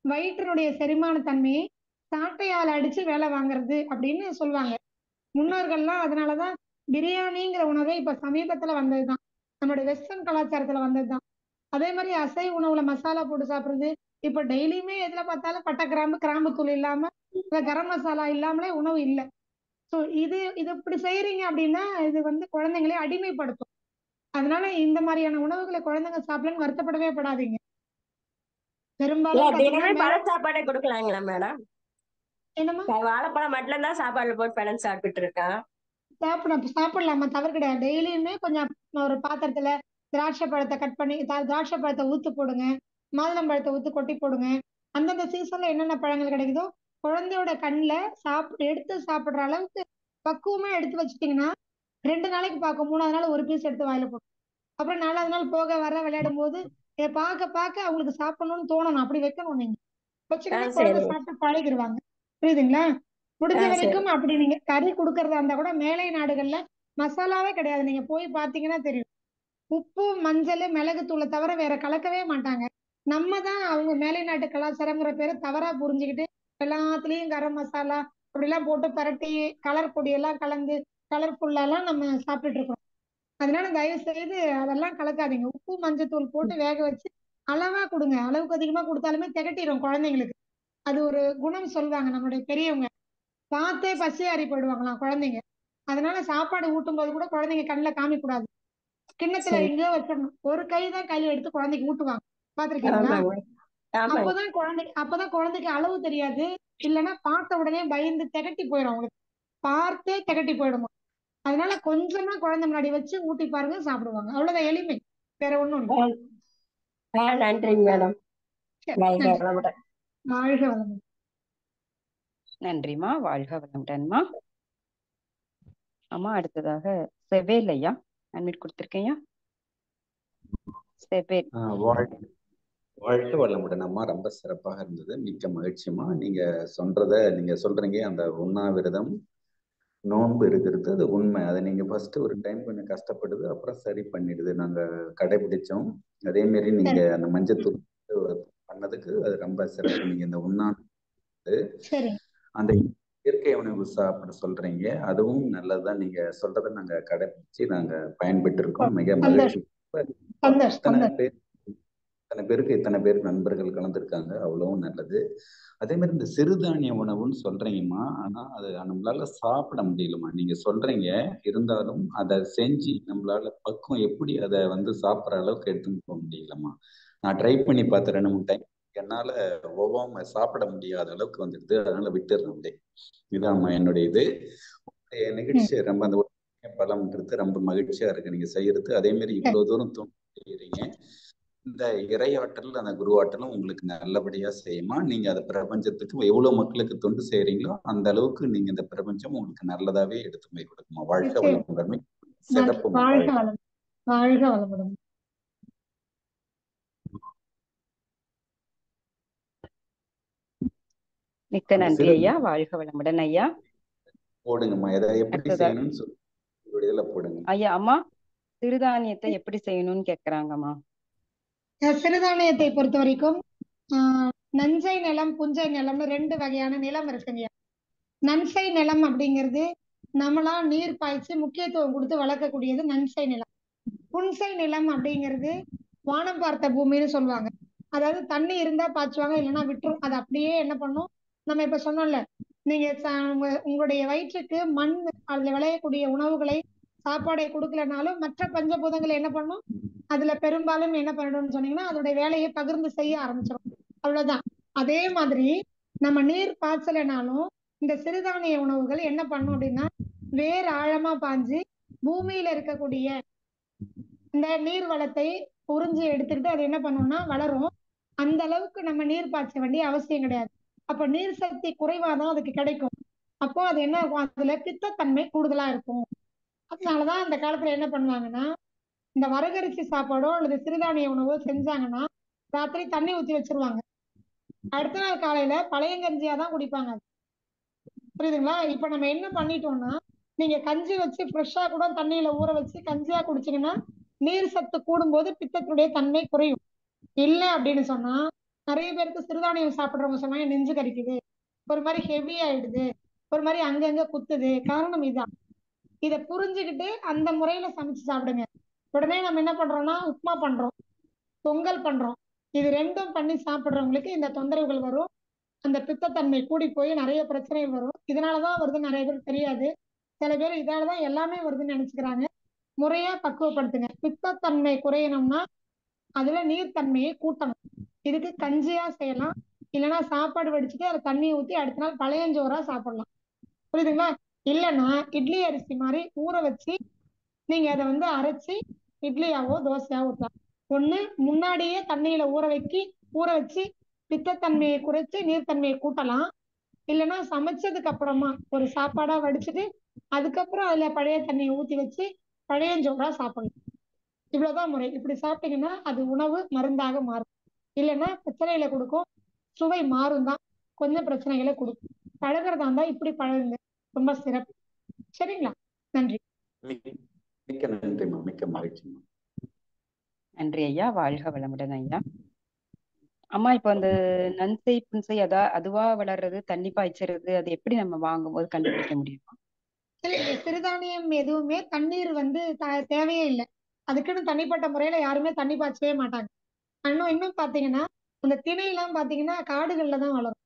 வயிற்றினுடைய செரிமான தன்மையை சாட்டையால் அடிச்சு வேலை வாங்குறது அப்படின்னு சொல்லுவாங்க முன்னோர்கள்லாம். அதனாலதான் பிரியாணிங்கிற உணவே இப்ப சமீபத்துல வந்ததுதான், நம்மளுடைய வெஸ்டர்ன் கலாச்சாரத்துல வந்ததுதான். அதே மாதிரி அசைவ உணவுல மசாலா போட்டு சாப்பிடுறது. இப்ப டெய்லியுமே எதுல பார்த்தாலும் பட்டை, கிராம்பு, கிராம்பு தூள் இல்லாம, இந்த கரம் மசாலா இல்லாமலே உணவு இல்லை. சோ இது இது இப்படி செய்யறீங்க அப்படின்னா இது வந்து குழந்தைங்களை அடிமைப்படுத்தும். அதனால இந்த மாதிரியான உணவுகளை குழந்தைங்க சாப்பிடலன்னு வருத்தப்படவே படாதீங்க. இல்ல பெரும்பாலும் பாத்தீங்கன்னா தினமே மேல பழ சாப்பாடே கொடுக்கலாங்களா மேடம்? என்னமா வாழைப்பழம் மட்டும் தான் சாப்பாடுல போட்டு பிணைஞ்சு சாப்பிட்டுட்டு இருக்கான். சாப்பிடலாமா, தவறு கிடையாது. டெய்லியுமே கொஞ்சம் ஒரு பாத்திரத்துல திராட்சை பழத்தை கட் பண்ணி திராட்சை பழத்தை ஊத்து போடுங்க, மாதுளம்பழத்தை ஊத்து கொட்டி போடுங்க. அந்தந்த சீசன்ல என்னென்ன பழங்கள் கிடைக்குதோ குழந்தையோட கண்ணுல எடுத்து சாப்பிடுற அளவுக்கு பக்குவமா எடுத்து வச்சுட்டீங்கன்னா 2 நாளைக்கு பார்க்கும், 3வது நாள் ஒரு பீஸ் எடுத்து வாயில போடும். அப்புறம் 4வது நாள் போக வர விளையாடும் போது பார்க்க பார்க்க அவங்களுக்கு சாப்பிடணும்னு தோணணும். அப்படி வைக்கணும் நீங்க. வச்சீங்கன்னா குழந்தை சரி. சாப்பிட்டு பழகிடுவாங்க. புரியுதுங்களா? முடிஞ்ச சரி. வரைக்கும் அப்படி நீங்க கறி கொடுக்கறதா இருந்தா கூட மேலை நாடுகள்ல மசாலாவே கிடையாது. நீங்க போய் பாத்தீங்கன்னா தெரியும். உப்பு, மஞ்சள், மிளகுத்தூளை தவிர வேற கலக்கவே மாட்டாங்க. நம்ம தான் அவங்க மேலை நாட்டு கலாச்சாரங்கிற பேரை தவறா புரிஞ்சுக்கிட்டு எல்லாத்துலயும் கரம் மசாலா அப்படிலாம் போட்டு பரட்டி கலர் பொடியெல்லாம் கலந்து கலர்ஃபுல்லாலாம் நம்ம சாப்பிட்டுட்டு இருக்கோம். அதனால தயவு செய்து அதெல்லாம் கலக்காதீங்க. உப்பு, மஞ்சத்தூள் போட்டு வேக வச்சு அளவா கொடுங்க. அளவுக்கு அதிகமா கொடுத்தாலுமே திகட்டிடும் குழந்தைங்களுக்கு. அது ஒரு குணம் சொல்லுவாங்க நம்மளுடைய பெரியவங்க. பார்த்தே பசியாறி போயிடுவாங்களாம் குழந்தைங்க. அதனால சாப்பாடு ஊட்டும் போது கூட குழந்தைங்க கண்ணுல காமிக்க கூடாது. கிண்ணத்துல சரி. எங்கேயோ வச்சிடணும். ஒரு கை தான் கையில எடுத்து குழந்தைக்கு ஊட்டுவாங்க. பாத்திருக்கீங்களா? ஆமாங்க. ஆமாங்க. அப்பதான் குழந்தைக்கு அளவு தெரியாது. இல்லைன்னா பார்த்த உடனே பயந்து திகட்டி போயிடும் அவங்களுக்கு. பார்த்தே திகட்டி போயிடுமா. அதனால கொஞ்சமா குழந்தை முன்னாடி வச்சு ஊட்டி பாருங்க, சாப்பிடுவாங்க. அவ்வளவுதான், எளிமை. வேற ஒண்ணும் இல்லை. நன்றிங்க மேடம். சரி, வாழ்க நன்றி. வளமுடன். வாழ்க வளமுடன். நன்றிம்மா, வாழ்க வளமுடன்மா. அம்மா அடுத்ததாக செவேல் ஐயா அட்மிட் கொடுத்துருக்கேன். செவேல். வாழ்க வளமுடன் அம்மா. ரொம்ப சிறப்பாக இருந்தது. மிக்க மகிழ்ச்சியம்மா. நீங்க சொல்றீங்க அந்த உண்ணாவிரதம் நோன்பு இருக்கிறது, அது உண்மை. அதை நீங்க ஃபர்ஸ்ட் ஒரு டைம் கொஞ்சம் கஷ்டப்படுது, அப்புறம் சரி பண்ணிடுது. நாங்க கடைபிடிச்சோம். அதே மாதிரி நீங்க அந்த மஞ்சத்தூள் பண்ணதுக்கு அது ரொம்ப சிறப்பு. நீங்க இந்த அந்த இயற்கை உணவு சாப்பிட சொல்றீங்க, அதுவும் நல்லதுதான். நீங்க சொல்றதை நாங்க கடைபிடிச்சு நாங்க பயன்பெற்று இருக்கோம். மிக மகிழ்ச்சி. இத்தனை பேர் நண்பர்கள் கலந்துருக்காங்க, அவ்வளவும் நல்லது. அதே மாதிரி இந்த சிறுதானிய உணவுன்னு சொல்றீங்கம்மா, ஆனா அது நம்மளால சாப்பிட முடியலம்மா. நீங்க சொல்றீங்க, இருந்தாலும் அதை செஞ்சு நம்மளால பக்குவம் எப்படி அதை சாப்பிட்ற அளவுக்கு எடுத்துன்னு போக முடியலம்மா. நான் ட்ரை பண்ணி பார்த்தேன் 2-3 டைம். என்னால ஒவ்வாம சாப்பிட முடியாத அளவுக்கு வந்துடுது. அதனால விட்டுறேன். இதாம்மா என்னுடைய இது. நிகழ்ச்சி ரொம்ப அந்த பலம்ன்றது ரொம்ப மகிழ்ச்சியா இருக்கு நீங்க செய்யறது. அதே மாதிரி இவ்வளவு தூரம் செய்யறீங்க. இந்த இறையாற்றல் அந்த குருவாற்றலும் உங்களுக்கு நல்லபடியா செய்யுமா. நீங்க அதை பிரபஞ்சத்துக்கு எவ்வளவு மக்களுக்கு தொண்டு செய்யறீங்களோ அந்த அளவுக்கு நீங்க இந்த பிரபஞ்சம் உங்களுக்கு நல்லதாவே எடுத்து போய் கொடுக்குமா. வாழ்க்கை வளமுடன். சிறப்பு. வாழ்க வளமுடன். மிக்க நன்றி ஐயா. வாழ்க வளமுடன் ஐயா. போடுங்கம்மா, எதை எப்படி செய்யணும்னு சொல்லி போடுங்க ஐயா. அம்மா சிறுதானியத்தை எப்படி செய்யணும்னு கேக்குறாங்கம்மா. சிறுதானியத்தை பொறுத்த வரைக்கும் நஞ்சை நிலம், புஞ்சை நிலம்னு 2 வகையான நிலம் இருக்குங்க. நன்சை நிலம் அப்படிங்கிறது நம்மளா நீர் பாய்ச்சி முக்கியத்துவம் கொடுத்து வளர்க்கக்கூடியது நன்சை நிலம். புன்சை நிலம் அப்படிங்கிறது வானம் பார்த்த பூமின்னு சொல்லுவாங்க. அதாவது தண்ணி இருந்தா பாய்ச்சுவாங்க, இல்லைன்னா விட்டுரும். அது அப்படியே என்ன பண்ணும், நம்ம இப்ப சொன்னோம்ல, நீங்க உங்களுடைய வயிற்றுக்கு மண், அதுல விளையக்கூடிய உணவுகளை, சாப்பாடை கொடுக்கலனாலும் மற்ற பஞ்சபூதங்களை என்ன பண்ணும், அதுல பெரும்பாலும் என்ன பண்ணணும்னு சொன்னீங்கன்னா அதோடைய வேலையை பகிர்ந்து செய்ய ஆரம்பிச்சிடும். அவ்வளவுதான். அதே மாதிரி நம்ம நீர் பாய்ச்சலைனாலும் இந்த சிறுதானிய உணவுகள் என்ன பண்ணும் அப்படின்னா, வேர் ஆழமா பாஞ்சு பூமியில இருக்கக்கூடிய இந்த நீர் வளத்தை உறிஞ்சி எடுத்துக்கிட்டு அது என்ன பண்ணும்னா வளரும். அந்த அளவுக்கு நம்ம நீர் பாய்ச்ச வேண்டிய அவசியம் கிடையாது. அப்ப நீர் சக்தி குறைவாதான் அதுக்கு கிடைக்கும். அப்போ அது என்ன இருக்கும், அதுல பித்தத்தன்மை கூடுதலா இருக்கும். அதனாலதான் அந்த காலத்துல என்ன பண்ணுவாங்கன்னா, இந்த வரகரிசி சாப்பாடோ அல்லது சிறுதானிய உணவோ செஞ்சாங்கன்னா ராத்திரி தண்ணி ஊத்தி வச்சிருவாங்க. அடுத்த நாள் காலையில பழையங்கஞ்சியா தான் குடிப்பாங்க. புரியுதுங்களா. இப்ப நம்ம என்ன பண்ணிட்டோம்னா, நீங்க கஞ்சி வச்சு ஃப்ரெஷ்ஷா கூட தண்ணியில ஊற வச்சு கஞ்சியா குடிச்சீங்கன்னா நீர் சத்து கூடும்போது பித்தத்துடைய தன்மை குறையும். இல்லை அப்படின்னு சொன்னா நிறைய பேருக்கு சிறுதானியம் சாப்பிடுறவங்க சொன்னாங்க நெஞ்சு கரிக்குது, ஒரு மாதிரி ஹெவி ஆயிடுது, ஒரு மாதிரி அங்கங்க குத்துது. காரணம் இதுதான். இதை புரிஞ்சுக்கிட்டு அந்த முறையில சமைச்சு சாப்பிடுங்க. உடனே நம்ம என்ன பண்றோம்னா உப்புமா பண்றோம், பொங்கல் பண்றோம். இது 2ம் பண்ணி சாப்பிடுறவங்களுக்கு இந்த தொந்தரவுகள் வரும். அந்த பித்தத்தன்மை கூடி போய் நிறைய பிரச்சனைகள் வரும். இதனாலதான் வருதுன்னு நிறைய பேர் தெரியாது. சில பேர் இதனாலதான் எல்லாமே வருதுன்னு நினைச்சுக்கிறாங்க. முறையா பக்குவப்படுத்துங்க. பித்தத்தன்மை குறையணும்னா அதுல நீர்த்தன்மையை கூட்டணும். இதுக்கு கஞ்சியா செய்யலாம், இல்லைன்னா சாப்பாடு வடிச்சுட்டு அதை தண்ணியை ஊத்தி அடுத்த நாள் பழையஞ்சோறா சாப்பிடலாம். புரியுதுங்களா. இல்லைன்னா இட்லி அரிசி மாதிரி ஊற வச்சு நீங்க அதை அரைச்சி இட்லியாவோ தோசையாவோ ஊற்றலாம். ஒண்ணு முன்னாடியே தண்ணியில ஊற வச்சு பித்தத்தன்மையை குறைச்சு நீர்த்தன்மையை கூட்டலாம். இல்லைன்னா சமைச்சதுக்கு அப்புறமா ஒரு சாப்பாடா வடிச்சுட்டு அதுக்கப்புறம் அதுல பழைய தண்ணியை ஊத்தி வச்சு பழையஞ்சோறா சாப்பிடலாம். இவ்வளவுதான் முறை. இப்படி சாப்பிட்டீங்கன்னா அது உணவு மருந்தாக மாறும். இல்லைன்னா பிரச்சனைகளை கொடுக்கும், சுவை மாறும் தான், கொஞ்சம் பிரச்சனைகளை கொடுக்கும். பழகிறதா இருந்தா இப்படி பழகுங்க, ரொம்ப சிறப்பு. சரிங்களா. நன்றி. மிக்க நன்றிம்மா. மிக்க மகிழ்ச்சிம்மா. நன்றி ஐயா. வாழ்க வளமுடன் ஐயா. அம்மா இப்ப அந்த நன்சை புன்சை அதுவா வளர்றது, தண்ணி பாய்ச்சறது, அது எப்படி நம்ம வாங்கும்போது கண்டுபிடிக்க முடியுமா? சிறுதானியம் எதுவுமே தண்ணீர் தேவையே இல்லை. அதுக்குன்னு தனிப்பட்ட முறையில யாருமே தண்ணி பாய்ச்சவே மாட்டாங்க. இன்னும் பாத்தீங்கன்னா அந்த திணையெல்லாம் பாத்தீங்கன்னா காடுகள்ல தான் வளரும்.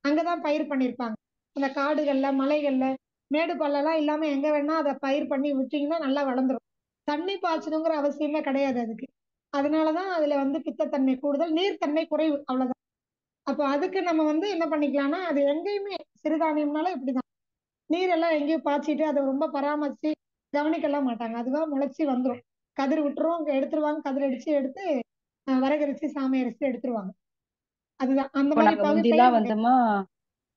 அங்கதான் பயிர் பண்ணிருப்பாங்க. அந்த காடுகள்ல, மலைகள்ல, மேடு பள்ளம்லாம் இல்லாம எங்க வேணா அதை பயிர் பண்ணி விட்டீங்கன்னா நல்லா வளர்ந்துரும். தண்ணி பாய்ச்சணுங்கிற அவசியமே கிடையாது அதுக்கு. அதனாலதான் அதுல பித்தத்தன்மை கூடுதல், நீர்த்தன்மை குறைவு, அவ்வளவுதான். அப்போ அதுக்கு நம்ம வந்து என்ன பண்ணிக்கலாம்னா, அது எங்கேயுமே சிறுதானியம்னால இப்படிதான். நீரெல்லாம் எங்கேயும் பாய்ச்சிட்டு அதை ரொம்ப பராமரிச்சு கவனிக்கலாம் மாட்டாங்க. அதுவா முளைச்சி வந்துரும். கதிர் விட்டுரும், எடுத்துருவாங்க. கதிர் அடிச்சு எடுத்து வரகரிசி, சாமை அரிசி எடுத்துருவாங்க. அதுதான். அந்த இப்போ மாதிரி நாங்க பகுப்பையும் முந்திலாம் நம்ம வந்துமா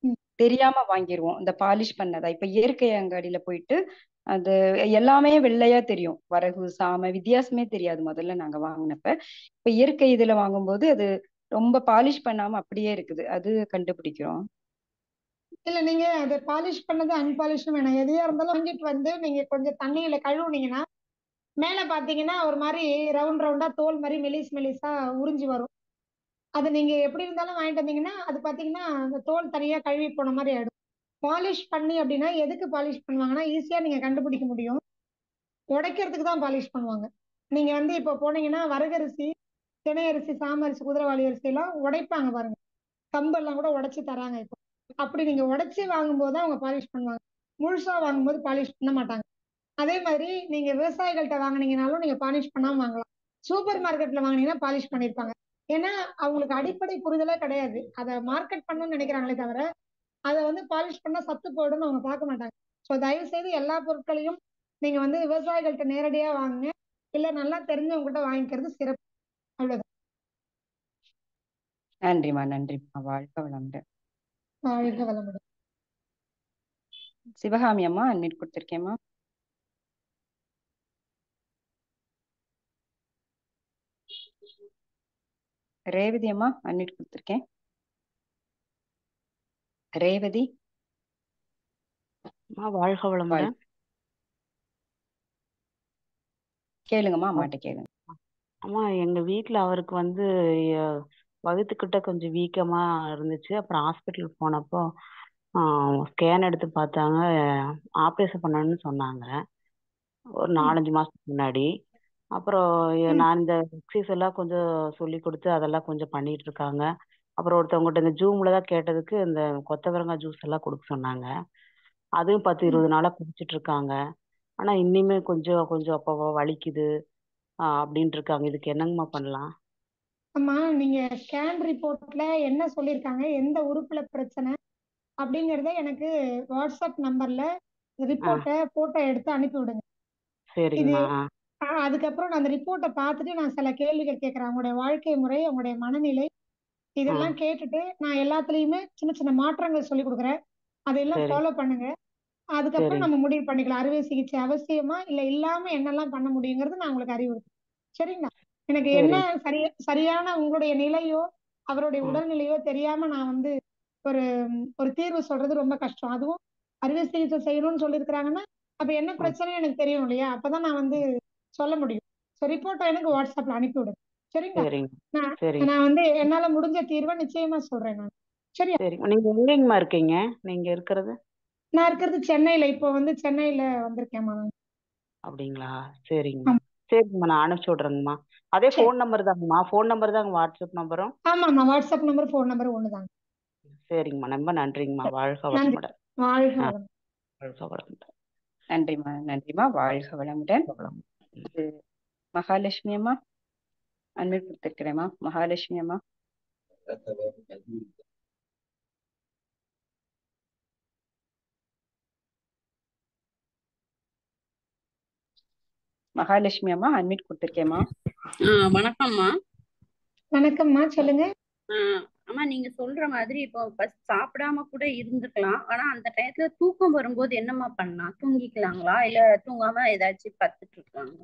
ம். தெரியாம வாங்கிருவோம் இந்த பாலிஷ் பண்ணதா. இப்ப இயற்கை அங்காடியில போயிட்டு அது எல்லாமே வெள்ளையா தெரியும். வரகு, சாமை வித்தியாசமே தெரியாது முதல்ல நாங்க வாங்கினப்ப. இப்ப இயற்கை இதுல வாங்கும்போது அது ரொம்ப பாலிஷ் பண்ணாம அப்படியே இருக்குது. அது கண்டுபிடிக்கிறோம். இல்ல நீங்க அதை பாலிஷ் பண்ணது அன்பாலிஷ்டும் வேணாம். எதையா இருந்தாலும் வாங்கிட்டு வந்து நீங்க கொஞ்சம் தண்ணியில கழுவுனீங்கன்னா மேல பாத்தீங்கன்னா ஒரு மாதிரி ரவுண்ட் ரவுண்டா தோல் மாதிரி மெலிசா உறிஞ்சி வரும். அது நீங்க எப்படி இருந்தாலும் வாங்கிட்டு வந்தீங்கன்னா அது பாத்தீங்கன்னா அந்த தோல் தனியா கழுவி போன மாதிரி ஆயிடும். பாலிஷ் பண்ணி அப்படின்னா எதுக்கு பாலிஷ் பண்ணுவாங்கன்னா ஈஸியா நீங்க கண்டுபிடிக்க முடியும். உடைக்கிறதுக்கு தான் பாலிஷ் பண்ணுவாங்க. நீங்க வந்து இப்போ போனீங்கன்னா வரகரிசி, தினை அரிசி, சாமரிசி, குதிரைவாளி அரிசி எல்லாம் உடைப்பாங்க பாருங்க. கம்பெல்லாம் கூட உடைச்சு தராங்க இப்போ. அப்படி நீங்க உடைச்சு வாங்கும்போது தான் அவங்க பாலிஷ் பண்ணுவாங்க. முழுசா வாங்கும்போது பாலிஷ் பண்ண மாட்டாங்க. அதே மாதிரி நீங்க விவசாயிகள்கிட்ட வாங்குனீங்கனாலும் நீங்க பாலிஷ் பண்ணாம வாங்கலாம். சூப்பர் மார்க்கெட்ல வாங்குனீங்கன்னா பாலிஷ் பண்ணிருப்பாங்க. ஏன்னா அவங்களுக்கு அடிப்படை புரிதலே கிடையாது. அதை மார்க்கெட் பண்ணணும்னு நினைக்கிறாங்களே தவிர அதை வந்து பாலிஷ் பண்ணா சத்து போயிடும்னு அவங்க பார்க்க மாட்டாங்க. ஸோ தயவு செய்து எல்லா பொருட்களையும் நீங்க வந்து விவசாயிகள்கிட்ட நேரடியா வாங்குங்க. இல்ல நல்லா தெரிஞ்சவங்க கிட்ட வாங்கிக்கிறது சிறப்பு. அவ்வளவுதான். நன்றிம்மா, நன்றிம்மா. வாழ்க வளமுடன். வாழ்க வளமுடன். சிவகாமி அம்மா அன்மிட் கொடுத்துருக்கேம்மா. ரேவதி அம்மா அன்மிட் கொடுத்துருக்கேன். ரேவதி வாழ்க வளமுடன். கேளுங்கம்மா, அம்மாட்ட கேளுங்க. அம்மா எங்க வீட்ல அவருக்கு வந்து வகுத்துக்கிட்ட கொஞ்சம் வீக்கமா இருந்துச்சு. அப்புறம் ஹாஸ்பிட்டல் போனப்போ ஸ்கேன் எடுத்து பார்த்தாங்க, ஆப்ரேஷன் பண்ணணும்னு சொன்னாங்க ஒரு 4-5 மாசத்துக்கு முன்னாடி. அப்புறம் நான் இந்த எக்ஸசைஸ் எல்லாம் கொஞ்சம் சொல்லி கொடுத்து அதெல்லாம் கொஞ்சம் பண்ணிட்டு இருக்காங்க. அப்புறம் ஒருத்தவங்ககிட்ட இந்த ஜூம்ல தான் கேட்டதுக்கு இந்த கொத்தவரங்காய் ஜூஸ் எல்லாம் கொடுக்க சொன்னாங்க. அதுவும் 10-20 நாளா குடிச்சிட்டு இருக்காங்க. ஆனா இன்னிமே கொஞ்சம் கொஞ்சம் அப்போ வலிக்குது அப்படின்னு இருக்காங்க. இதுக்கு என்னங்கம்மா பண்ணலாம்? அம்மா நீங்க ஸ்கேன் ரிப்போர்ட்ல என்ன சொல்லியிருக்காங்க, எந்த உறுப்புல பிரச்சனை அப்படிங்கறத எனக்கு வாட்ஸ்அப் நம்பர்ல ரிப்போர்ட்டை போட்டோ எடுத்து அனுப்பி விடுங்க. இது சரிங்கம்மா. அதுக்கப்புறம் நான் அந்த ரிப்போர்ட்டை பார்த்துட்டு நான் சில கேள்விகள் கேட்கறேன். அவங்களுடைய வாழ்க்கை முறை, அவங்களுடைய மனநிலை இதெல்லாம் கேட்டுட்டு நான் எல்லாத்துலயுமே சின்ன சின்ன மாற்றங்கள் சொல்லி கொடுக்குறேன். அதையெல்லாம் சரி ஃபாலோ பண்ணுங்க. அதுக்கப்புறம் சரிங்க நம்ம முடிவு பண்ணிக்கலாம். அறுவை சிகிச்சை அவசியமா இல்ல இல்லாம என்னெல்லாம் பண்ண முடியுங்கிறது நான் உங்களுக்கு அறிவுறுத்துறேன். சரிங்களா? எனக்கு என்ன சரிங்க. சரியான உங்களுடைய நிலையோ அவருடைய உடல்நிலையோ தெரியாம நான் வந்து ஒரு ஒரு தீர்வு சொல்றது ரொம்ப கஷ்டம். அதுவும் அறுவை சிகிச்சை செய்யணும்னு சொல்லியிருக்கிறாங்கன்னா அப்ப என்ன பிரச்சனைன்னு எனக்கு தெரியும் இல்லையா? அப்பதான் நான் வந்து சொல்ல முடியும். ஸோ ரிப்போர்ட்டை எனக்கு வாட்ஸ்அப்ல அனுப்பி விடுங்க. சரிங்களா? சரிங்க நான் சரிங்க நான் வந்து என்னால முடிஞ்ச தீர்வை நிச்சயமா சொல்றேன் நான். சரியா? சரிங்க. நீங்க எங்கேங்கம்மா இருக்கீங்க? நீங்க இருக்கிறது? நான் இருக்கிறது சென்னையில. இப்போ வந்து சென்னையில வந்திருக்கேன்மா நான். அப்படிங்களா? சரிங்கம்மா. ஆமா. சரிங்கம்மா, நான் அனுப்பிச்சு விட்றேங்கம்மா. அதே சரி. ஃபோன் நம்பர் தாங்கம்மா. ஃபோன் நம்பர் தாங்க வாட்ஸ்அப் நம்பரும்? ஆமாம்மா, வாட்ஸ்அப் நம்பர் ஃபோன் நம்பர் ஒண்ணுதாங்க. சரிங்கம்மா, ரொம்ப நன்றிங்கம்மா. வாழ்க நன்றி. வளமுடன். வாழ்க ஆ வளமுடன். வாழ்க வளமுடன். நன்றிம்மா, நன்றிம்மா. வாழ்க வளமுடன். இது மகாலட்சுமி அம்மா அன்மிட் கொடுத்துருக்கிறேம்மா. மகாலட்சுமி அம்மா. மகாலட்சுமி அம்மா அன்மிட் கொடுத்துருக்கேம்மா. வணக்கம்மா. வணக்கம்மா, சொல்லுங்க. அம்மா நீங்க சொல்ற மாதிரி இப்போ சாப்பிடாம கூட இருந்துக்கலாம். ஆனா அந்த டயத்துல தூக்கம் வரும்போது என்னம்மா பண்ணலாம்? தூங்கிக்கலாங்களா இல்ல தூங்காம ஏதாச்சும் படுத்துட்டு இருக்காங்க?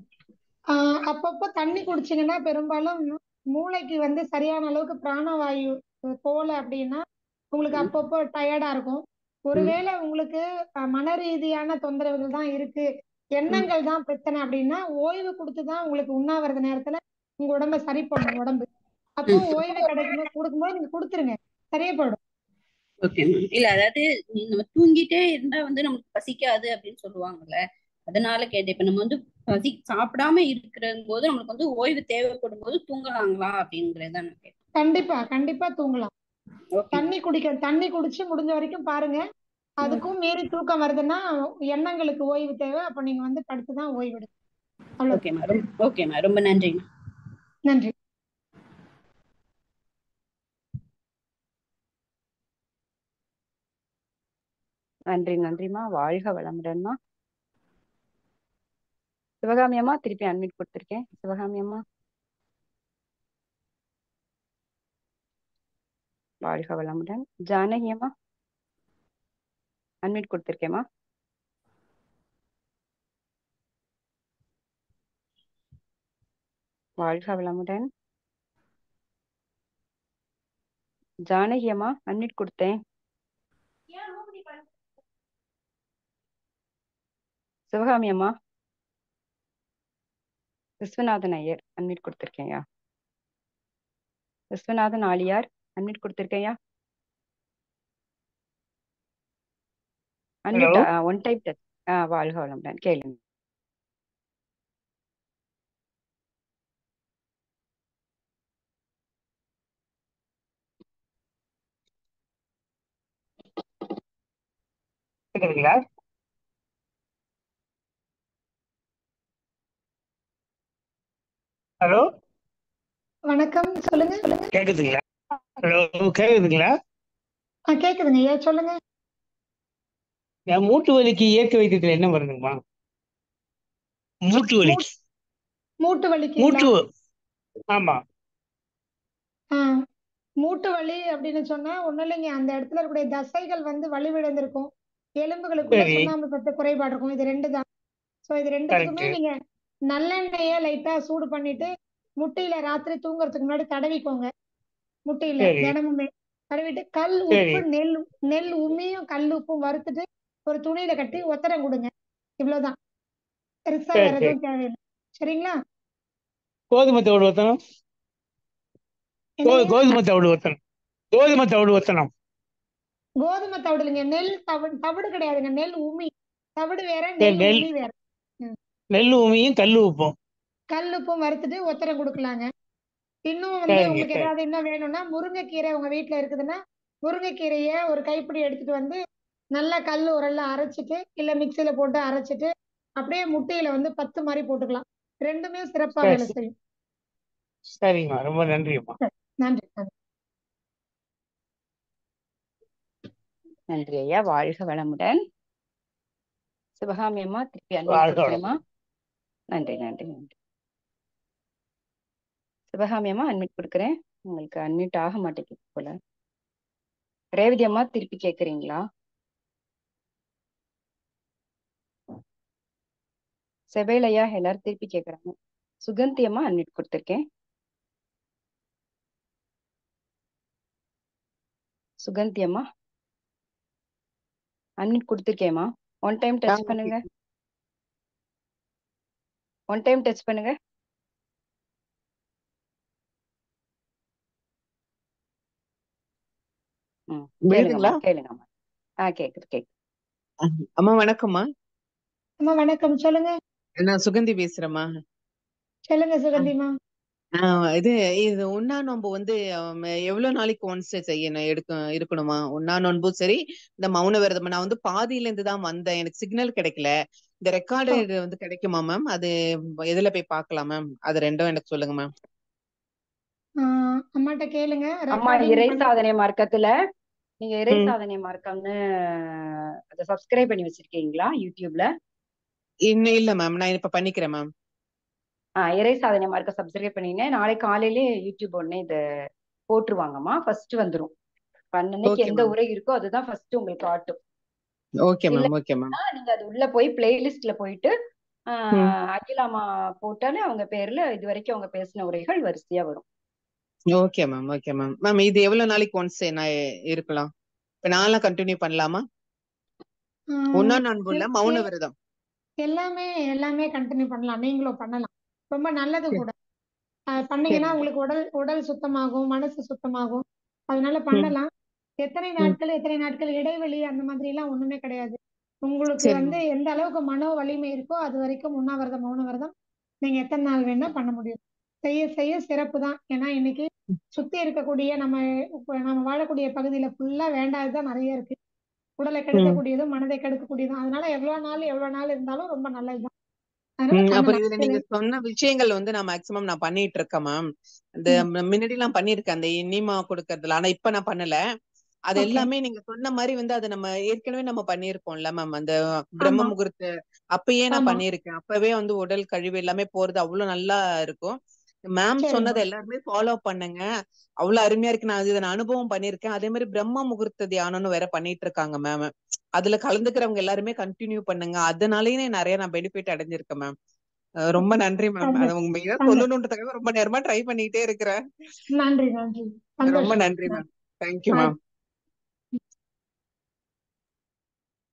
அப்பப்போ தண்ணி குடிச்சீங்கன்னா பெரும்பாலும் மூளைக்கு வந்து சரியான அளவுக்கு பிராணவாயு போல அப்படின்னா உங்களுக்கு அப்பப்போ டயர்டா இருக்கும். ஒருவேளை உங்களுக்கு மன ரீதியான தொந்தரவுகள் தான் இருக்கு, எண்ணங்கள் தான் பிரச்சனை அப்படின்னா ஓய்வு கொடுத்துதான் உங்களுக்கு உண்ணாவிரத நேரத்துல உங்க உடம்ப சரி பண்ணும் உடம்பு. அப்போ ஓய்வு கொடுக்கும்போது நீங்க கொடுத்துருங்க, சரியா போயிடும். Okay ma'am. இல்ல அதாவது நம்ம தூங்கிட்டே இருந்தா வந்து நமக்கு பசிக்காது அப்படின்னு சொல்லுவாங்கல்ல, அதனால கேட்டேன். இப்ப நம்ம வந்து சாப்பிடாம இருக்கிற போது நம்மளுக்கு வந்து ஓய்வு தேவைப்படும் போது தூங்கலாங்களா அப்படிங்கறத நான் கேட்டேன். கண்டிப்பா கண்டிப்பா தூங்கலாம். ஓகே தண்ணி குடிச்சு முடிஞ்ச வரைக்கும் பாருங்க. அதுக்கும் மீறி தூக்கம் வருதுன்னா எண்ணங்களுக்கு ஓய்வு தேவை. அப்ப நீங்க வந்து படுத்துதான் ஓய்வெடுங்க. அவ்வளவு. ஓகேம்மா, ரொம்ப நன்றிம்மா. நன்றி. நன்றி நன்றிம்மா. வாழ்க வளமுடன்மா. சிவகாமி அம்மா திருப்பி அன்மிட் கொடுத்துருக்கேன். சிவகாமி அம்மா வாழ்க வளமுடன். ஜானகி அம்மா அன்மிட் கொடுத்துருக்கேம்மா. வாழ்க வளமுடன். ஜானகி அம்மா அன்மிட் கொடுத்தேன். சிவகாமி அம்மா விஸ்வநாதன் ஐயர் அன்மிட் கொடுத்துருக்கேன்யா. விஸ்வநாதன் ஆலியார் அன்மிட் கொடுத்துருக்கேன்யா. ஹலோ அன்மிட் ஒன் டைம் டச். வாழ்க வளமுடன். கேளுங்க. கேக்குதுங்களா? ஹலோ வணக்கம், சொல்லுங்க. கேக்குதுங்களா? ஹலோ கேக்குதுங்களா? கேக்குதுங்க ஐயா, சொல்லுங்க. என் மூட்டு வலிக்கு இயற்கை வைத்தியத்துல என்ன வருதுங்கம்மா? மூட்டு வலிக்கு மூட்டு வலிக்குங்களா? மூட்டு ஆமா. மூட்டு வலி அப்படின்னு சொன்னா ஒண்ணும் இல்லைங்க. அந்த இடத்துல இருக்கக்கூடிய தசைகள் வந்து வலுவிழந்திருக்கும். எலும்புகளுக்குள்ள சரி, சுண்ணாம்பு சத்து குறைபாடு இருக்கும். இது ரெண்டு தான். ஸோ இது ரெண்டுத்துக்குமே கரெக்ட். நீங்க நல்லெண்ணெய லைட்டா சூடு பண்ணிட்டு முட்டியில ராத்திரி தூங்குறதுக்கு முன்னாடி தடவிக்கோங்க. முட்டியில சரி தினமுமே தடவிட்டு கல் சரி உப்பு நெல் உமியும் கல் உப்பும் வறுத்துட்டு ஒரு துணியில கட்டி ஒத்தடம் கொடுங்க. இவ்வளவுதான். பெருசா சரி வேற சரி எதுவும் தேவையில்லை. சரிங்களா? கோதுமை தவிடு ஒத்தனம். என்னங்க? கோதுமை தவிடு ஒத்தனம். கோதுமை தவிடு ஒத்தனம். கோதுமை தவிடு இல்லைங்க. நெல் தவிடு கிடையாதுங்க. நெல் உமி. தவிடு வேற, சரி, நெல் உமி வேற. நெல் உமியும் கல் உப்பும். கல் உப்பும் வறுத்துட்டு ஒத்தடம் கொடுக்கலாங்க. இன்னும் வந்து சரிங்க உங்களுக்கு சரி ஏதாவது இன்னும் வேணும்னா முருங்கைக்கீரை உங்க வீட்டுல இருக்குதுன்னா முருங்கைக்கீரைய ஒரு கைப்பிடி எடுத்துட்டு வந்து நல்லா கல் உரல்ல அரைச்சிட்டு இல்ல மிக்சியில போட்டு அரைச்சிட்டு அப்படியே முட்டையில வந்து 10 மாதிரி போட்டுக்கலாம். ரெண்டுமே சிறப்பா வேலை சரி செய்யும். சரிங்கம்மா, ரொம்ப நன்றிம்மா. சரி, நன்றி நன்றி. நன்றி ஐயா. வாழ்க வளமுடன். சிவகாமி அம்மா திருப்பி அன்மிட் வாழ்க கொடுக்குறேம்மா. வளமுடன். நன்றி நன்றி நன்றி. சிவகாமி அம்மா அன்மிட் கொடுக்குறேன். உங்களுக்கு அன்மிட் ஆக மாட்டேங்குது போல. ரேவதி அம்மா திருப்பி கேக்குறீங்களா? செவேலையா எல்லாரும் திருப்பி கேக்குறாங்க. சுகந்தி அம்மா அன்மிட் கொடுத்துருக்கேன். சுகந்தி அம்மா அன்மிட் கொடுத்துருக்கேம்மா. ஒன் டைம் டச் பண்ணுங்க. ஒன் டைம் டச் பண்ணுங்க. கேளுங்கம்மா விழுதுங்களா? கேளுங்கம்மா. கேக்குது கேக்குது. அம்மா வணக்கம்மா. அம்மா வணக்கம், சொல்லுங்க. நான் சுகந்தி பேசுறேம்மா. சொல்லுங்க சுகந்திமா. இது இது உண்ணா நோன்பு வந்து எவ்வளவு நாளைக்கு ஒன்ஸ் செய்யணும் இருக்கணுமா? உண்ணா நோன்பும் சரி, இந்த மௌன விரதம். நான் வந்து பாதியில இருந்து தான் வந்தேன், எனக்கு சிக்னல் கிடைக்கல. இந்த ரெக்கார்டு இது வந்து கிடைக்குமா மேம்? அது எதுல போய் பார்க்கலாம் மேம்? அது ரெண்டும் எனக்கு சொல்லுங்க மேம். அம்மாட்ட கேளுங்க. அம்மா இறை சாதனை மார்க்கத்துல நீங்க இறை சாதனை மார்க்கம்னு அதை சப்ஸ்கிரைப் பண்ணி வச்சிருக்கீங்களா யூடியூப்ல? இன்னும் இல்ல மேம், நான் இப்ப பண்ணிக்கிறேன் மேம். இறை சாதனை மார்க்க சப்ஸ்கிரைப் பண்ணீங்க. நாளை காலையிலே யூடியூப் உடனே இதை போட்டுருவாங்கம்மா. ஃபர்ஸ்ட் வந்துரும். அன்னைக்கு எந்த உரை இருக்கோ அதுதான் ஃபர்ஸ்ட் உங்களுக்கு காட்டும். Okay ma'am, okay ma'am. நீங்க அது உள்ள போய் பிளேலிஸ்ட்ல போயிட்டு அகிலாமா போட்டாலே அவங்க பேர்ல இது வரைக்கும் அவங்க பேசின உரைகள் வரிசையா வரும். Okay ma'am, okay ma'am. Ma'am இது எவ்வளவு நாளைக்கு ஒன்ஸ் நான் இருக்கலாம்? இப்ப நான்லாம் கண்டினியூ பண்ணலாமா? உண்ணா நோன்புல மௌன விரதம் எல்லாமே கண்டினியூ பண்ணலாம். நீங்களும் பண்ணலாம். ரொம்ப நல்லது கூட. பண்ணீங்கன்னா உங்களுக்கு உடல் சுத்தமாகும், மனசு சுத்தமாகும். அதனால பண்ணலாம். எத்தனை நாட்கள் இடைவெளி அந்த மாதிரி எல்லாம் ஒண்ணுமே கிடையாது. உங்களுக்கு வந்து எந்த அளவுக்கு மனோ வலிமை இருக்கோ அது வரைக்கும் உண்ணாவிரதம் மௌன விரதம் நீங்க எத்தனை நாள் வேணா பண்ண முடியும். செய்ய செய்ய சிறப்பு தான். ஏன்னா இன்னைக்கு சுத்தி இருக்கக்கூடிய நம்ம வாழக்கூடிய பகுதியில ஃபுல்லா வேண்டாததுதான் நிறைய இருக்கு. உடலை கெடுக்கக்கூடியதும் மனதை கெடுக்கக்கூடியதும். அதனால எவ்வளவு நாள் இருந்தாலும் ரொம்ப நல்லதுதான். அப்புறம் இதுல நீங்க சொன்ன விஷயங்கள் வந்து நான் மேக்சிமம் நான் பண்ணிட்டு இருக்கேன் மேம். இந்த முன்னாடி எல்லாம் பண்ணிருக்கேன் அந்த இனிமா கொடுக்கறதுல. ஆனா இப்ப நான் பண்ணல. அது ஓகே எல்லாமே நீங்க சொன்ன மாதிரி வந்து அதை நம்ம ஏற்கனவே நம்ம பண்ணியிருக்கோம்ல மேம். அந்த பிரம்ம ஆமா முகூர்த்த அப்பயே நான் ஆமா பண்ணியிருக்கேன். அப்பவே வந்து உடல் கழிவு எல்லாமே போறது அவ்வளவு நல்லா இருக்கும். மேம் சரிம்மா சொன்னதை எல்லாருமே ஃபாலோ பண்ணுங்க. அவ்வளவு அருமையா இருக்கு. நான் இதை நான் அனுபவம் பண்ணியிருக்கேன். அதே மாதிரி பிரம்ம முகூர்த்த தியானம்னு வேற பண்ணிட்டு இருக்காங்க மேம். அதுல கலந்துக்கிறவங்க எல்லாருமே கண்டினியூ பண்ணுங்க. அதனாலயே நிறைய நான் பெனிஃபிட் அடைஞ்சிருக்கேன் மேம். ரொம்ப நன்றி மேம். அதை சந்தோஷம் உங்க சந்தோஷம் சொல்லணுன்றதுக்காக ரொம்ப நேரமா ட்ரை பண்ணிட்டே இருக்கிறேன். நன்றி நன்றி ரொம்ப சந்தோஷம் நன்றி மேம். தேங்க்யூ ஆ, மேம்.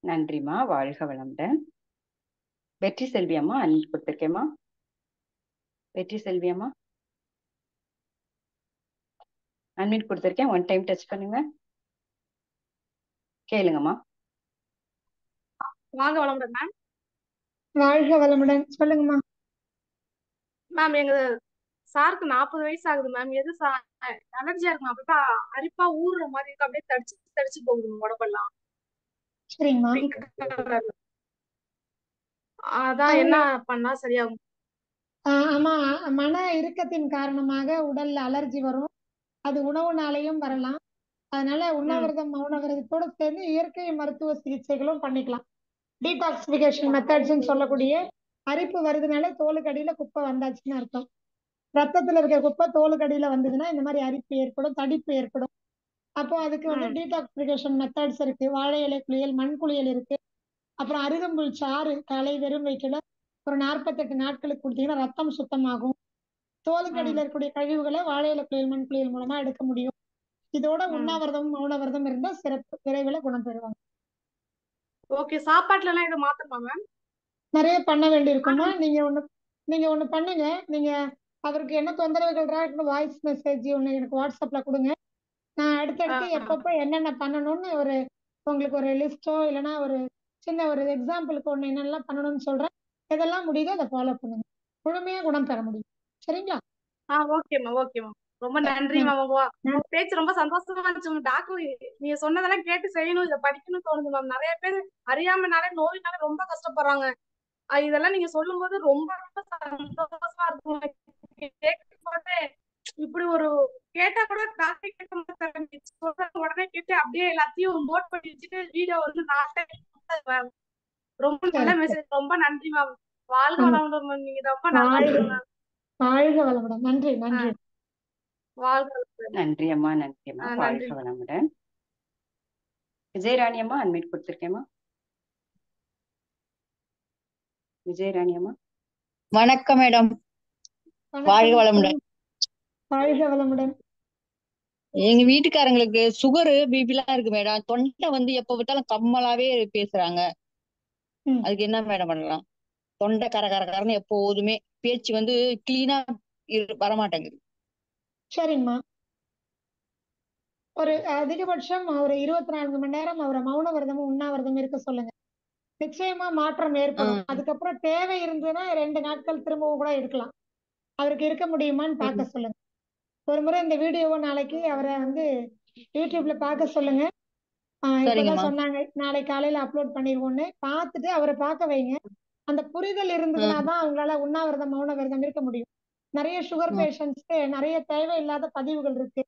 நன்றிம்மா. வாழ்க வளமுடன். வெற்றி செல்வி அம்மா அன்மியூட் கொடுத்துருக்கேம்மா. வெற்றி செல்வி அம்மா அன்மியூட் கொடுத்துருக்கேன். ஒன் டைம் டச் பண்ணுங்க, கேளுங்கம்மா. வாங்க வளமுடன் மேம். வாழ்க வளமுடன். சொல்லுங்கம்மா. மேம் எங்க சாருக்கு 40 வயசு ஆகுது மேம். எது அலர்ஜியா இருக்கு மேம். அப்படியே அரிப்பா ஊறுற மாதிரி இருக்கு. அப்படியே தடிச்சு தடிச்சு போகுது மேம் உடம்பெல்லாம். சரிங்கம்மா. பிங்க் கலர்ல. அதான் என்ன அவங்க பண்ணா சரியாகும்? ஆமா மன இறுக்கத்தின் காரணமாக உடல்ல அலர்ஜி வரும். அது உணவுனாலையும் வரலாம். அதனால ம் உண்ணாவிரதம் மௌன விரதத்தோட சேர்ந்து இயற்கை மருத்துவ சிகிச்சைகளும் பண்ணிக்கலாம். டீடாக்சிபிகேஷன் மெத்தட்ஸ்ன்னு சொல்லக்கூடிய அரிப்பு வருதுனால தோலுக்கு அடியில குப்பை வந்தாச்சுன்னு அர்த்தம். ரத்தத்துல இருக்க குப்பை தோலுக்கு அடியில வந்ததுன்னா இந்த மாதிரி அரிப்பு ஏற்படும், தடிப்பு ஏற்படும். அப்போ அதுக்கு வந்து ம் டீடாக்சிபிகேஷன் மெத்தட்ஸ் இருக்கு. வாழை இலை குளியல், மண் குளியல் இருக்கு. அப்புறம் அருகம்புல் சாறு காலை வெறும் வயிற்றுல ஒரு 48 நாட்களுக்கு கொடுத்தீங்கன்னா ரத்தம் சுத்தமாகும். தோலுக்கு ம் அடியில இருக்கக்கூடிய கழிவுகளை வாழை இலை குளியல், மண் குளியல் மூலமா எடுக்க முடியும். இதோட ம் உண்ணாவிரதம் மௌன விரதம் இருந்தா சிறப்பு, விரைவில் குணம் பெறுவாங்க. ஓகே. சாப்பாட்டுல எல்லாம் இதை மாத்தணுமா மேம்? நிறைய பண்ண வேண்டியிருக்குமா. நீங்க ஒண்ணு பண்ணுங்க. நீங்க அவருக்கு என்ன தொந்தரவுகள் வாய்ஸ் மெசேஜ் ஒண்ணு எனக்கு வாட்ஸ்அப்ல கொடுங்க. நான் அடுத்தடுத்து எப்பப்போ என்னென்ன பண்ணணும்னு உங்களுக்கு ஒரு லிஸ்டோ இல்லைன்னா ஒரு சின்ன ஒரு எக்ஸாம்பிளுக்கு ஒண்ணு என்னெல்லாம் பண்ணணும்னு சொல்றேன். எதெல்லாம் முடியுதோ அதை ஃபாலோ பண்ணுங்க. முழுமையா குணம் பெற முடியும். சரிங்களா? Okay ma'am. Okay ma'am. ரொம்ப நன்றி நன்றி மேம். உங்க நன்றி. பேச்சு ரொம்ப சந்தோஷமா இருந்துச்சு. டாக்டர் நீங்க சொன்னதெல்லாம் கேட்டு செய்யணும், இதை படிக்கணும்னு தோணுது மேம். நிறைய பேர் அறியாமனாலே நோயினால ரொம்ப கஷ்டப்படுறாங்க. இதெல்லாம் நீங்க சொல்லும் போது ரொம்ப ரொம்ப சந்தோஷமா இருக்கும். கேட்கும்போது இப்படி ஒரு கேட்டா கூட டாக்டர் கேட்க மாட்டாங்க. சொல்ற உடனே கேட்டு அப்படியே எல்லாத்தையும் நோட் பண்ணி வச்சுட்டு வீடியோ வந்து மேம். ரொம்ப நல்ல சரி சரி. மெசேஜ். ரொம்ப நன்றி மேம். வாழ்க ஆமா. வளமுடன் மேம். நீங்க ரொம்ப நல்லா வாழ்க இருக்கீங்க மேம். வாழ்க வளமுடன். நன்றி நன்றி. வாழ்க வளமுடன். நன்றி அம்மா. நன்றி அம்மா. நன்றி. வாழ்க வளமுடன். விஜயராணி அம்மா அன்மியூட் கொடுத்துருக்கேம்மா. விஜயராணி அம்மா வணக்கம் மேடம். வாழ்க வணக்கம். வளமுடன். வாழ்க வளமுடன். எங்க வீட்டுக்காரங்களுக்கு சுகரு பிபிலாம் இருக்கு மேடம். தொண்டை வந்து எப்ப பார்த்தாலும் கம்மலாவே பேசுறாங்க. ம் அதுக்கு என்ன மேடம் பண்ணலாம்? தொண்டை கர கர கரன்னு எப்போதுமே பேச்சு வந்து கிளீனா வரமாட்டேங்குது. சரிங்கம்மா. ஒரு அதிகபட்சம் ஒரு 24 மணி நேரம் அவரை மௌன விரதமும் உண்ணாவிரதம் இருக்க சொல்லுங்க. நிச்சயமா மாற்றம் ஏற்படும். அதுக்கப்புறம் தேவை இருந்ததுன்னா 2 நாட்கள் திரும்பவும் கூட இருக்கலாம். அவருக்கு இருக்க முடியுமான்னு பார்க்க சொல்லுங்க. ஒரு முறை இந்த வீடியோவை நாளைக்கு அவரை வந்து யூடியூப்ல பார்க்க சொல்லுங்க. இப்பதான் சரிங்கம்மா. சொன்னாங்க நாளை காலையில அப்லோட் பண்ணிடுவோன்னு. பார்த்துட்டு அவரை பார்க்க வைங்க. அந்த புரிதல் இருந்ததுன்னா தான் அவங்களால உண்ணாவிரதம் மௌன விரதம் இருக்க முடியும். நிறைய சுகர் பேஷண்ட்ஸ்க்கு நிறைய தேவையில்லாத பதிவுகள் இருக்கு.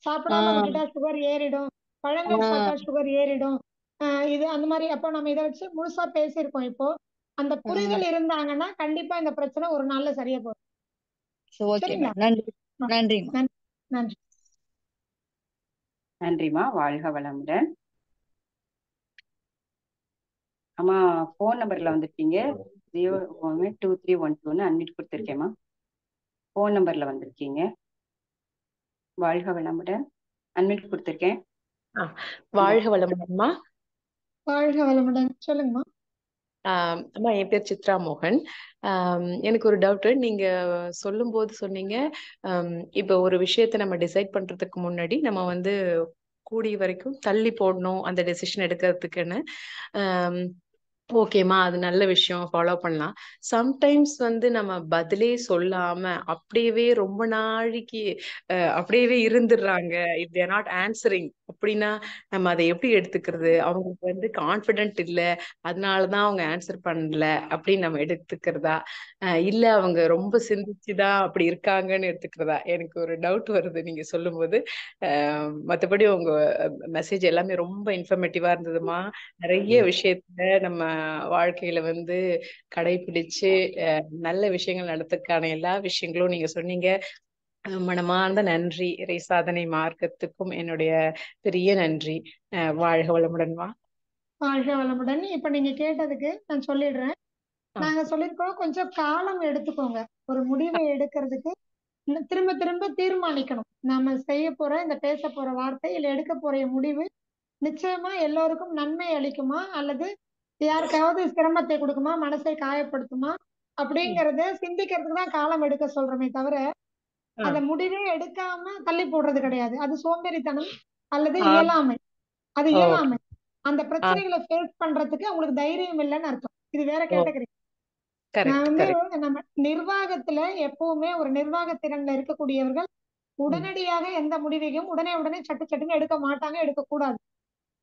சாப்பிடாம விட்டுட்டா சுகர் ஏறிடும், பழங்கள் சாப்பிட்டா சுகர் ஏறிடும், இது அந்த மாதிரி. அப்போ நம்ம இதை வச்சு முழுசா பேசியிருக்கோம். இப்போ அந்த புரிதல் இருந்தாங்கன்னா கண்டிப்பா இந்த பிரச்சனை ஒரு நாள்ல சரியா போகும். ஓகே சரிங்களா? நன்றி. நன்றிம்மா. நன்றி நன்றி. நன்றிம்மா. வாழ்க வளமுடன். அம்மா ஃபோன் நம்பர்ல வந்துருக்கீங்க. 02312 அன்மியூட் கொடுத்துருக்கேம்மா. ஃபோன் நம்பர்ல வந்திருக்கீங்க. வாழ்க வளமுடன். அன்மியூட் கொடுத்துருக்கேன். வாழ்க வளமுடன்மா. வாழ்க வளமுடன். சொல்லுங்கம்மா. அம்மா என் பேர் சித்ரா மோகன். எனக்கு ஒரு டவுட். நீங்க சொல்லும் போது சொன்னீங்க, இப்போ ஒரு விஷயத்த நம்ம டிசைட் பண்றதுக்கு முன்னாடி நம்ம வந்து கூடிய வரைக்கும் தள்ளி போடணும் அந்த டெசிஷன் எடுக்கிறதுக்குன்னு. ஓகேம்மா, அது நல்ல விஷயம், ஃபாலோ பண்ணலாம். சம்டைம்ஸ் வந்து நம்ம பதிலே சொல்லாம அப்படியவே ரொம்ப நாளைக்கு அப்படியவே இருந்துடுறாங்க. இஃப் தேர் நாட் ஆன்சரிங் அப்படின்னா நம்ம அதை எப்படி எடுத்துக்கிறது? அவங்களுக்கு வந்து கான்ஃபிடென்ட் இல்ல, அதனாலதான் அவங்க ஆன்சர் பண்ணல அப்படின்னு நம்ம எடுத்துக்கிறதா? இல்ல அவங்க ரொம்ப சிந்திச்சுதான் அப்படி இருக்காங்கன்னு எடுத்துக்கிறதா? எனக்கு ஒரு டவுட் வருது நீங்க சொல்லும்போது. மற்றபடி உங்க மெசேஜ் எல்லாமே ரொம்ப இன்ஃபர்மேட்டிவா இருந்ததுமா. நிறைய விஷயத்துல நம்ம வாழ்க்கையில வந்து கடைபிடிச்சு நல்ல விஷயங்கள் நடத்துக்கான எல்லா விஷயங்களும் நீங்க சொன்னீங்க. மனமார்ந்த நன்றி. இறை சாதனை மார்க்கத்துக்கும் என்னுடைய பெரிய நன்றி. வாழ்க வளமுடன் வா. வாழ்க வளமுடன். இப்ப நீங்க கேட்டதுக்கு நான் சொல்லிடுறேன். ஆ, நாங்க சொல்லியிருக்கோம், கொஞ்சம் காலம் எடுத்துக்கோங்க ஒரு முடிவை எடுக்கிறதுக்கு. திரும்ப திரும்ப தீர்மானிக்கணும். நாம செய்ய போற இந்த பேச போற வார்த்தை இல்ல எடுக்க போற முடிவு நிச்சயமா எல்லோருக்கும் நன்மை அளிக்குமா அல்லது யாருக்காவது சிரமத்தை கொடுக்குமா, மனசை காயப்படுத்துமா அப்படிங்கறத சிந்திக்கிறதுக்கு தான் காலம் எடுக்க சொல்றோமே தவிர ஆ, அந்த முடிவே எடுக்காம தள்ளி போடுறது கிடையாது. அது சோம்பேறித்தனம் அல்லது ஆ, இயலாமை. அது ஓகே. இயலாமை. அந்த ஆ, பிரச்சனைகளை ஃபேஸ் பண்றதுக்கு அவங்களுக்கு தைரியம் இல்லைன்னு அர்த்தம். இது வேற ஓ, கேட்டகரி. நான் கரெக்ட் வந்து கரெக்ட். நம்ம நிர்வாகத்துல எப்பவுமே ஒரு நிர்வாக திறன்ல இருக்கக்கூடியவர்கள் உடனடியாக எந்த முடிவையும் உடனே உடனே சட்டு சட்டுன்னு எடுக்க மாட்டாங்க, எடுக்கக்கூடாது.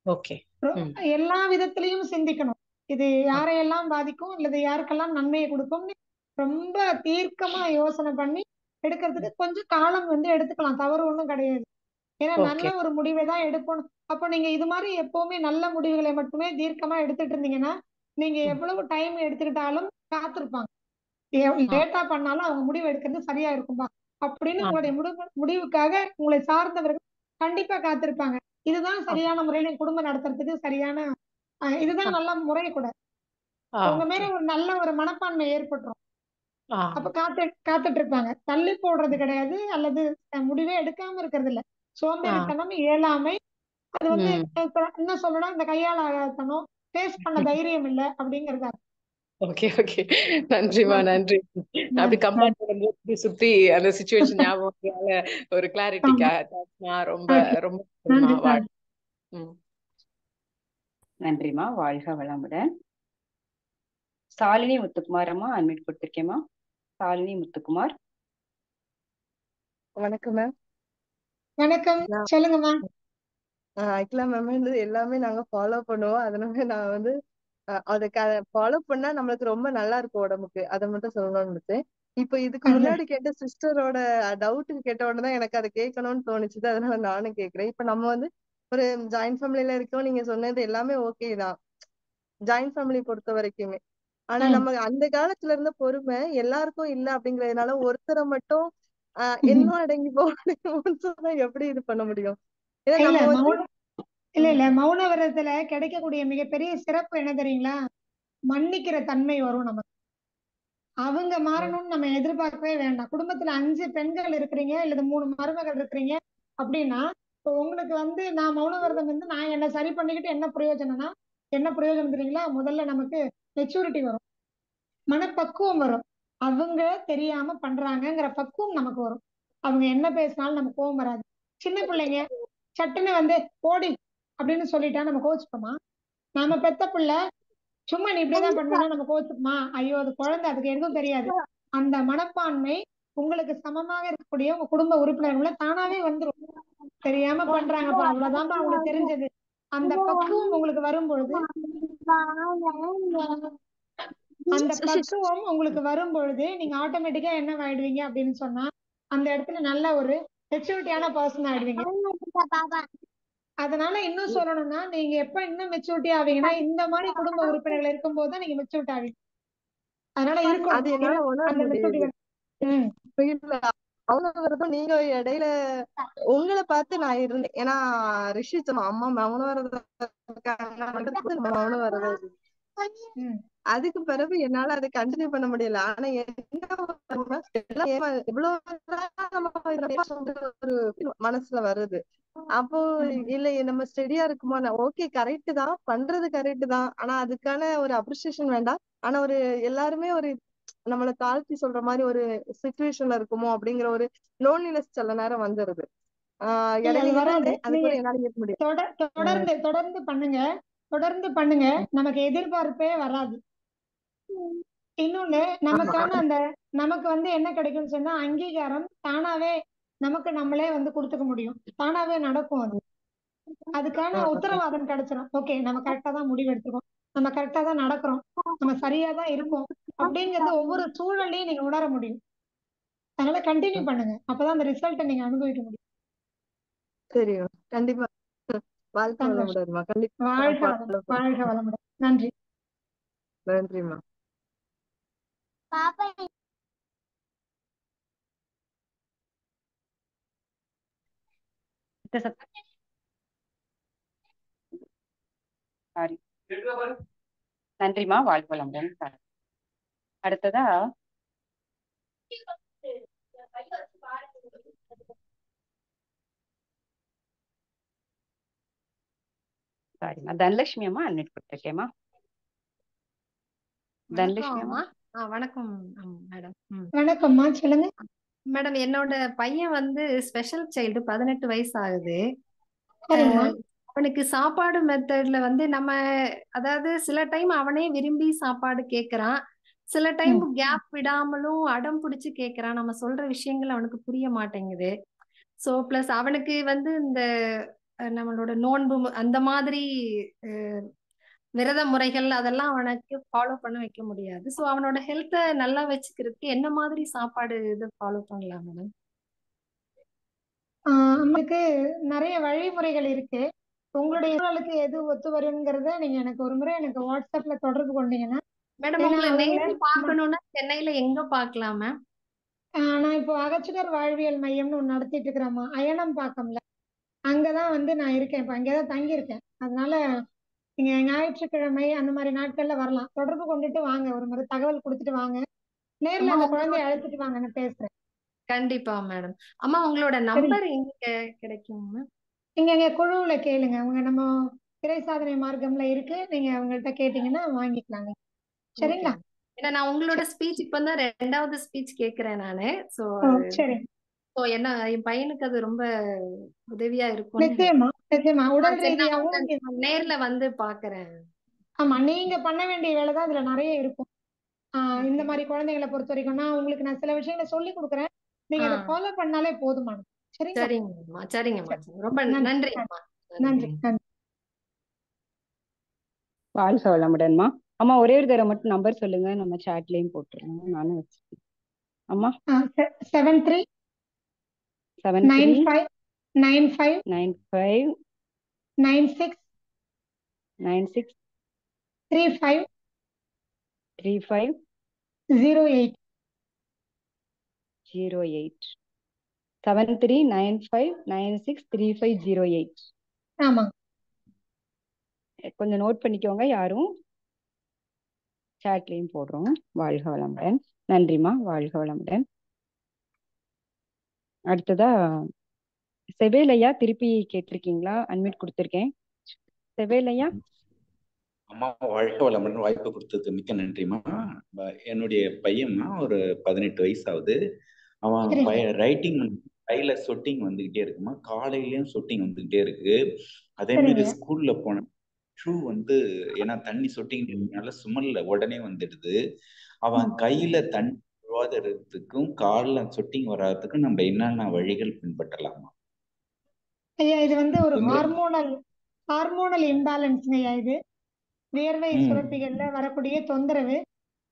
ஓகே. ம், எல்லா விதத்திலையும் சிந்திக்கணும். இது யாரையெல்லாம் பாதிக்கும் அல்லது யாருக்கெல்லாம் நன்மையை கொடுக்கும்னு ரொம்ப தீர்க்கமா யோசனை பண்ணி எடுக்கிறதுக்கு கொஞ்சம் காலம் வந்து எடுத்துக்கலாம். தவறு ஒண்ணும் கிடையாது. ஏன்னா நல்ல ஓகே. ஒரு முடிவை தான் எடுக்கணும். அப்போ நீங்க இது மாதிரி எப்பவுமே நல்ல முடிவுகளை மட்டுமே தீர்க்கமா எடுத்துட்டு இருந்தீங்கன்னா நீங்க ம், எவ்வளவு டைம் எடுத்துக்கிட்டாலும் காத்திருப்பாங்க. ஆ, லேட்டா பண்ணாலும் அவங்க முடிவு எடுக்கிறது சரியா இருக்கும்பா அப்படின்னு ஆ, உங்களுடைய முடிவுக்காக உங்களை சார்ந்தவர்கள் கண்டிப்பா காத்திருப்பாங்க. இதுதான் ஆ, சரியான முறையில குடும்பம் நடத்துறதுக்கு சரியான ஆ, இதுதான் நல்ல முறை கூட. உங்க மேல ஓகே. ஒரு நல்ல ஒரு மனப்பான்மை ஏற்பட்டுரும். ஆ, அப்ப காத்துட்டு இருப்பாங்க. தள்ளி போடுறது கிடையாது அல்லது முடிவே எடுக்காம இருக்கிறது இல்ல. ஆ, சோம்பேறித்தனம், இயலாமை, அது வந்து ம். என்ன சொல்லணும், இந்த கையாளாதனம், ஃபேஸ் பண்ண தைரியம் இல்ல அப்படிங்கறதா. Okay okay. நன்றிமா, நன்றி. அப்படி கம்பேர் பண்ணும்போது இப்படி சுத்தி அந்த சுச்சுவேஷன் ஞாபகம் ஒரு கிளாரிட்டிக்கா ரொம்ப ஓகே. ரொம்ப நன்றி வாழ். நன்றி. ம். நன்றிம்மா. வாழ்க வளமுடன். சாலினி முத்துக்குமார் அம்மா அட்மிட் கொடுத்திருக்கேம்மா. சாலினி முத்துக்குமார். வணக்கம் மேம். வணக்கம், சொல்லுங்கம்மா. ஆக்சுவலா மேம் வந்து எல்லாமே நாங்க ஃபாலோ பண்ணுவோம். அதனால நான் வந்து அதுக்கு ஃபாலோ பண்ணா நம்மளுக்கு ரொம்ப நல்லா இருக்கும் உடம்புக்கு. அதை மட்டும் சொல்லணும்னு நினைச்சேன். இப்ப இதுக்கு முன்னாடி கேட்ட சிஸ்டரோட டவுட்டுக்கு கேட்ட உடனே தான் எனக்கு அதை கேட்கணும்னு தோணுச்சுது. அதனால நானும் கேட்கிறேன். இப்ப நம்ம வந்து ஒரு ஜாயிண்ட் ஃபேமிலில இருக்கோம். நீங்க சொன்னது எல்லாமே ஓகே தான், ஜாயிண்ட் ஃபேமிலி பொறுத்த வரைக்குமே. ஆனா நம்ம அந்த காலத்துல இருந்த பொறுமை எல்லாருக்கும் இல்ல அப்படிங்கறதுனால ஒருத்தரை மட்டும் என்ன அடங்கி போகணும்னு சொன்னா எப்படி இது பண்ண முடியும்? ஏன்னா இல்ல நம்ம வந்து இல்ல மௌன விரதத்துல கிடைக்கக்கூடிய மிகப்பெரிய சிறப்பு என்ன தெரியுங்களா? மன்னிக்கிற தன்மை வரும் நமக்கு. அவங்க மாறணும்னு நம்ம எதிர்பார்க்கவே வேண்டாம். குடும்பத்துல 5 பெண்கள் இருக்கிறீங்க இல்லது 3 மருமகள் இருக்கிறீங்க அப்படின்னா இப்போ உங்களுக்கு வந்து நான் மௌன விரதம் வந்து நான் என்ன சரி பண்ணிக்கிட்டு என்ன பிரயோஜனம்னா என்ன பிரயோஜனம் தெரியுங்களா? முதல்ல நமக்கு மெச்சூரிட்டி வரும், மனப்பக்குவம் வரும். அவங்க தெரியாம பண்றாங்கங்கிற பக்குவம் நமக்கு வரும். அவங்க என்ன பேசினாலும் நமக்கு கோவம் வராது. சின்ன பிள்ளைங்க சட்டுன்னு வந்து ஓடி அப்படின்னு சொல்லிட்டா நம்ம கோச்சுப்போமா? நாம பெத்த பிள்ளை சும்மா நீ இப்படிதான் பண்ணுவேன்னா நம்ம கோச்சுப்போமா? ஐயோ அது குழந்தை, அதுக்கு எதுவும் தெரியாது. அந்த மனப்பான்மை உங்களுக்கு சமமாக இருக்கக்கூடிய உங்க குடும்ப உறுப்பினர்கள தானாவே வந்துரும். தெரியாம பண்றாங்கப்பா, அவ்வளவுதான்ப்பா அவங்களுக்கு தெரிஞ்சது. அந்த பக்குவம் உங்களுக்கு வரும்பொழுது அந்த பக்குவம் உங்களுக்கு வரும் பொழுது நீங்க ஆட்டோமேட்டிக்கா என்ன ஆயிடுவீங்க அப்படின்னு சொன்னா அந்த இடத்துல நல்ல ஒரு மெச்சூரிட்டியான பர்சன் ஆயிடுவீங்க. அதனால இன்னும் சொல்லணும்னா நீங்க எப்ப இன்னும் மெச்சூரிட்டி ஆவீங்கன்னா இந்த மாதிரி குடும்ப உறுப்பினர்கள் இருக்கும்போது தான் நீங்க மெச்சூரிட்டி ஆவீங்க. அதனால அது இருக்கணும் என்னால உணர அந்த முடியுது. மெச்சூரிட்டி. இல்ல மௌனவிரதம் நீங்க இடையில உங்களை பார்த்து நான் இருந்தேன். ஏன்னா ரிஷி சொன்னா அம்மா மௌனவிரதம் மௌனவிரதம். அதுக்கு பிறகு என்னால அதை கண்டினியூ பண்ண முடியல. ஆனா என்ன ஒரு மனசுல வருது. அப்போ இல்ல நம்ம ஸ்டெடியா இருக்குமா? ஓகே கரெக்ட் தான், பண்றது கரெக்ட் தான். ஆனா அதுக்கான ஒரு அப்ரிசியேஷன் வேண்டாம். ஆனா ஒரு எல்லாருமே ஒரு நம்மள தாழ்த்தி சொல்ற மாதிரி ஒரு சிச்சுவேஷன்ல இருக்குமோ அப்படிங்கிற ஒரு லோன்லினஸ் சில நேரம் வந்துருது. இல்ல அது இடையில வராது. இருந்தேன், அது நீங்க கூட என்னால இருக்க முடியும். தொடர்ந்து பண்ணுங்க. தொடர்ந்து பண்ணுங்க, நமக்கு எதிர்பார்ப்பே வராது. இன்னொன்னு, ஆமா நமக்கான அந்த நமக்கு வந்து என்ன கிடைக்கும்னு சொன்னா அங்கீகாரம் தானாவே நமக்கு நம்மளே வந்து கொடுத்துக்க முடியும். தானாவே நடக்கும் அது. அதுக்கான உத்தரவாதம் கிடைச்சிடும். ஓகே, நம்ம கரெக்டா தான் முடிவு எடுத்துக்கோம், நம்ம கரெக்டா தான் நடக்கிறோம், நம்ம சரியா தான் இருக்கோம் அப்படிங்கிறது ஒவ்வொரு சூழலையும் நீங்க உணர முடியும். அதனால கண்டினியூ பண்ணுங்க, அப்பதான் அந்த ரிசல்ட்டை நீங்க அனுபவிக்க முடியும். சரிம்மா, கண்டிப்பா. வாழ்க்கை சந்தோஷம். வளமுடன்மா. கண்டிப்பா நான் வாழ்க follow வளமுடன், பண்றேன். வாழ்க வளமுடன். நன்றி. நன்றிம்மா. சாரி. நன்றிம்மா, வாழ்க வளமுடன். அடுத்ததா சாரிம்மா, தனலட்சுமி அம்மா அன்மிட் கொடுத்துருக்கேம்மா. தனலட்சுமி வணக்கம் அம்மா. அம்மா. வணக்கம் மேடம். வணக்கம்மா, சொல்லுங்க. மேடம், என்னோட பையன் வந்து ஸ்பெஷல் சைல்டு, 18 வயசு ஆகுது. சரிம்மா. அவனுக்கு சாப்பாடு மெத்தட்ல வந்து நம்ம, அதாவது சில டைம் அவனே விரும்பி சாப்பாடு கேட்கறான், சில டைம் கேப் விடாமலும் அடம் பிடிச்சு கேட்கறான். நம்ம சொல்ற விஷயங்கள் அவனுக்கு புரிய மாட்டேங்குது. ஸோ பிளஸ் அவனுக்கு வந்து இந்த நம்மளோட நோன்பு அந்த மாதிரி விரத முறைகள் அதெல்லாம் அவனுக்கு ஃபாலோ பண்ண வைக்க முடியாது. ஸோ அவனோட ஹெல்த்தை நல்லா வச்சுக்கிறதுக்கு என்ன மாதிரி சாப்பாடு இது ஃபாலோ பண்ணலாம் மேடம்? நமக்கு நிறைய வழிமுறைகள் இருக்கு. உங்களுடைய சூழலுக்கு எது ஒத்து வருங்கிறத நீங்க எனக்கு ஒரு முறை எனக்கு வாட்ஸ்அப்ல தொடர்பு கொண்டீங்கன்னா, மேடம், ஏன்னா உங்களை அவங்கள நேர்ல பார்க்கணும்னா சென்னையில எங்க பார்க்கலாம் மேம்? நான் இப்போ அகச்சுடர் வாழ்வியல் மையம்னு ஒன்று நடத்திட்டு இருக்கிறேம்மா, அயனம்பாக்கம்ல. அங்கதான் வந்து நான் இருக்கேன், இப்போ அங்கேதான் தங்கி இருக்கேன். அதனால நீங்க ஞாயிற்றுக்கிழமை அந்த மாதிரி நாட்கள்ல வரலாம். தொடர்பு கொண்டுட்டு வாங்க, ஒரு முறை தகவல் கொடுத்துட்டு வாங்க, நேர்ல அம்மா அந்த உங்களோட குழந்தைய அழைச்சிட்டு வாங்க, நான் பேசுறேன். கண்டிப்பா மேடம். அம்மா உங்களோட சரி, நம்பர் எங்க கிடைக்கும் மேம்? நீங்க எங்க குழுவுல கேளுங்க, அவங்க நம்ம இறை சாதனை மார்க்கம்ல இருக்கு, நீங்க அவங்கள்ட்ட கேட்டீங்கன்னா வாங்கிக்கலாங்க. ஓகே சரிங்களா? மேம். ஏன்னா நான் உங்களோட ஸ்பீச் இப்பதான் 2வது ஸ்பீச் கேட்கிறேன் நானு. ஸோ ஓ, சரி. என்ன என் பையனுக்கு அது ரொம்ப உதவியா இருக்கும்னு நிச்சயமா, நிச்சயமா. உடல் சரி, நான் ரீதியாவும் உங்களை நேர்ல வந்து பாக்குறேன். ஆமா, நீங்க பண்ண வேண்டிய வேலைதான் இதுல நிறைய இருக்கும். இந்த மாதிரி குழந்தைகளை பொறுத்த வரைக்கும் உங்களுக்கு நான் சில விஷயங்களை சொல்லி கொடுக்குறேன், நீங்க அதை ஃபாலோ பண்ணாலே போதுமானது. சரிங்களா? சரிங்கம்மா, சரிங்கம்மா. ரொம்ப நன்றி, நன்றிங்கம்மா. நன்றி, நன்றி. வாழ்க வளமுடன்மா. அம்மா ஒரே ஒரு தடவை மட்டும் நம்பர் சொல்லுங்க, நம்ம சாட்லயும் போட்டுருங்க, நானும் வச்சுக்கேன். அம்மா 73 95 95 95 96 96 35 35 08 08 7395963508. ஆமா. கொஞ்சம் நோட் பண்ணிக்கோங்க, யாரும் சாட்லயும் போடுறோம். வாழ்க வளமுடன். நன்றிம்மா, வாழ்க வளமுடன். அடுத்ததா செவேலையா திருப்பி கேட்டிருக்கீங்களா? அன்மிட் கொடுத்துருக்கேன். செவேலையா. அம்மா வாழ்க வளமுடன், வாய்ப்பு கொடுத்ததுக்கு மிக்க நன்றிம்மா. என்னுடைய பையன்மா ஒரு 18 வயசு ஆகுது. அவன் ரைட்டிங் கையில சொட்டிங் வந்துகிட்டே இருக்குமா, காலையிலயும் சொட்டிங் வந்துகிட்டே இருக்கு. அதே மாதிரி ஸ்கூல்ல போன ஷூ வந்து, ஏன்னா தண்ணி சொட்டிங்னால சுமல்ல உடனே வந்துடுது. அவன் கையில தண்ணி விழுவாததுக்கும் கால்ல சொட்டிங் வராதுக்கும் நம்ம என்னென்ன வழிகள் பின்பற்றலாமா? ஐயா, இது வந்து ஒரு ஹார்மோனல் இம்பேலன்ஸ்ங்கய்யா. இது வியர்வை சுரப்பிகள்ல வரக்கூடிய தொந்தரவு,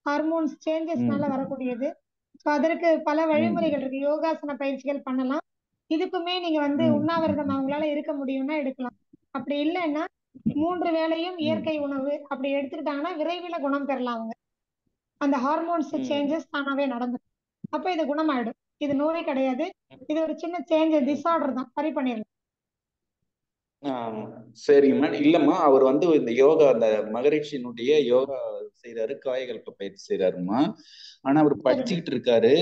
ஹார்மோன்ஸ் சேஞ்சஸ்னால வரக்கூடியது. ஸோ அதற்கு பல வழிமுறைகள் இருக்கு. யோகாசன பயிற்சிகள் பண்ணலாம். இதுக்குமே நீங்க வந்து உண்ணாவிரதம் அவங்களால இருக்க முடியும்னா எடுக்கலாம். அப்படி இல்லைன்னா 3 வேளையும் இயற்கை உணவு அப்படி எடுத்துக்கிட்டாங்கன்னா விரைவில் குணம் பெறலாம். அவங்க அந்த ஹார்மோன்ஸ் சேஞ்சஸ் தானாவே நடந்துடும். அப்ப இது குணமாயிடும். இது நோயே கிடையாது, இது ஒரு சின்ன சேஞ்ச், டிஸார்டர் தான், சரி பண்ணிடலாம். சரிங்கம்மா. இல்லம்மா, அவர் வந்து இந்த யோகா, அந்த மகரிஷியினுடைய யோகா செய்யறாரு, காயகல்ப பயிற்சி செய்யறாருமா. ஆனா அவர் படிச்சுக்கிட்டு இருக்காரு,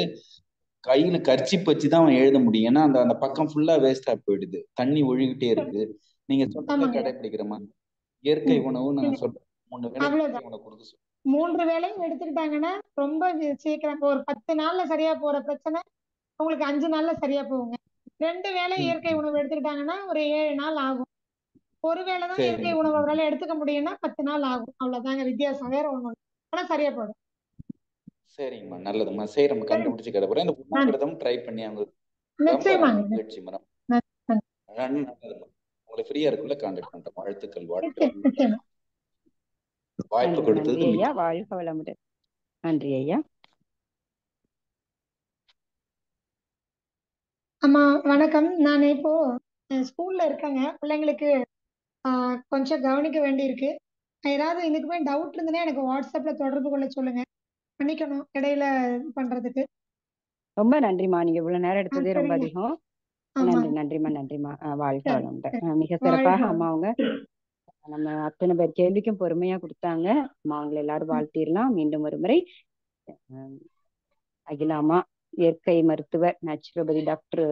கையில கர்ச்சிப் வச்சுதான் அவன் எழுத முடியும். ஏன்னா அந்த அந்த பக்கம் ஃபுல்லா வேஸ்டா போயிடுது, தண்ணி ஒழுகிட்டே இருக்கு. நீங்க சொல்றத கடைபிடிக்கிற மாதிரி இயற்கை உணவு நான் சொல்றேன். 3 வேளை உணவு கொடுக்க சொல்றேன். 3 வேளையும் எடுத்துக்கிட்டாங்கன்னா ரொம்ப சீக்கிரம், ஒரு 10 நாள்ல சரியா போற பிரச்சனை உங்களுக்கு 5 நாள்ல சரியா போகுங்க. 2 வேளை இயற்கை உணவு எடுத்துக்கிட்டாங்கன்னா ஒரு 7 நாள் ஆகும். ஒருவேளைதான் இயற்கை சரிங்க உணவு அவரால் எடுத்துக்க முடியும்னா 10 நாள் ஆகும். அவ்வளவுதாங்க வித்தியாசம், வேற ஒண்ணும் இல்லை. ஆனா சரியா போயிடும். சரிங்கம்மா, நல்லதும்மா. செய்யறோம், கண்டுபிடிச்சு கிடப்புறேன். இந்த உண்ணாவிரதம் ட்ரை பண்ணி அவங்க ரொம்ப நிச்சயமாங்க. மகிழ்ச்சி மேடம். நன்றி. நல்லதும்மா. உங்களை ஃப்ரீயா இருக்குள்ள கான்டாக்ட் பண்றோம். வாழ்த்துக்கள், வாழ்த்து. நிச்சயமா. வாய்ப்பு நன்றி கொடுத்தது ஐயா, வாழ்க வளமுடன். நன்றி ஐயா. அம்மா வணக்கம். நான் இப்போ ஸ்கூல்ல இருக்கேங்க. பிள்ளைங்களுக்கு கொஞ்சம் கவனிக்க வேண்டியிருக்கு. ஏதாவது இதுக்குமே டவுட் இருந்ததுன்னா எனக்கு வாட்ஸ்அப்ல தொடர்பு கொள்ள சொல்லுங்க. மன்னிக்கணும் இடையில பண்றதுக்கு. ரொம்ப நன்றிம்மா, நீங்க இவ்வளவு நேரம் எடுத்ததே ரொம்ப சரிங்க. அதிகம். ஆமா. நன்றிம்மா. வாழ்க சரி, வளமுடன். சரி. மிக வாழ்க சிறப்பாக வளமுடன். அம்மா அவங்க நம்ம அத்தனை பேர் கேள்விக்கும் பொறுமையா கொடுத்தாங்க. அம்மா அவங்களை எல்லாரும் வாழ்த்திடலாம். மீண்டும் ஒரு முறை அகிலா அம்மா, இயற்கை மருத்துவர், நேச்சுரோபதி டாக்டர்